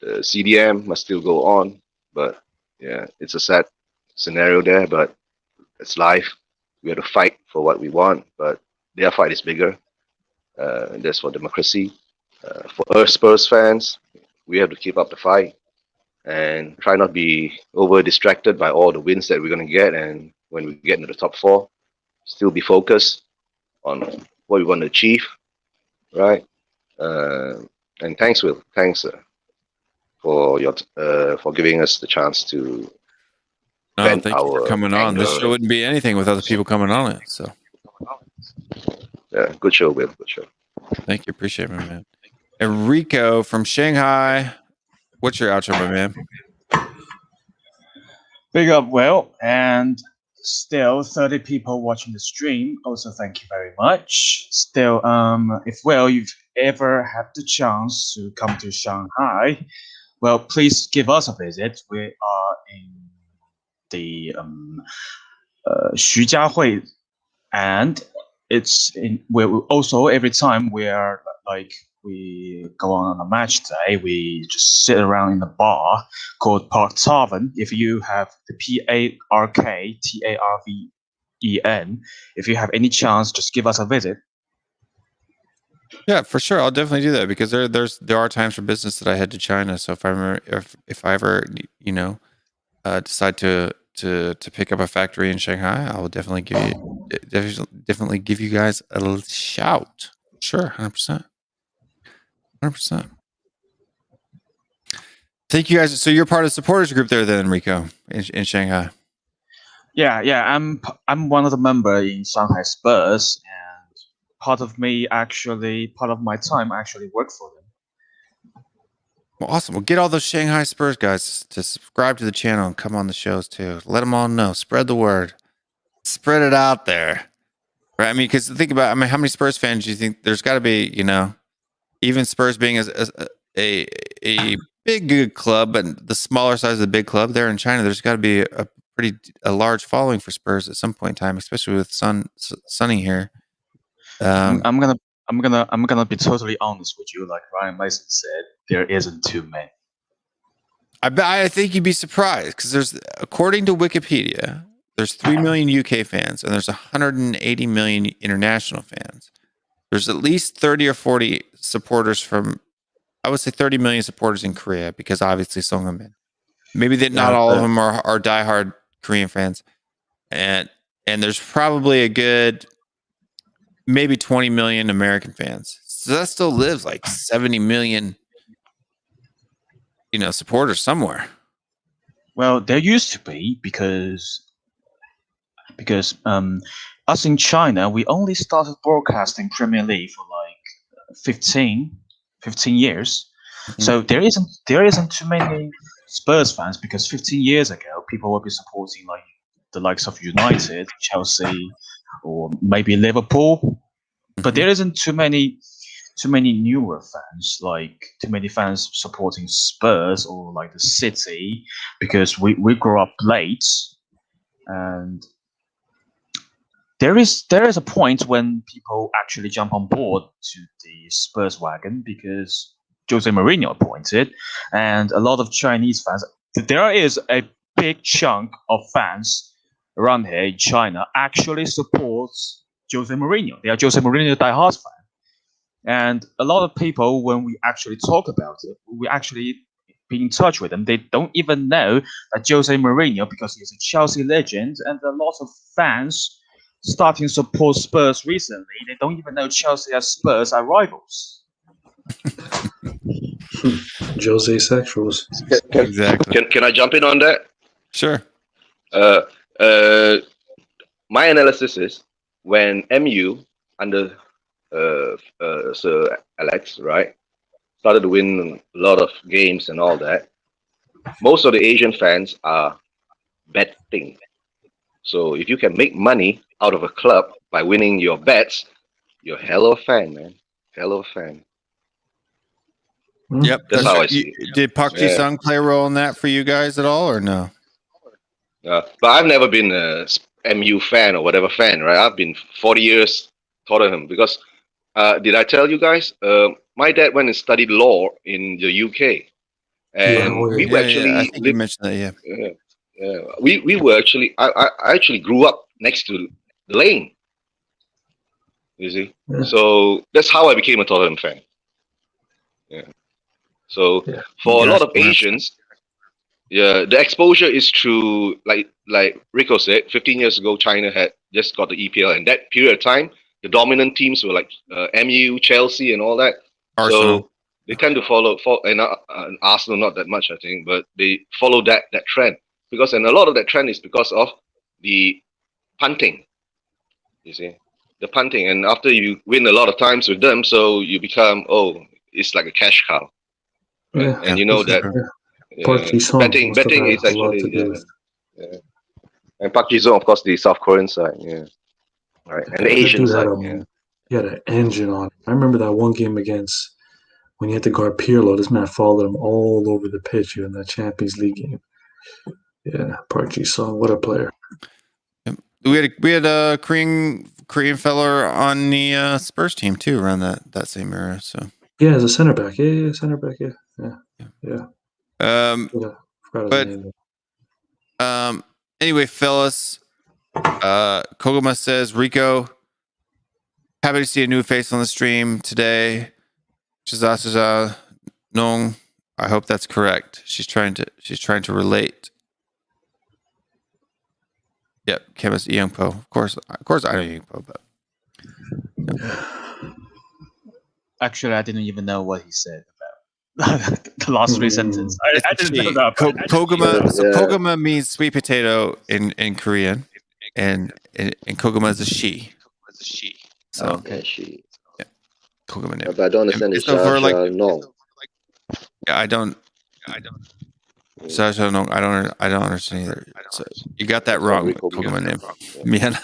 The CDM must still go on, but yeah, it's a sad scenario there. But it's life. We have to fight for what we want, but their fight is bigger. That's for democracy. For us Spurs fans, we have to keep up the fight and try not be over distracted by all the wins that we're going to get. And when we get into the top 4, still be focused on what we want to achieve, right? And thanks, Will. Thanks for your for giving us the chance to thank you for coming on. This show wouldn't be anything without the people coming on it. So yeah, good show, Will. Good show. Thank you. Appreciate it, my man. Enrico from Shanghai. What's your outro, my man? Big up, Will, and still 30 people watching the stream. Also, thank you very much. Still, if Will, you've ever had the chance to come to Shanghai, well, please give us a visit. We are in the Xujiahui, and it's in where we also every time we are like we go on a match day, we just sit around in a bar called Park Tavern. If you have the PARKTARVEN, if you have any chance, just give us a visit. Yeah, for sure. I'll definitely do that because there are times for business that I head to China. So if I ever decide to pick up a factory in Shanghai, I will definitely give you guys a little shout. Sure, 100%. 100%. Thank you guys. So you're part of the supporters group there, then, Enrico, in Shanghai. Yeah. I'm one of the members in Shanghai Spurs, and part of my time actually work for them. Well, awesome. Well, get all those Shanghai Spurs guys to subscribe to the channel and come on the shows too. Let them all know. Spread the word. Spread it out there. Right? I mean, because think about, how many Spurs fans do you think there's got to be? Even Spurs being a big good club, but the smaller size of the big club there in China, there's got to be a large following for Spurs at some point in time, especially with Sonny here. I'm gonna be totally honest with you. Like Ryan Mason said, there isn't too many. I think you'd be surprised because according to Wikipedia, there's 3 million UK fans and there's 180 million international fans. There's at least 30 or 40 supporters I would say 30 million supporters in Korea because obviously Songamin. Maybe not all of them are diehard Korean fans, and there's probably a good maybe 20 million American fans. So that still lives like 70 million, supporters somewhere. Well, there used to be because us in China, we only started broadcasting Premier League for like 15 years. Mm-hmm. So there isn't too many Spurs fans because 15 years ago, people would be supporting like the likes of United, Chelsea, or maybe Liverpool. Mm-hmm. But there isn't too many newer fans, like too many fans supporting Spurs or like the City, because we grew up late, and there is a point when people actually jump on board to the Spurs wagon because Jose Mourinho appointed, and a lot of Chinese fans. There is a big chunk of fans around here in China actually supports Jose Mourinho. They are Jose Mourinho diehards fans. And a lot of people, when we actually talk about it, we actually be in touch with them. They don't even know that Jose Mourinho, because he's a Chelsea legend, and a lot of fans starting to support Spurs recently, they don't even know Chelsea and Spurs are rivals. Jose sexuals. Exactly. Can I jump in on that? Sure. My analysis is when MU under Sir Alex, right, started to win a lot of games and all that, most of the Asian fans are betting. So if you can make money out of a club by winning your bets, you're a hell of a fan, man. Hell of a fan. Yep. That's how I see it. Did Park Ji-sung play a role in that for you guys at all, or no? But I've never been a MU fan or whatever fan, right? I've been 40 years Tottenham because did I tell you guys? My dad went and studied law in the UK, and we were actually. I think you mentioned that. Yeah. We were actually. I actually grew up next to the lane. You see, so that's how I became a Tottenham fan. Yeah. So for a lot of Asians, the exposure is through like Rico said, 15 years ago, China had just got the EPL, and that period of time, the dominant teams were like MU, Chelsea, and all that. Arsenal. So they tend to follow and Arsenal not that much, I think, but they follow that trend and a lot of that trend is because of the punting. You see, the punting, and after you win a lot of times with them, so you become it's like a cash cow, and you know that. Betting is actually and Park Ji-sung, of course, the South Korean side, right, and the Asian side. He had an engine on. I remember that one game against when he had to guard Pirlo. This man followed him all over the pitch in that Champions League game. Yeah, Park Ji-sung, what a player. We had a Korean fella on the Spurs team too around that same era. So yeah, as a center back. Yeah, center back. Yeah. Anyway, fellas, Koguma says, Rico, happy to see a new face on the stream today. Shizasaza Nong, I hope that's correct. She's trying to relate. Yep, chemist Youngpo. Of course I know Youngpo, but Actually, I didn't even know what he said about the last three sentences. I didn't know that. Koguma means sweet potato in Korean, and Koguma is a she. So she. Yeah, Koguma name. But I don't understand it. No. Yeah, I don't. Sasha, no, I don't understand either. So you got that wrong. Koguma name. Yeah.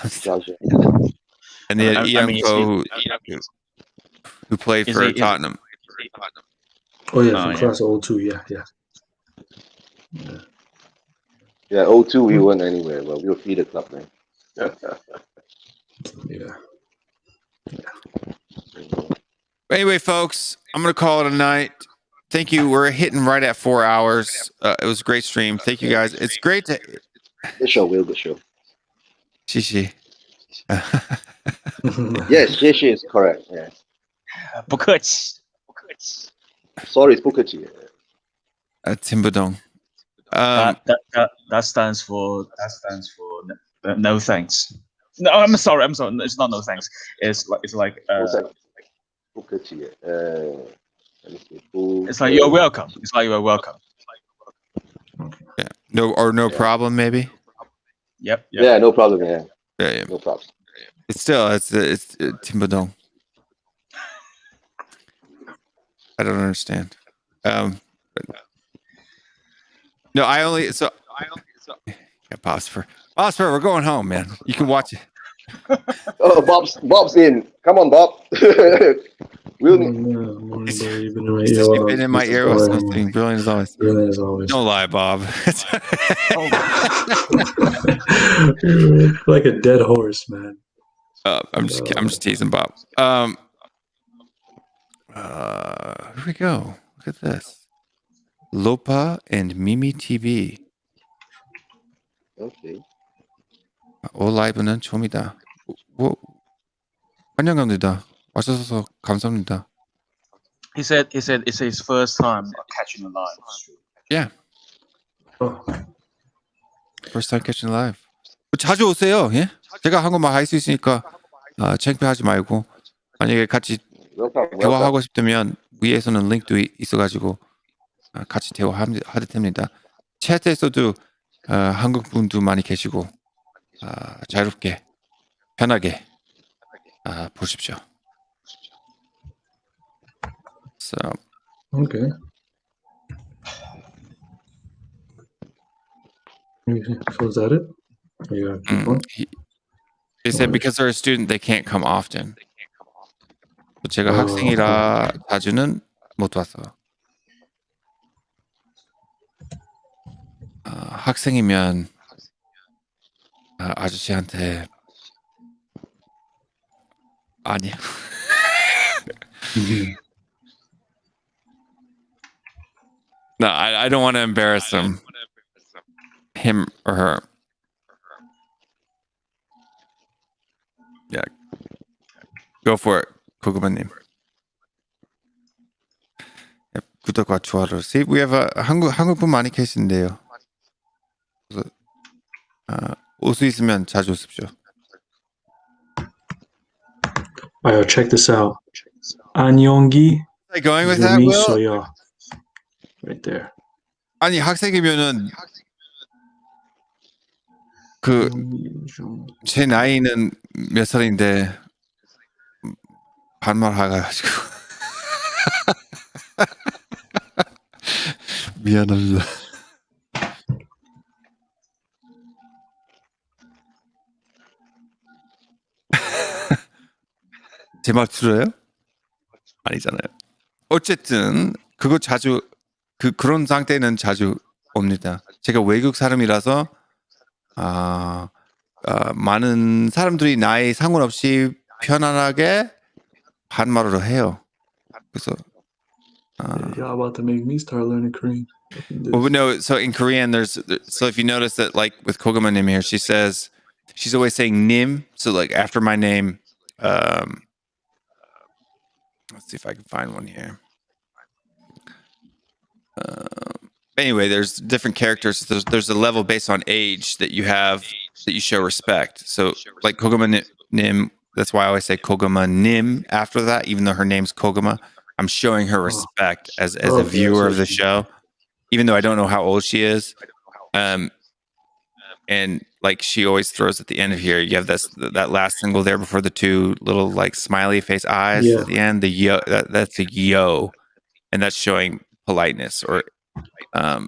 And the Ianko who played for Tottenham. Oh yeah, from class of 02, yeah. Yeah, 02 we weren't anywhere, but we were feeder club, man. Yeah. Anyway, folks, I'm gonna call it a night. Thank you. We're hitting right at 4 hours. It was a great stream. Thank you guys. It's great to. Good show, Will. Good show. Shishi. Yes, Shishi is correct. Yeah. Bukuch. Sorry, it's Bukuchi. Timbudong. That stands for no thanks. No, I'm sorry. It's not no thanks. It's like Bukuchi. It's like you're welcome. It's like you're welcome. Yeah. No problem, maybe. Yep. Yeah, no problem. Yeah. No problem. It's Timbudong. I don't understand. No, yeah, Bob's we're going home, man. You can watch it. Oh, Bob's in. Come on, Bob. He's been in my ear with something. Brilliant as always. Don't lie, Bob. Like a dead horse, man. I'm just teasing Bob. Here we go. Look at this. Lopa and Mimi TV. Okay. 라이브는 처음이다. 환영합니다. 와주셔서 감사합니다. He said it's his first time catching a live stream. Yeah. Oh. First time catching live. 자주 오세요. 예? 제가 한국말 할 수 있으니까 창피하지 말고 만약에 같이 대화하고 싶다면 위에서는 링크도 있어가지고 같이 대화하도 됩니다. 챗에서도 한국 분도 많이 계시고 자유롭게 편하게 보십시오. So. Okay. So is that it? Yeah. He said because they're a student, they can't come often. 제가 학생이라 자주는 못 와서. 학생이면 아저씨한테 아니요. No, I don't want to embarrass him or her. Yeah, go for it, 고구마님. 구독과 좋아요. See, we have 한국분 많이 계신데요. 그래서 올 수 있으면 자주 오십시오. Alright, check this out. 안녕기. Going with that, Will? 재밌어요. Right there. 아니 학생이면은 제 나이는 몇 살인데 반말해가지고 미안합니다. 제 말 들어요? 아니잖아요. 어쨌든 그거 자주 그런 상태는 자주 옵니다. 제가 외국 사람이라서 많은 사람들이 나이 상관없이 편안하게 반말로 해요. 그래서 Y'all about to make me start learning Korean. well, no. So in Korean, so if you notice that, like with Kogama Nim here, she says she's always saying Nim. So like after my name, let's see if I can find one here. Anyway, there's different characters. There's a level based on age that you have that you show respect. So like Kogama Nim, that's why I always say Kogama Nim after that, even though her name's Kogama. I'm showing her respect as a viewer of the show, even though I don't know how old she is. And like she always throws at the end of here, you have that last symbol there before the two little like smiley face eyes at the end. The yo, that's a yo, and that's showing politeness. Or and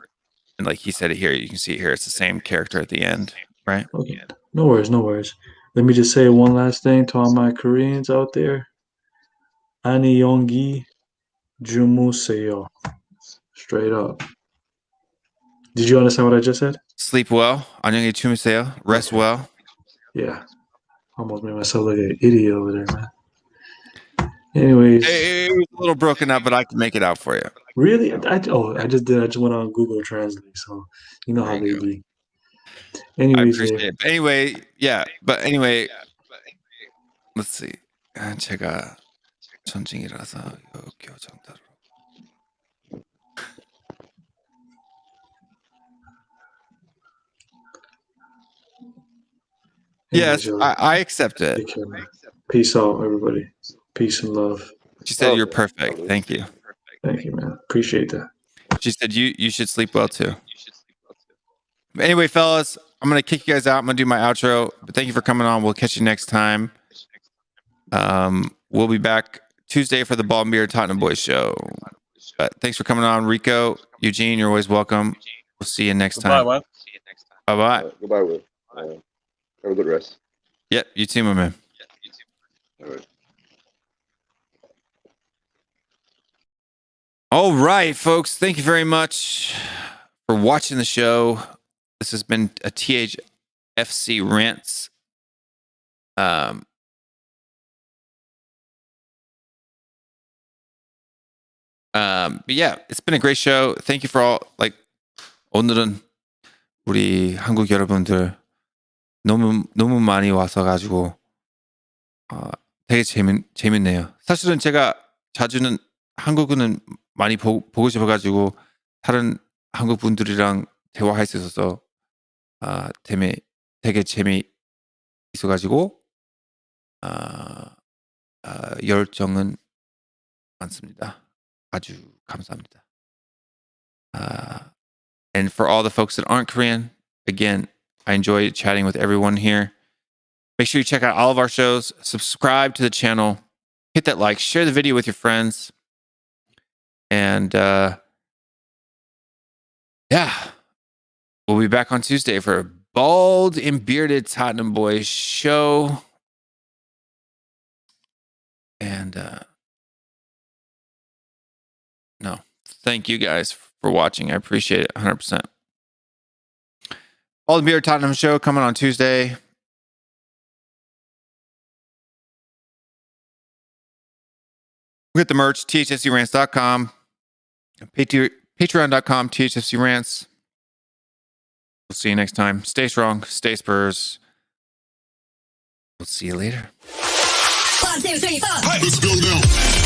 like he said it here, you can see it here. It's the same character at the end, right? Okay. No worries, no worries. Let me just say one last thing to all my Koreans out there. 안녕히 주무세요. Straight up. Did you understand what I just said? Sleep well. 안녕히 주무세요. Rest well. Yeah. Almost made myself look like an idiot over there, man. Anyways. It was a little broken up, but I can make it out for you. Really? I just did. I just went on Google Translate, so you know how they be. Anyways, I appreciate it. Anyway, yeah. But anyway, let's see. 제가 전쟁이라서 교정대로. Yes, I accept it. Peace out, everybody. Peace and love. She said you're perfect. Thank you. Thank you, man. Appreciate that. She said you should sleep well too. But anyway, fellas, I'm gonna kick you guys out. I'm gonna do my outro. But thank you for coming on. We'll catch you next time. We'll be back Tuesday for the Ball and Beer Tottenham Boys show. But thanks for coming on, Rico, Eugene. You're always welcome. We'll see you next time. Bye, Bye bye. Goodbye, Will. Have a good rest. Yep, you too, my man. All right. All right, folks. Thank you very much for watching the show. This has been a THFCRants. But yeah, it's been a great show. Thank you for all. Like 오늘은 우리 한국 여러분들 너무 많이 와서 가지고 되게 재밌네요. 사실은 제가 자주는 한국어는 많이 보고 싶어가지고 다른 한국 분들이랑 대화할 수 있어서 되게 재미있어가지고 열정은 많습니다. 아주 감사합니다. And for all the folks that aren't Korean, again, I enjoy chatting with everyone here. Make sure you check out all of our shows, subscribe to the channel, hit that like, share the video with your friends. And yeah, we'll be back on Tuesday for a bald and bearded Tottenham boys show. And no, thank you guys for watching. I appreciate it 100%. Bald and bearded Tottenham show coming on Tuesday. We'll get the merch, THFCRants.com, Patreon.com, THFCRants. We'll see you next time. Stay strong, stay Spurs. We'll see you later. 1, 2, 3, 4. Let's go now.